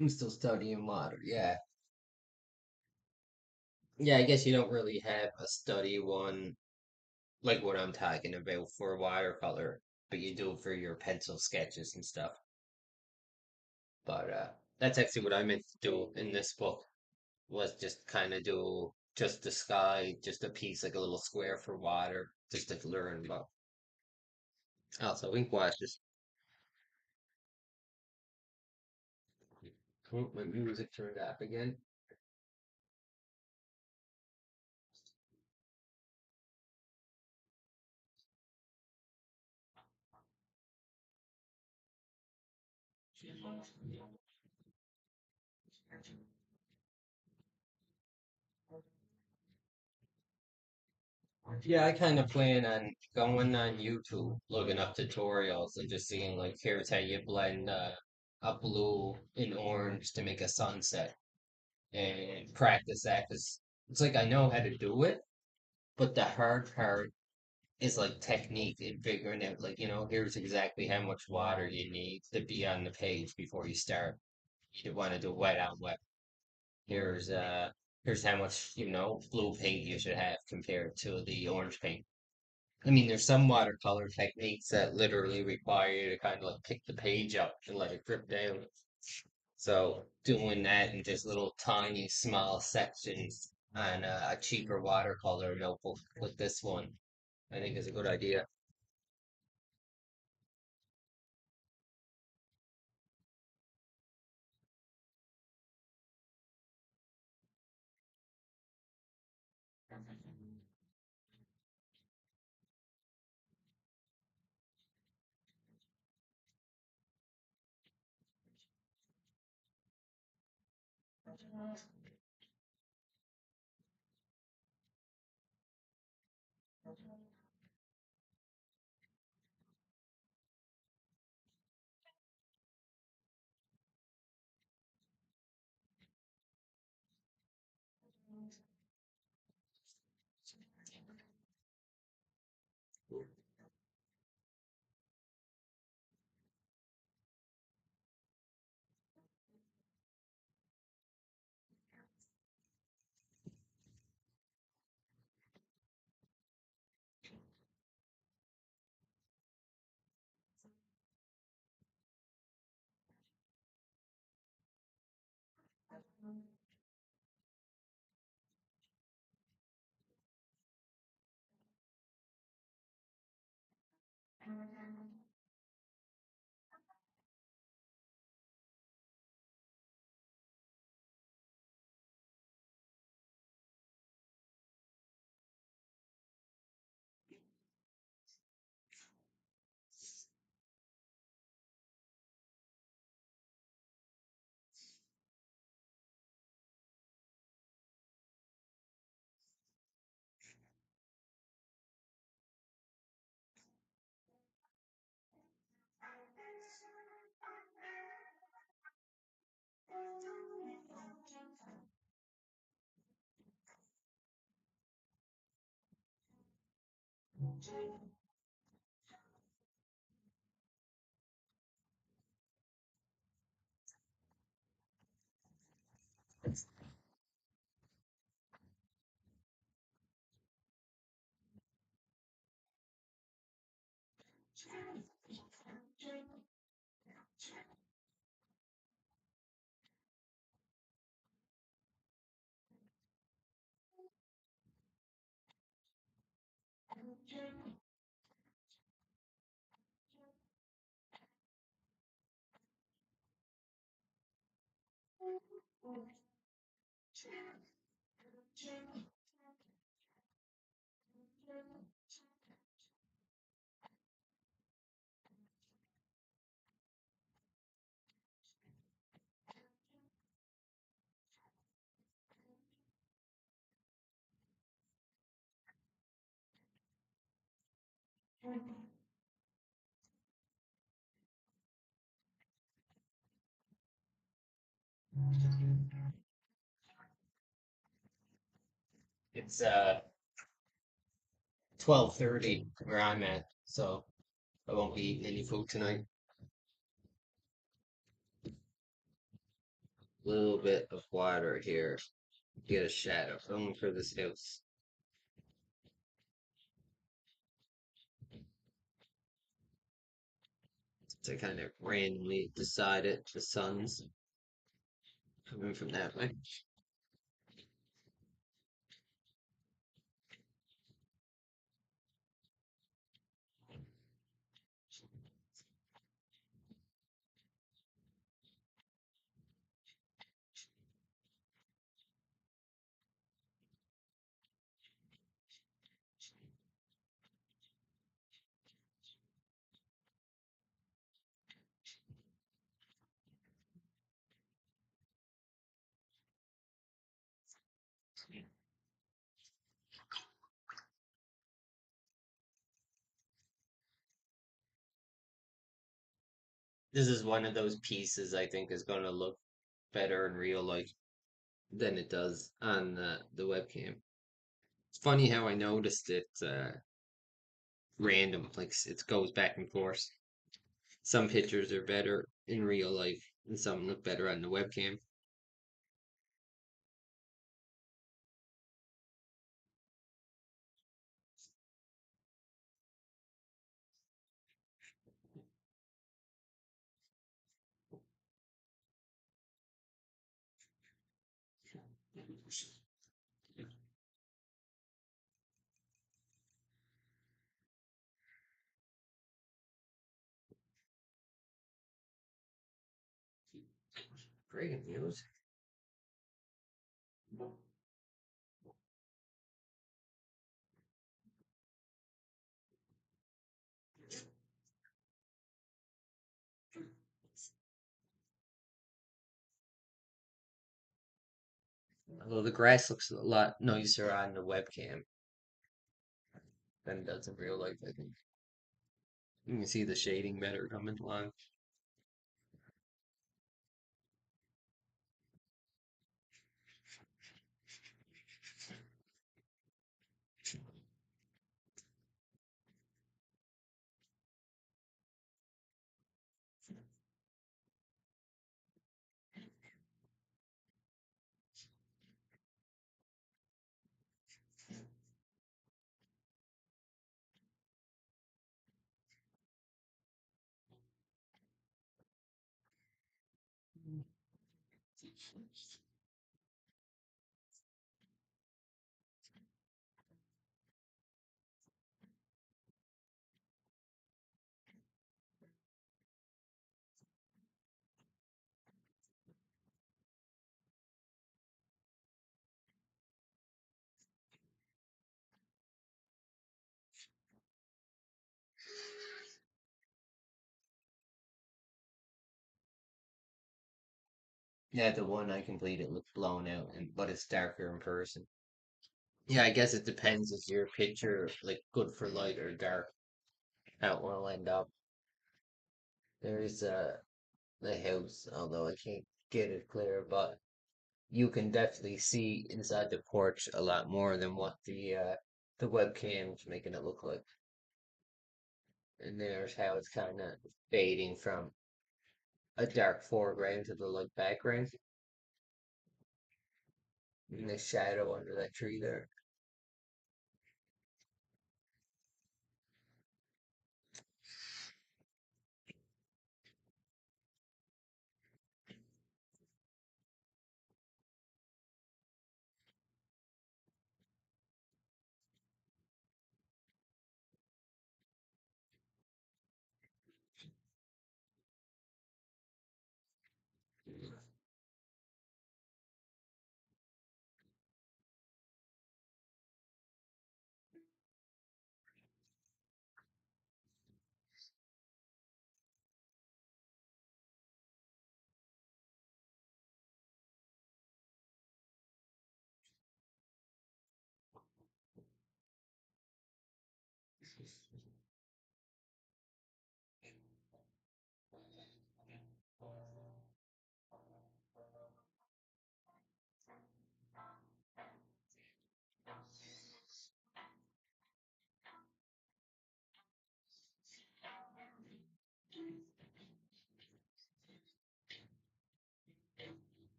Speaker 1: I'm still studying water. Yeah. Yeah, I guess you don't really have a study one like what I'm talking about for watercolor, but you do it for your pencil sketches and stuff. But that's actually what I meant to do in this book was just kind of do just the sky, just a piece like a little square for water, just to learn about. Also, ink washes. Oh, my music turned up again. Yeah, I kind of plan on going on YouTube, looking up tutorials and just seeing like here's how you blend a blue and orange to make a sunset and practice that because it's like I know how to do it, but the hard part is like technique and figuring out like here's exactly how much water you need to be on the page before you start. You want to do wet on wet. Here's uh here's how much blue paint you should have compared to the orange paint. I mean, there's some watercolor techniques that literally require you to kind of like pick the page up and let it drip down. So doing that in just little tiny small sections on a cheaper watercolor notebook like this one, I think is a good idea. It's 12:30 where I'm at, so I won't be eating any food tonight. A little bit of water here. Get a shadow. Only for this house. So I kind of randomly decided the sun's coming from that way. This is one of those pieces I think is going to look better in real life than it does on the webcam. It's funny how I noticed it random, like it goes back and forth. Some pictures are better in real life, and some look better on the webcam. Great news. Although the grass looks a lot nicer on the webcam than it does in real life, I think. You can see the shading better coming along. Yeah, the one I completed looked blown out, and but it's darker in person. Yeah, I guess it depends if your picture like good for light or dark, how it will end up. There's the house, although I can't get it clear, but you can definitely see inside the porch a lot more than what the webcam's making it look like. And there's how it's kind of fading from a dark foreground to the light background. And the shadow under that tree there.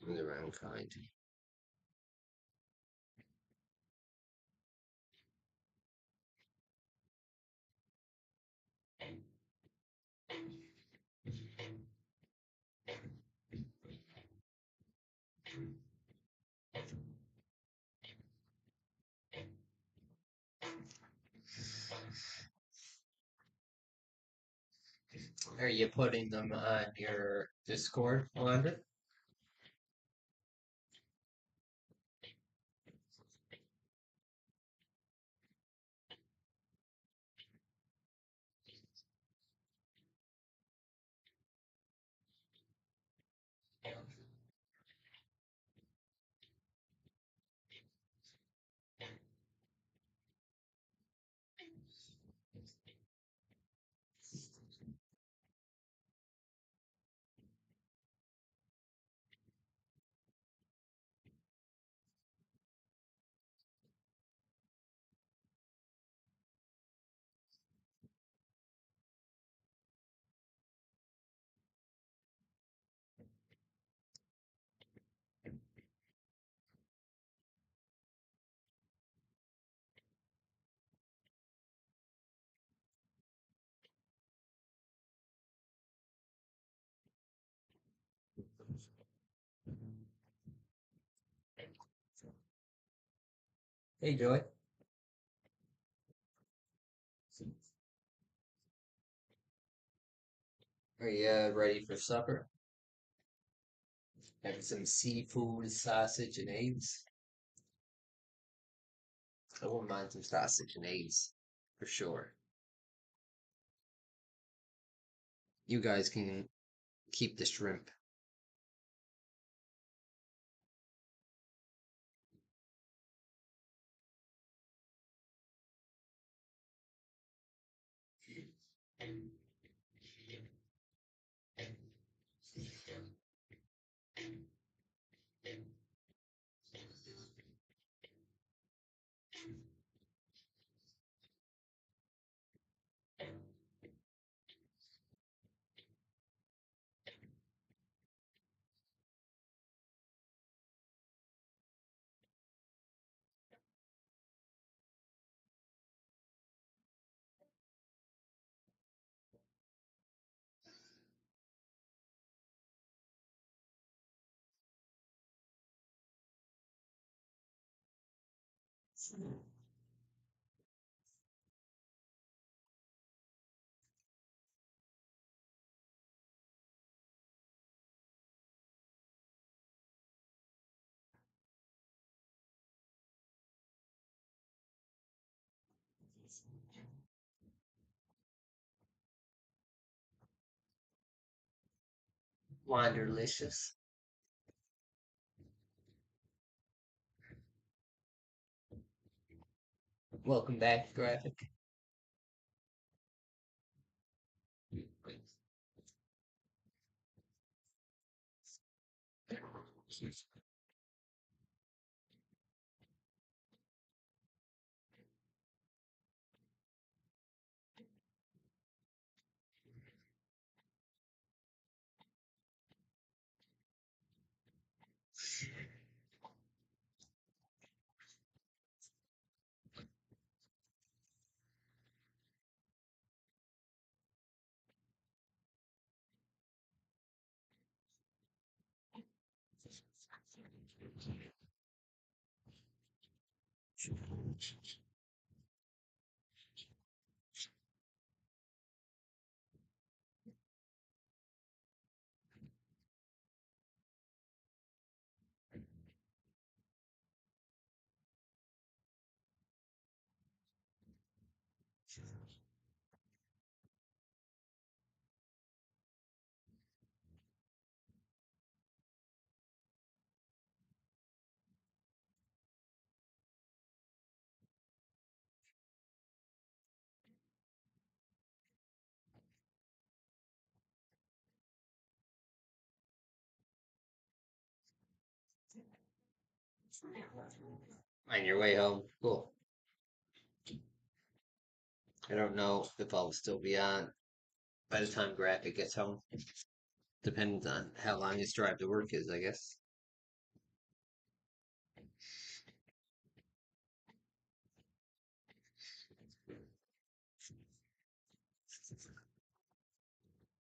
Speaker 1: The wrong kind. Are you putting them on your Discord, Wanda? Hey, Joy. Are you ready for supper? Having some seafood, sausage, and eggs? I wouldn't mind some sausage and eggs, for sure. You guys can keep the shrimp. Wanderlicious. Welcome back, Graphic. On your way home. Cool. I don't know if I'll still be on by the time Graphic gets home. Depends on how long his drive to work is, I guess.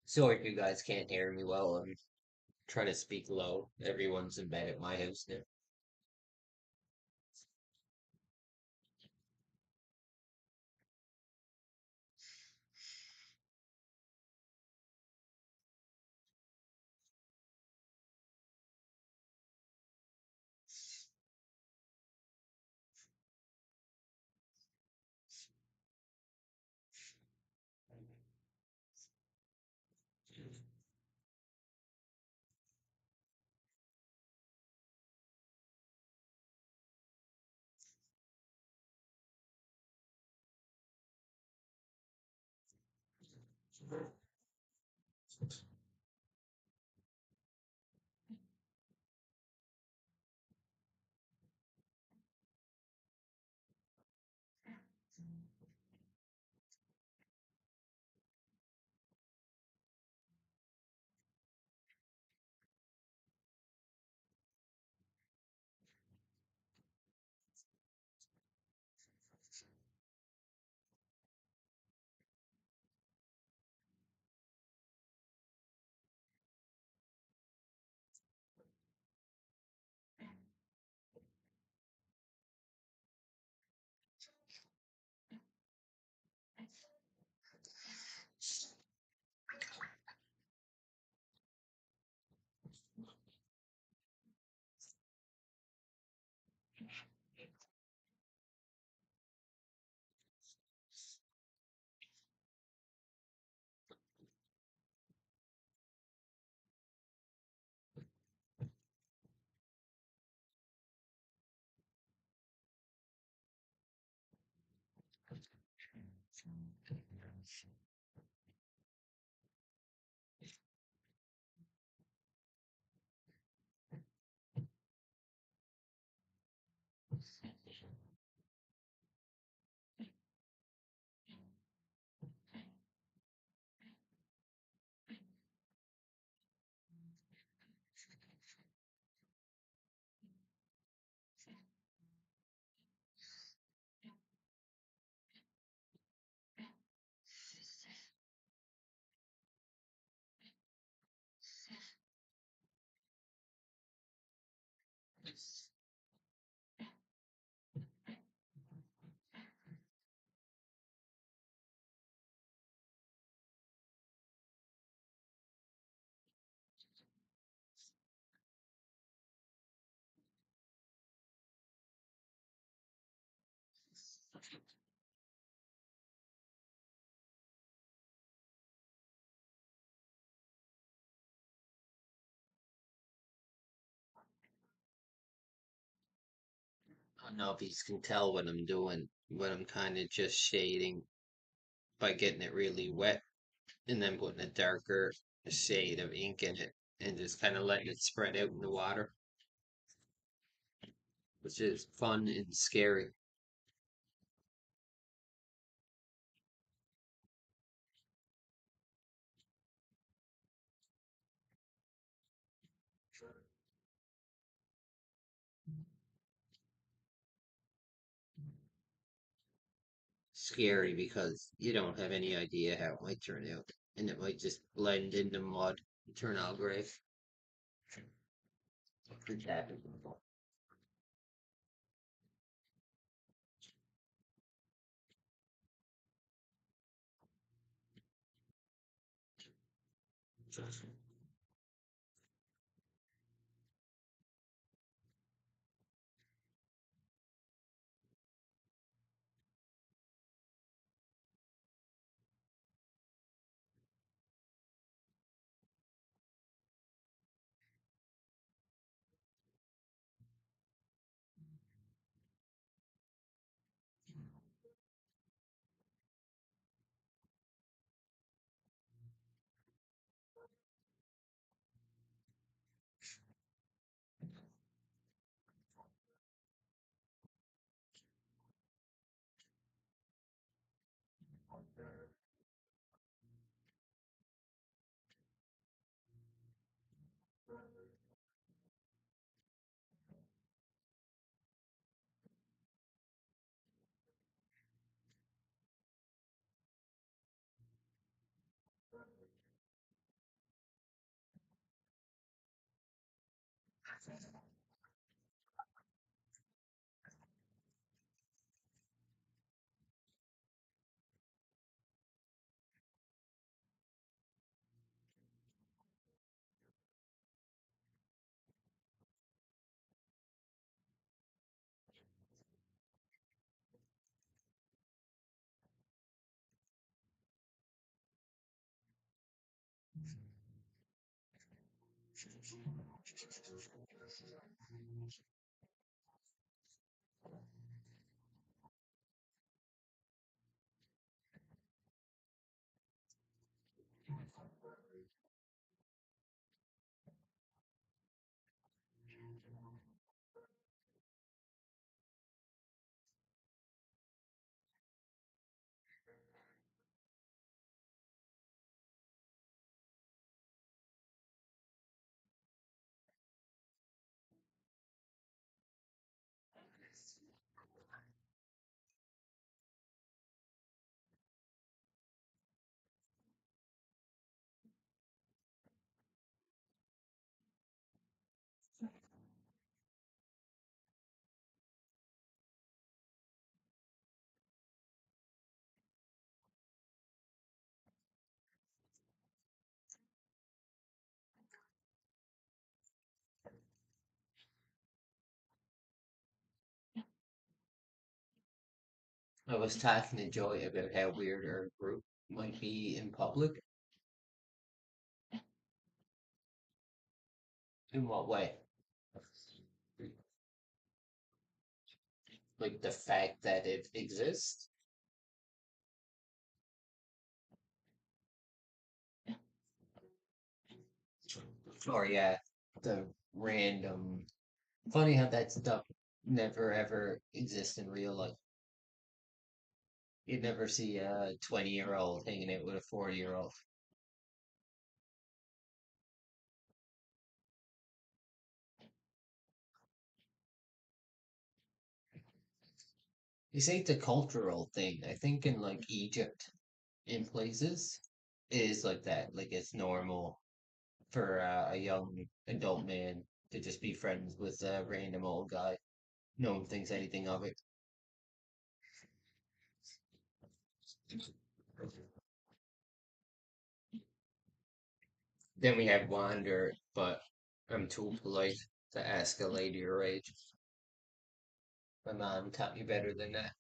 Speaker 1: Sorry if you guys can't hear me well. I'm trying to speak low. Everyone's in bed at my house now. I don't know if you can tell what I'm doing, but I'm kind of just shading by getting it really wet and then putting a darker shade of ink in it and just kind of letting it spread out in the water, which is fun and scary. Scary because you don't have any idea how it might turn out, and it might just blend into mud and turn all gray. It's happened before. I was talking to Joy about how weird our group might be in public. In what way? Like the fact that it exists? Or yeah, the random. Funny how that stuff never ever exists in real life. You'd never see a 20-year-old hanging out with a 40-year-old. You say it's a cultural thing. I think in like Egypt, in places, it is like that. Like it's normal for a young adult man to just be friends with a random old guy. No one thinks anything of it. Then we have Wander, but I'm too polite to ask a lady her age. My mom taught me better than that.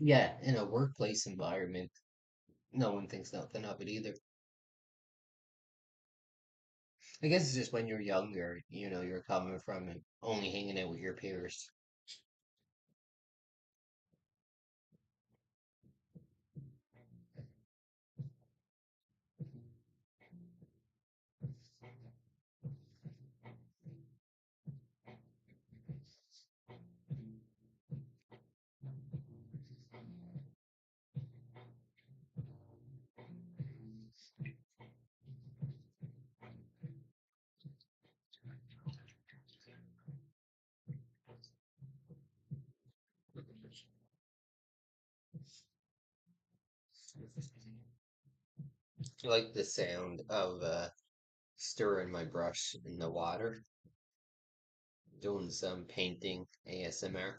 Speaker 1: Yeah, in a workplace environment, no one thinks nothing of it either. I guess it's just when you're younger, you're coming from and only hanging out with your peers. I like the sound of stirring my brush in the water, doing some painting ASMR.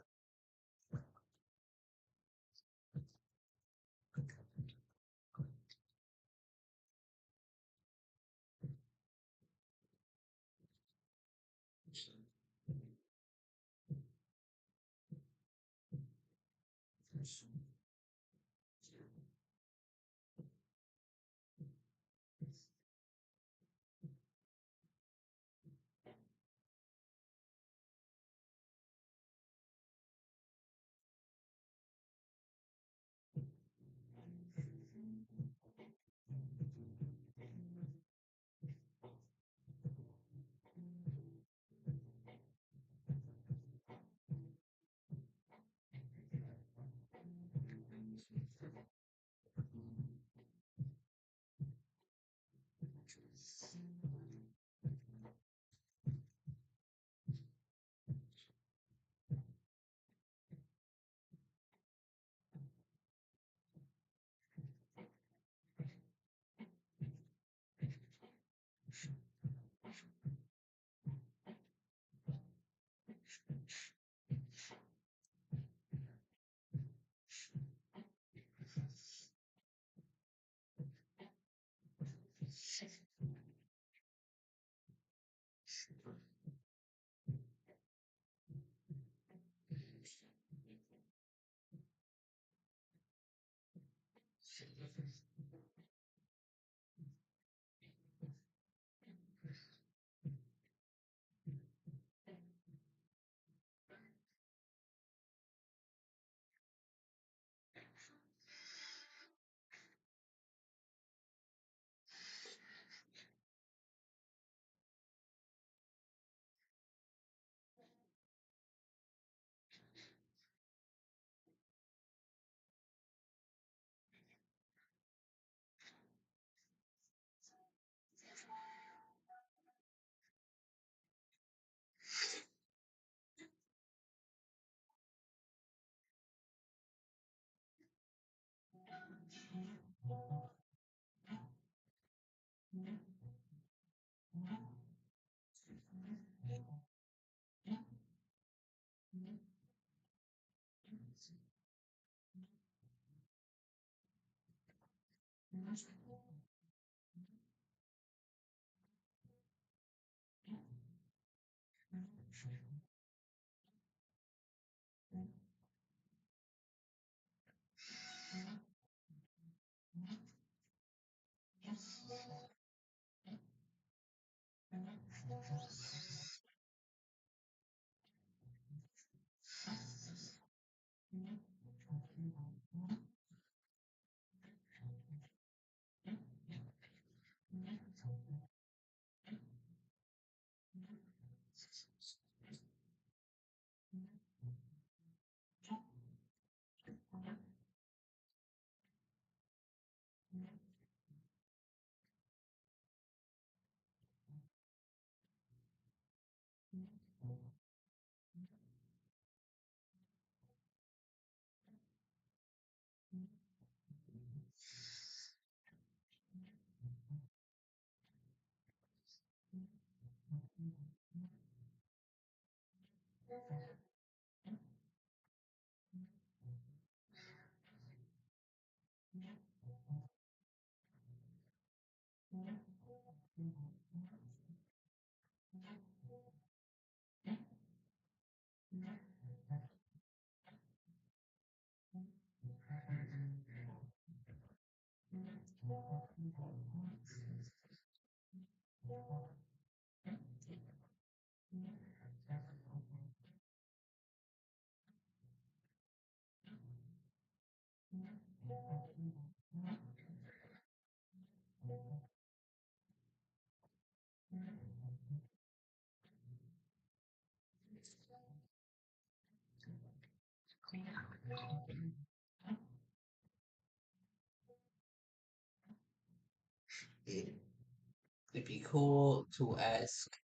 Speaker 1: It'd be cool to ask,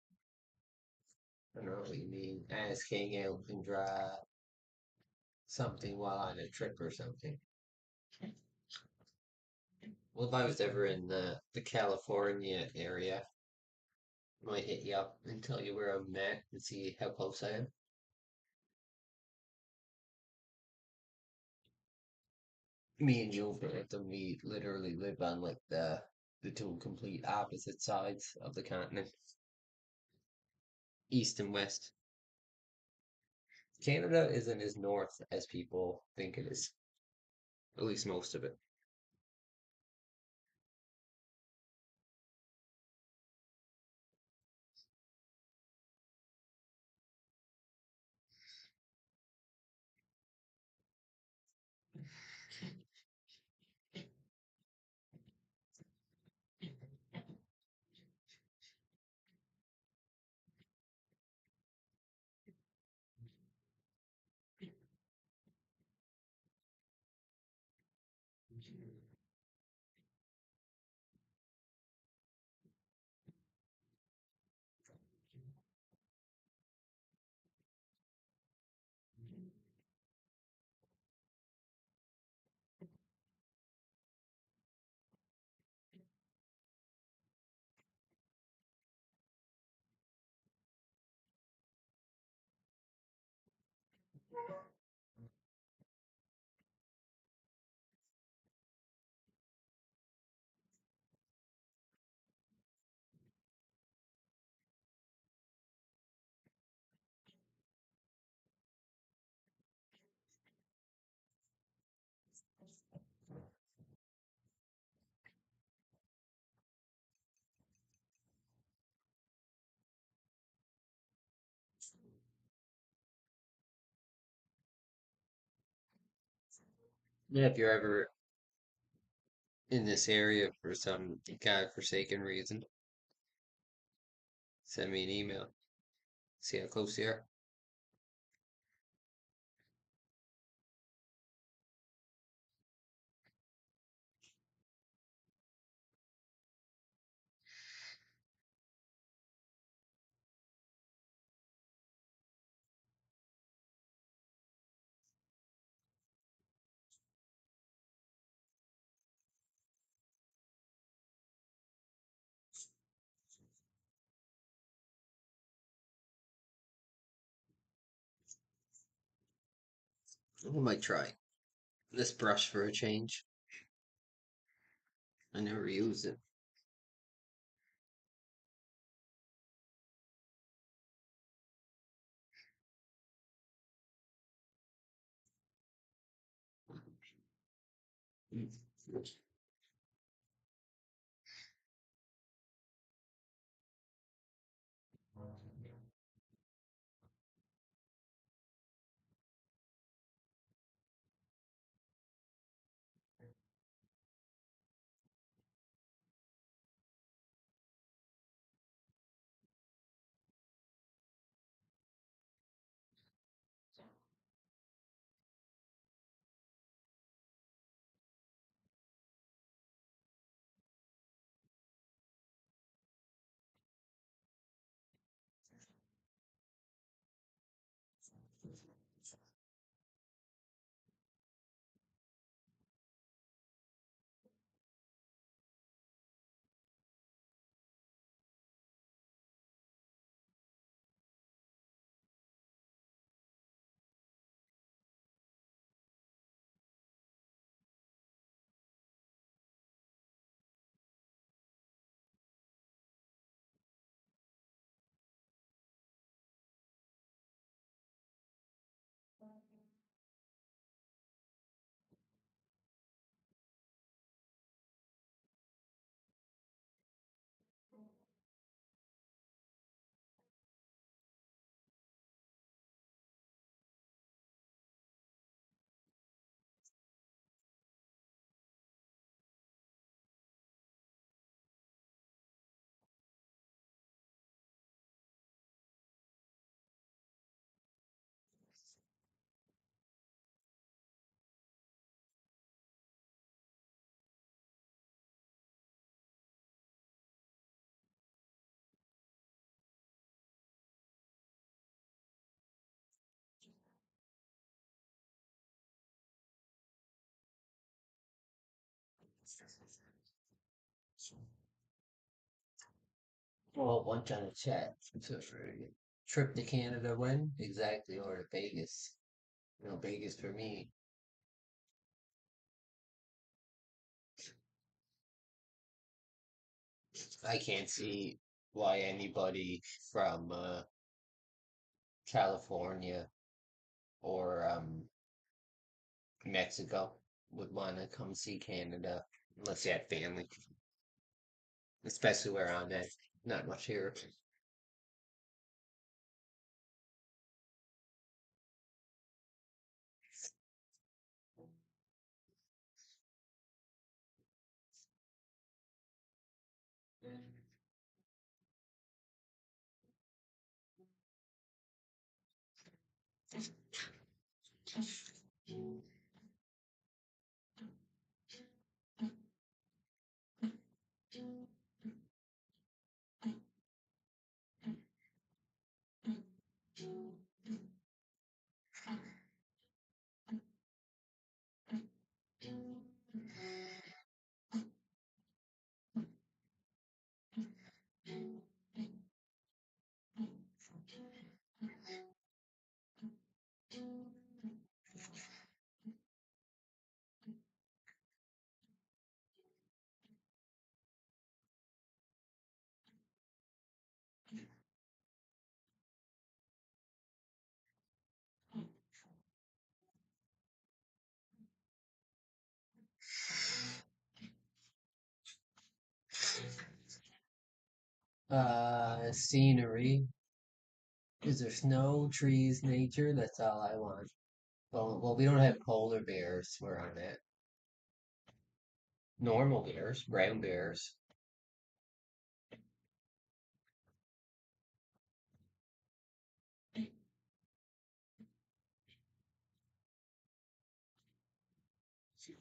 Speaker 1: I don't know what you mean, ask, hang out and draw something while on a trip or something. Well, if I was ever in the California area, I might hit you up and tell you where I'm at and see how close I am. Me and Joe Phantom, we literally live on like the two complete opposite sides of the continent, east and west. Canada isn't as north as people think it is, at least most of it. Yeah, if you're ever in this area for some godforsaken reason, send me an email. See how close you are. I might try this brush for a change. I never use it. Well, one trying to chat. So for trip to Canada when? Exactly, or to Vegas. Vegas for me. I can't see why anybody from California or Mexico would want to come see Canada unless you had family, especially where I'm at. Not much here. Scenery. Is there snow, trees, nature? That's all I want. Well, we don't have polar bears where I'm at. Normal bears, brown bears.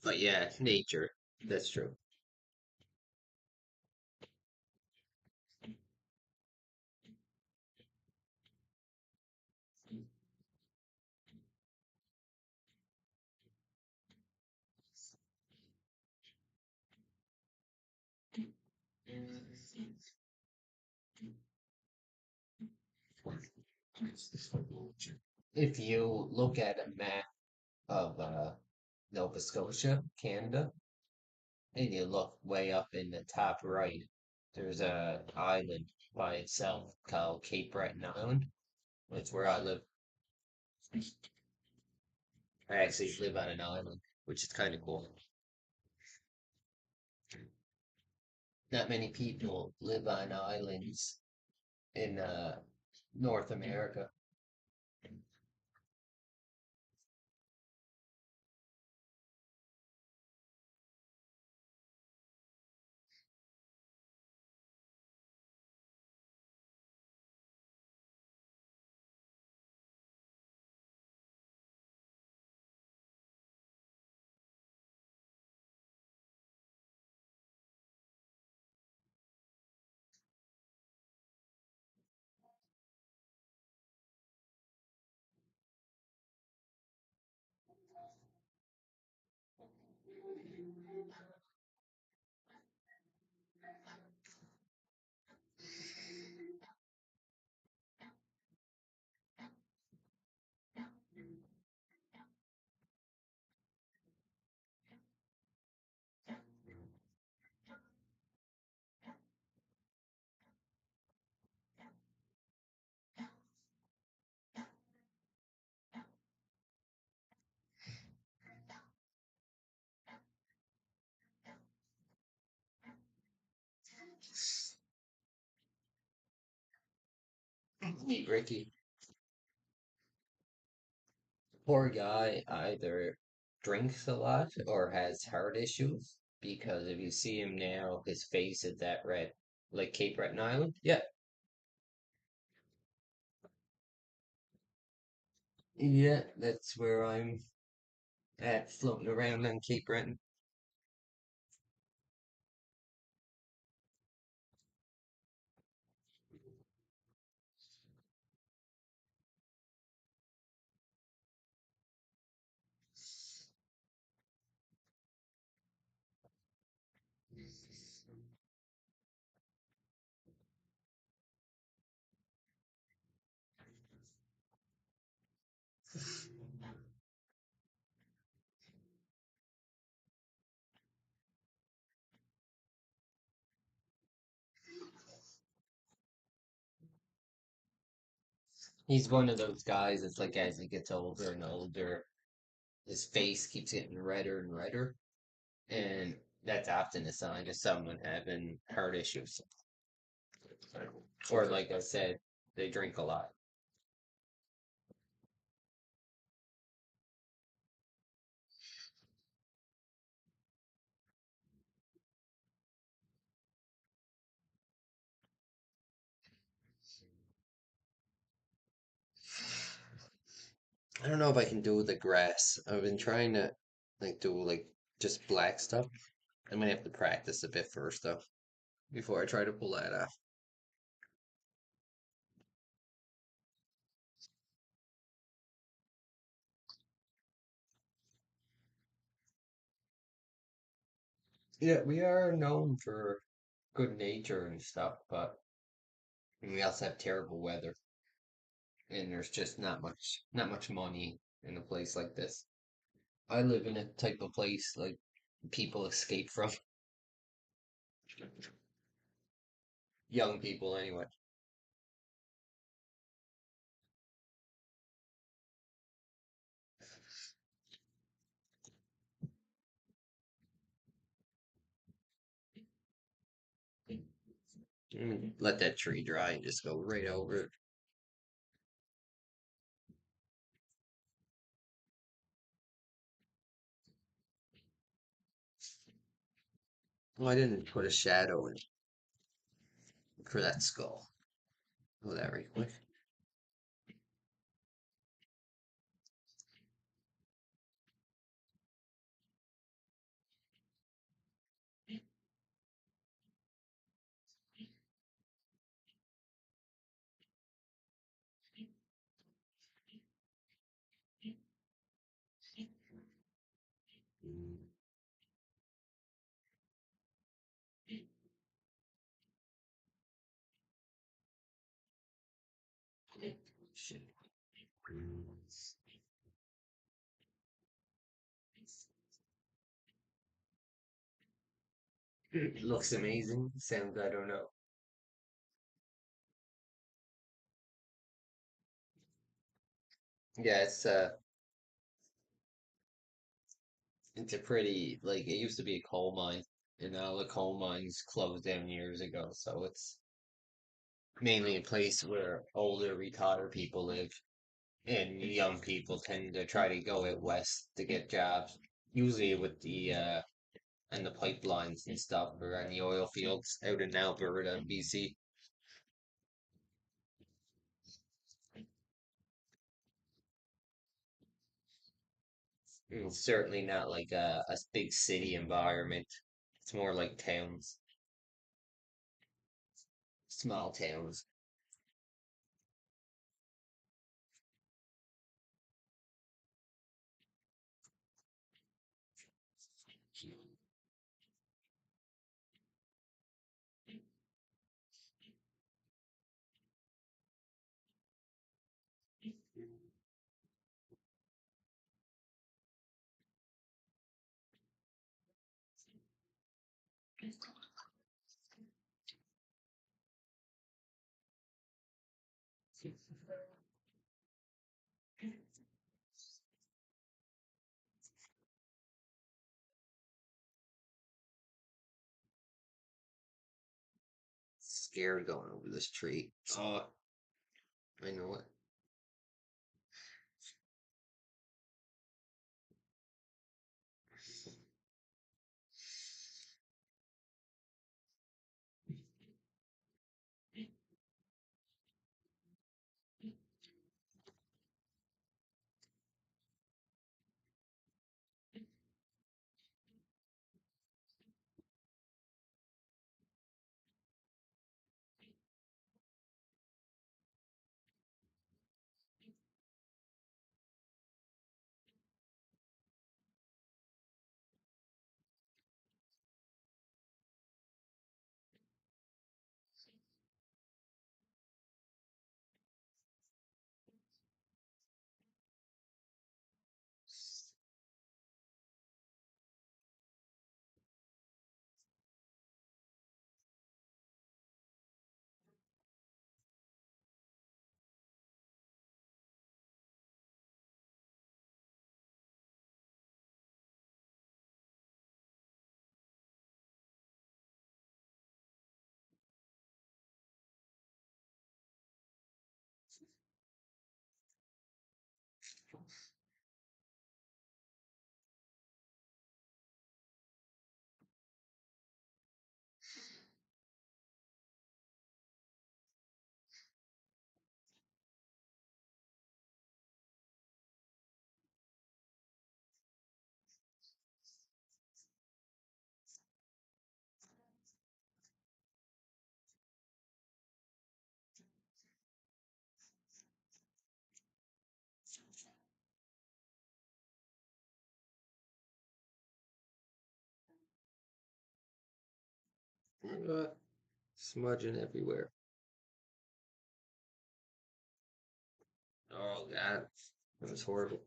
Speaker 1: But yeah, nature. That's true. If you look at a map of Nova Scotia, Canada, and you look way up in the top right, there's a island by itself called Cape Breton Island. That's where I live. I actually live on an island, which is kind of cool. Not many people live on islands in North America. Meet Ricky. Poor guy either drinks a lot or has heart issues because if you see him now, his face is that red. Like Cape Breton Island? Yeah. Yeah, that's where I'm at, floating around on Cape Breton. He's one of those guys that's like as he gets older and older, his face keeps getting redder and redder. And that's often a sign of someone having heart issues. Or like I said, they drink a lot. I don't know if I can do the grass. I've been trying to like do like just black stuff. I'm gonna have to practice a bit first though, before I try to pull that off. Yeah, we are known for good nature and stuff, but we also have terrible weather, and there's just not much money in a place like this. I live in a type of place like people escape from, young people anyway. Let that tree dry and just go right over it. Well, I didn't put a shadow in for that skull. Oh, that right quick. Mm, shit. Mm. It looks amazing. Sounds, I don't know. Yeah, it's a pretty like it used to be a coal mine, and now the coal mines closed down years ago. So it's mainly a place where older retired people live, and young people tend to try to go out west to get jobs. Usually with the and the pipelines and stuff, or in the oil fields out in Alberta, BC. It's certainly not like a big city environment. It's more like towns, small towns. Scared going over this tree. Oh, I know it. Uh, Smudging everywhere. Oh God, that was horrible.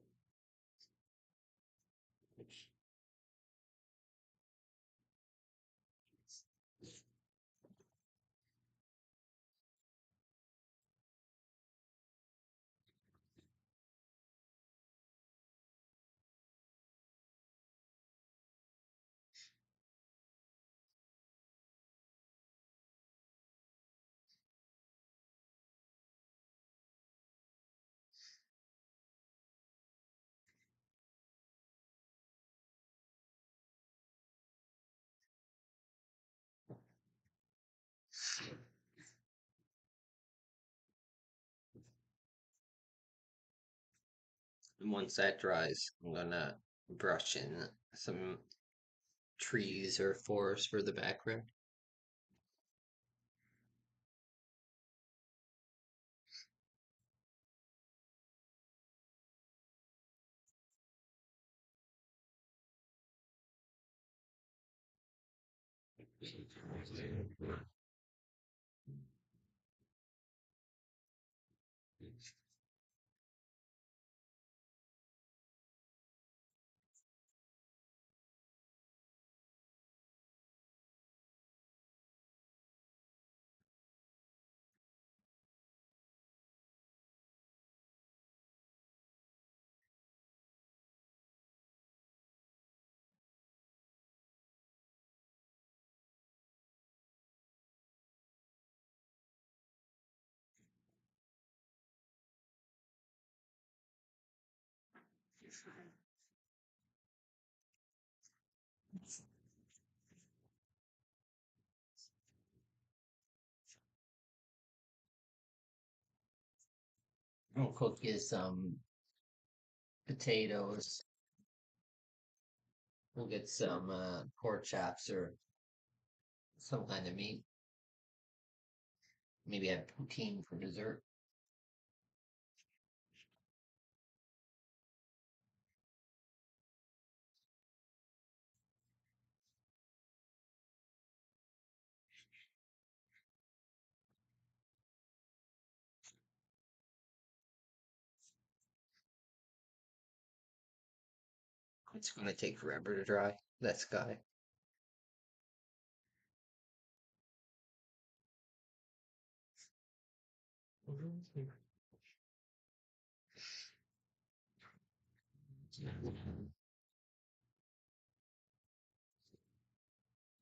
Speaker 1: And once that dries, I'm gonna brush in some trees or forest for the background. I'll cook you some potatoes. We'll get some pork chops or some kind of meat. Maybe have poutine for dessert. It's gonna take forever to dry. That sky.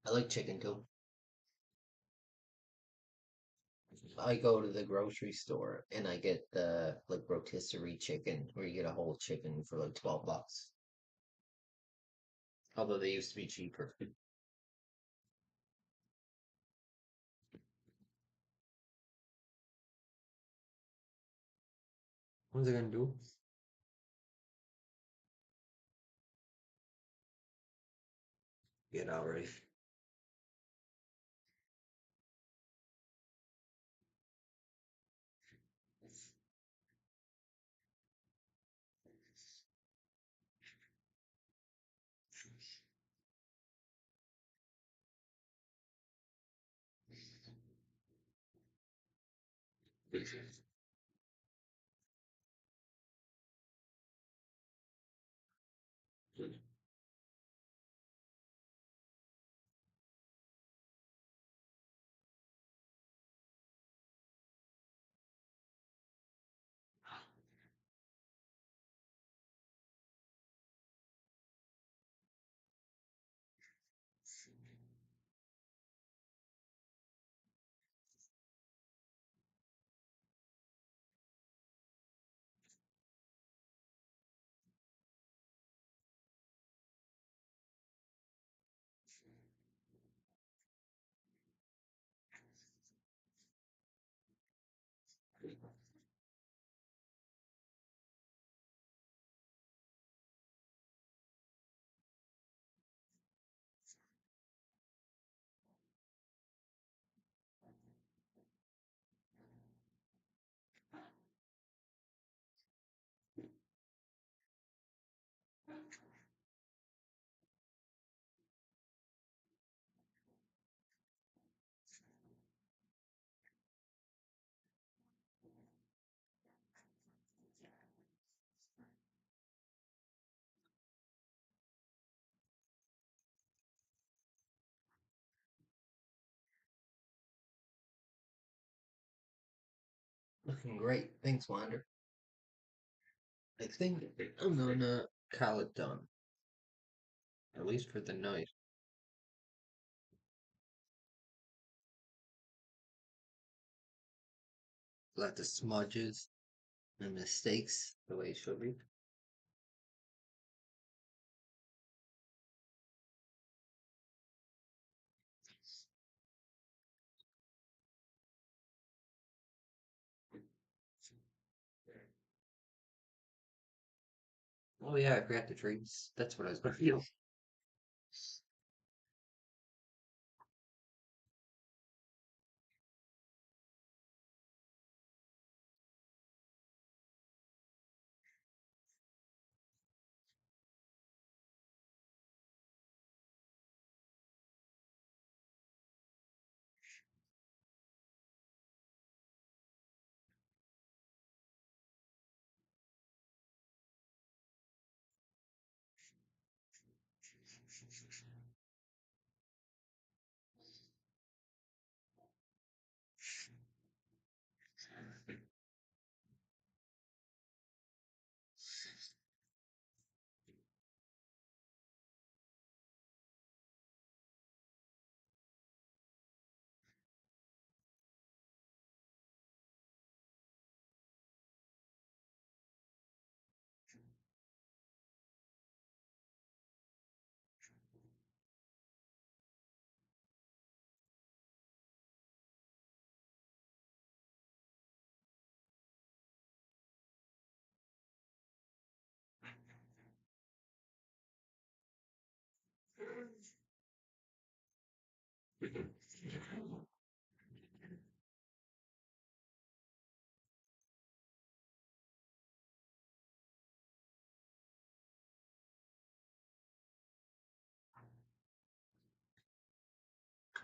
Speaker 1: I like chicken too. I go to the grocery store and I get the like rotisserie chicken where you get a whole chicken for like $12. Although they used to be cheaper. What's it gonna do? Get already. Looking great. Thanks, Wander. I think I'm gonna call it done. At least for the night. Let the smudges and mistakes the way it should be. Oh yeah, I forgot the trees. That's what I was going to feel.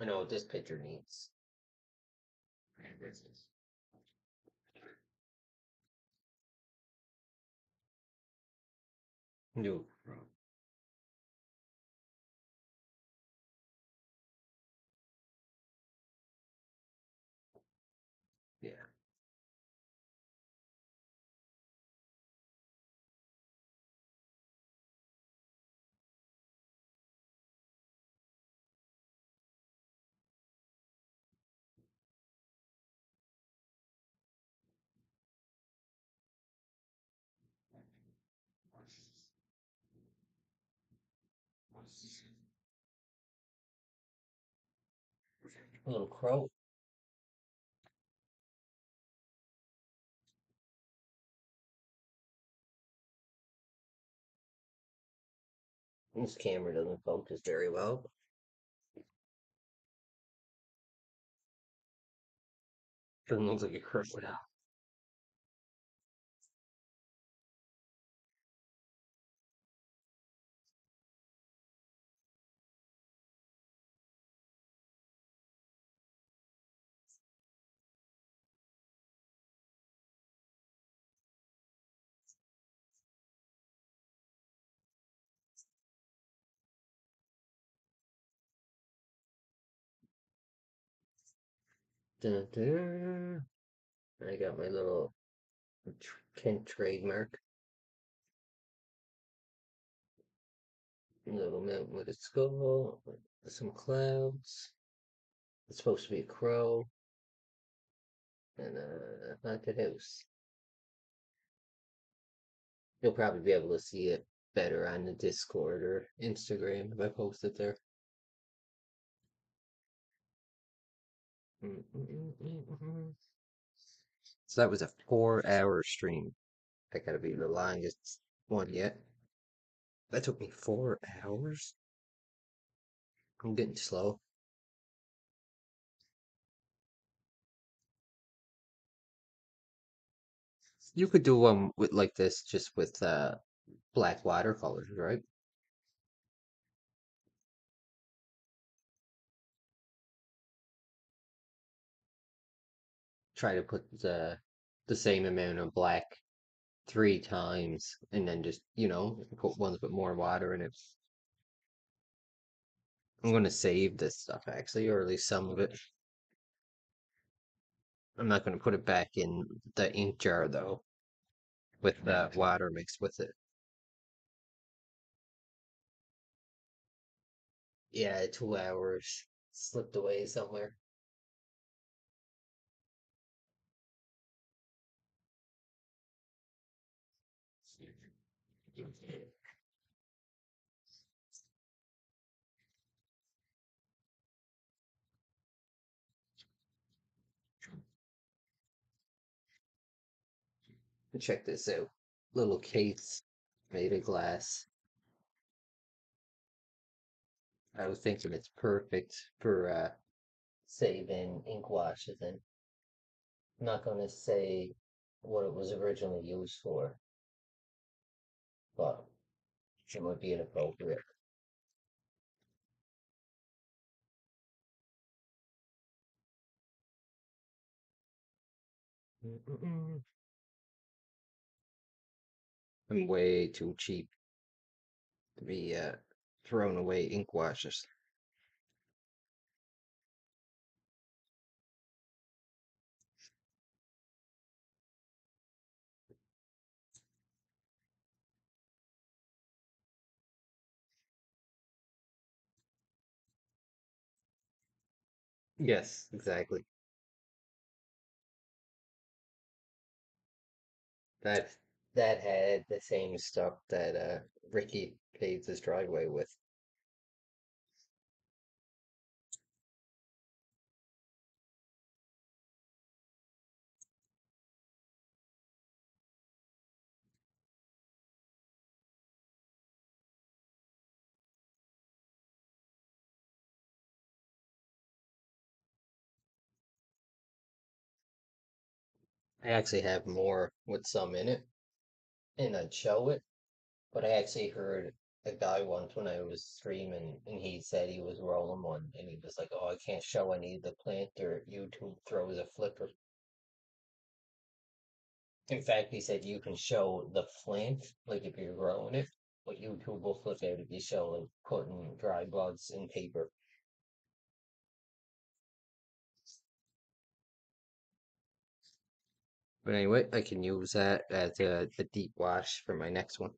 Speaker 1: I know what this picture needs. No. Yeah. A little crow. This camera doesn't focus very well. Doesn't look like a crocodile. Dun, dun. I got my little Kent trademark. Little mountain with a skull, some clouds. It's supposed to be a crow and a haunted house. You'll probably be able to see it better on the Discord or Instagram if I post it there. So that was a 4 hour stream. That gotta be the longest one yet. That took me 4 hours. I'm getting slow. You could do one with like this just with black watercolors, right? Try to put the same amount of black 3 times and then just, put ones with more water in it. I'm gonna save this stuff actually, or at least some of it. I'm not gonna put it back in the ink jar though, with the water mixed with it. Yeah, 2 hours slipped away somewhere. Check this out. Little case. made of glass. I was thinking it's perfect for saving ink washes in. I'm not going to say what it was originally used for, but it would be inappropriate. Mm-mm-mm. I'm way too cheap to be throwing away ink washes. Yes, exactly. That that had the same stuff that Ricky paved his driveway with. I actually have more with some in it, and I'd show it. But I actually heard a guy once when I was streaming, and he said he was rolling one, and he was like, "Oh, I can't show any of the plant, or YouTube throws a flicker." In fact, he said you can show the plant, like if you're growing it, but YouTube will flip out if you show like putting dry buds in paper. But anyway, I can use that as the deep wash for my next one.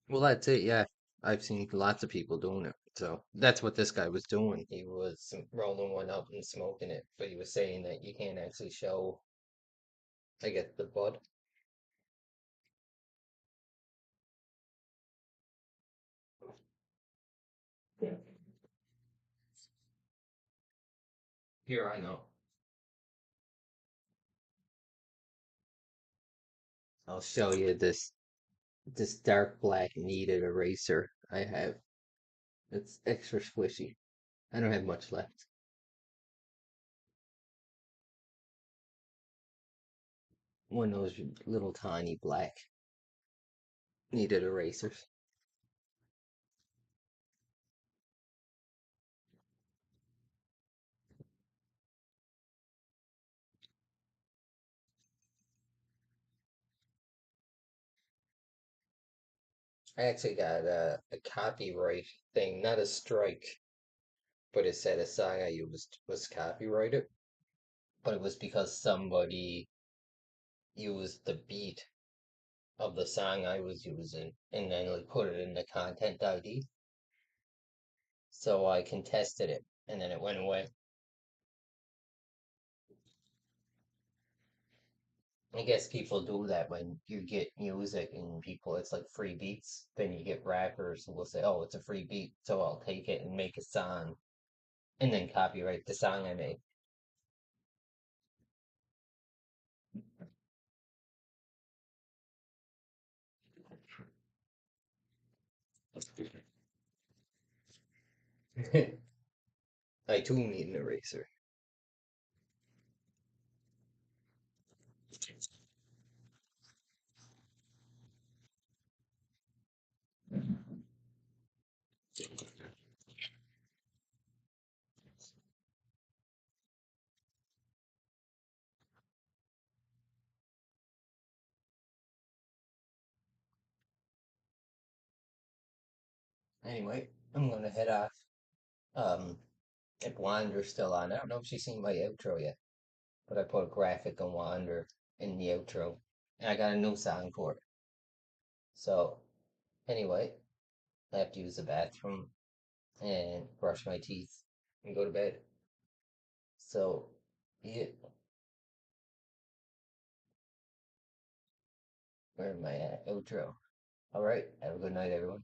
Speaker 1: Well, that's it. Yeah, I've seen lots of people doing it. So that's what this guy was doing. He was rolling one up and smoking it, but he was saying that you can't actually show, I guess, the bud. Yeah. Here, I know. I'll show you this dark black kneaded eraser I have. It's extra squishy. I don't have much left. One of those little tiny black kneaded erasers. I actually got a copyright thing, not a strike, but it said a song I used was copyrighted. But it was because somebody used the beat of the song I was using and then like put it in the content ID. So I contested it and then it went away. I guess people do that when you get music and people, it's like free beats. Then you get rappers who will say, "Oh, it's a free beat, so I'll take it and make a song and then copyright the song I made." I too need an eraser. Anyway, I'm gonna head off. Um, if Wander's still on, I don't know if she's seen my outro yet, but I put a graphic on Wander in the outro, and I got a new song for it. So, anyway, I have to use the bathroom and brush my teeth and go to bed. So, yeah. Where am I at? Outro. All right. Have a good night, everyone.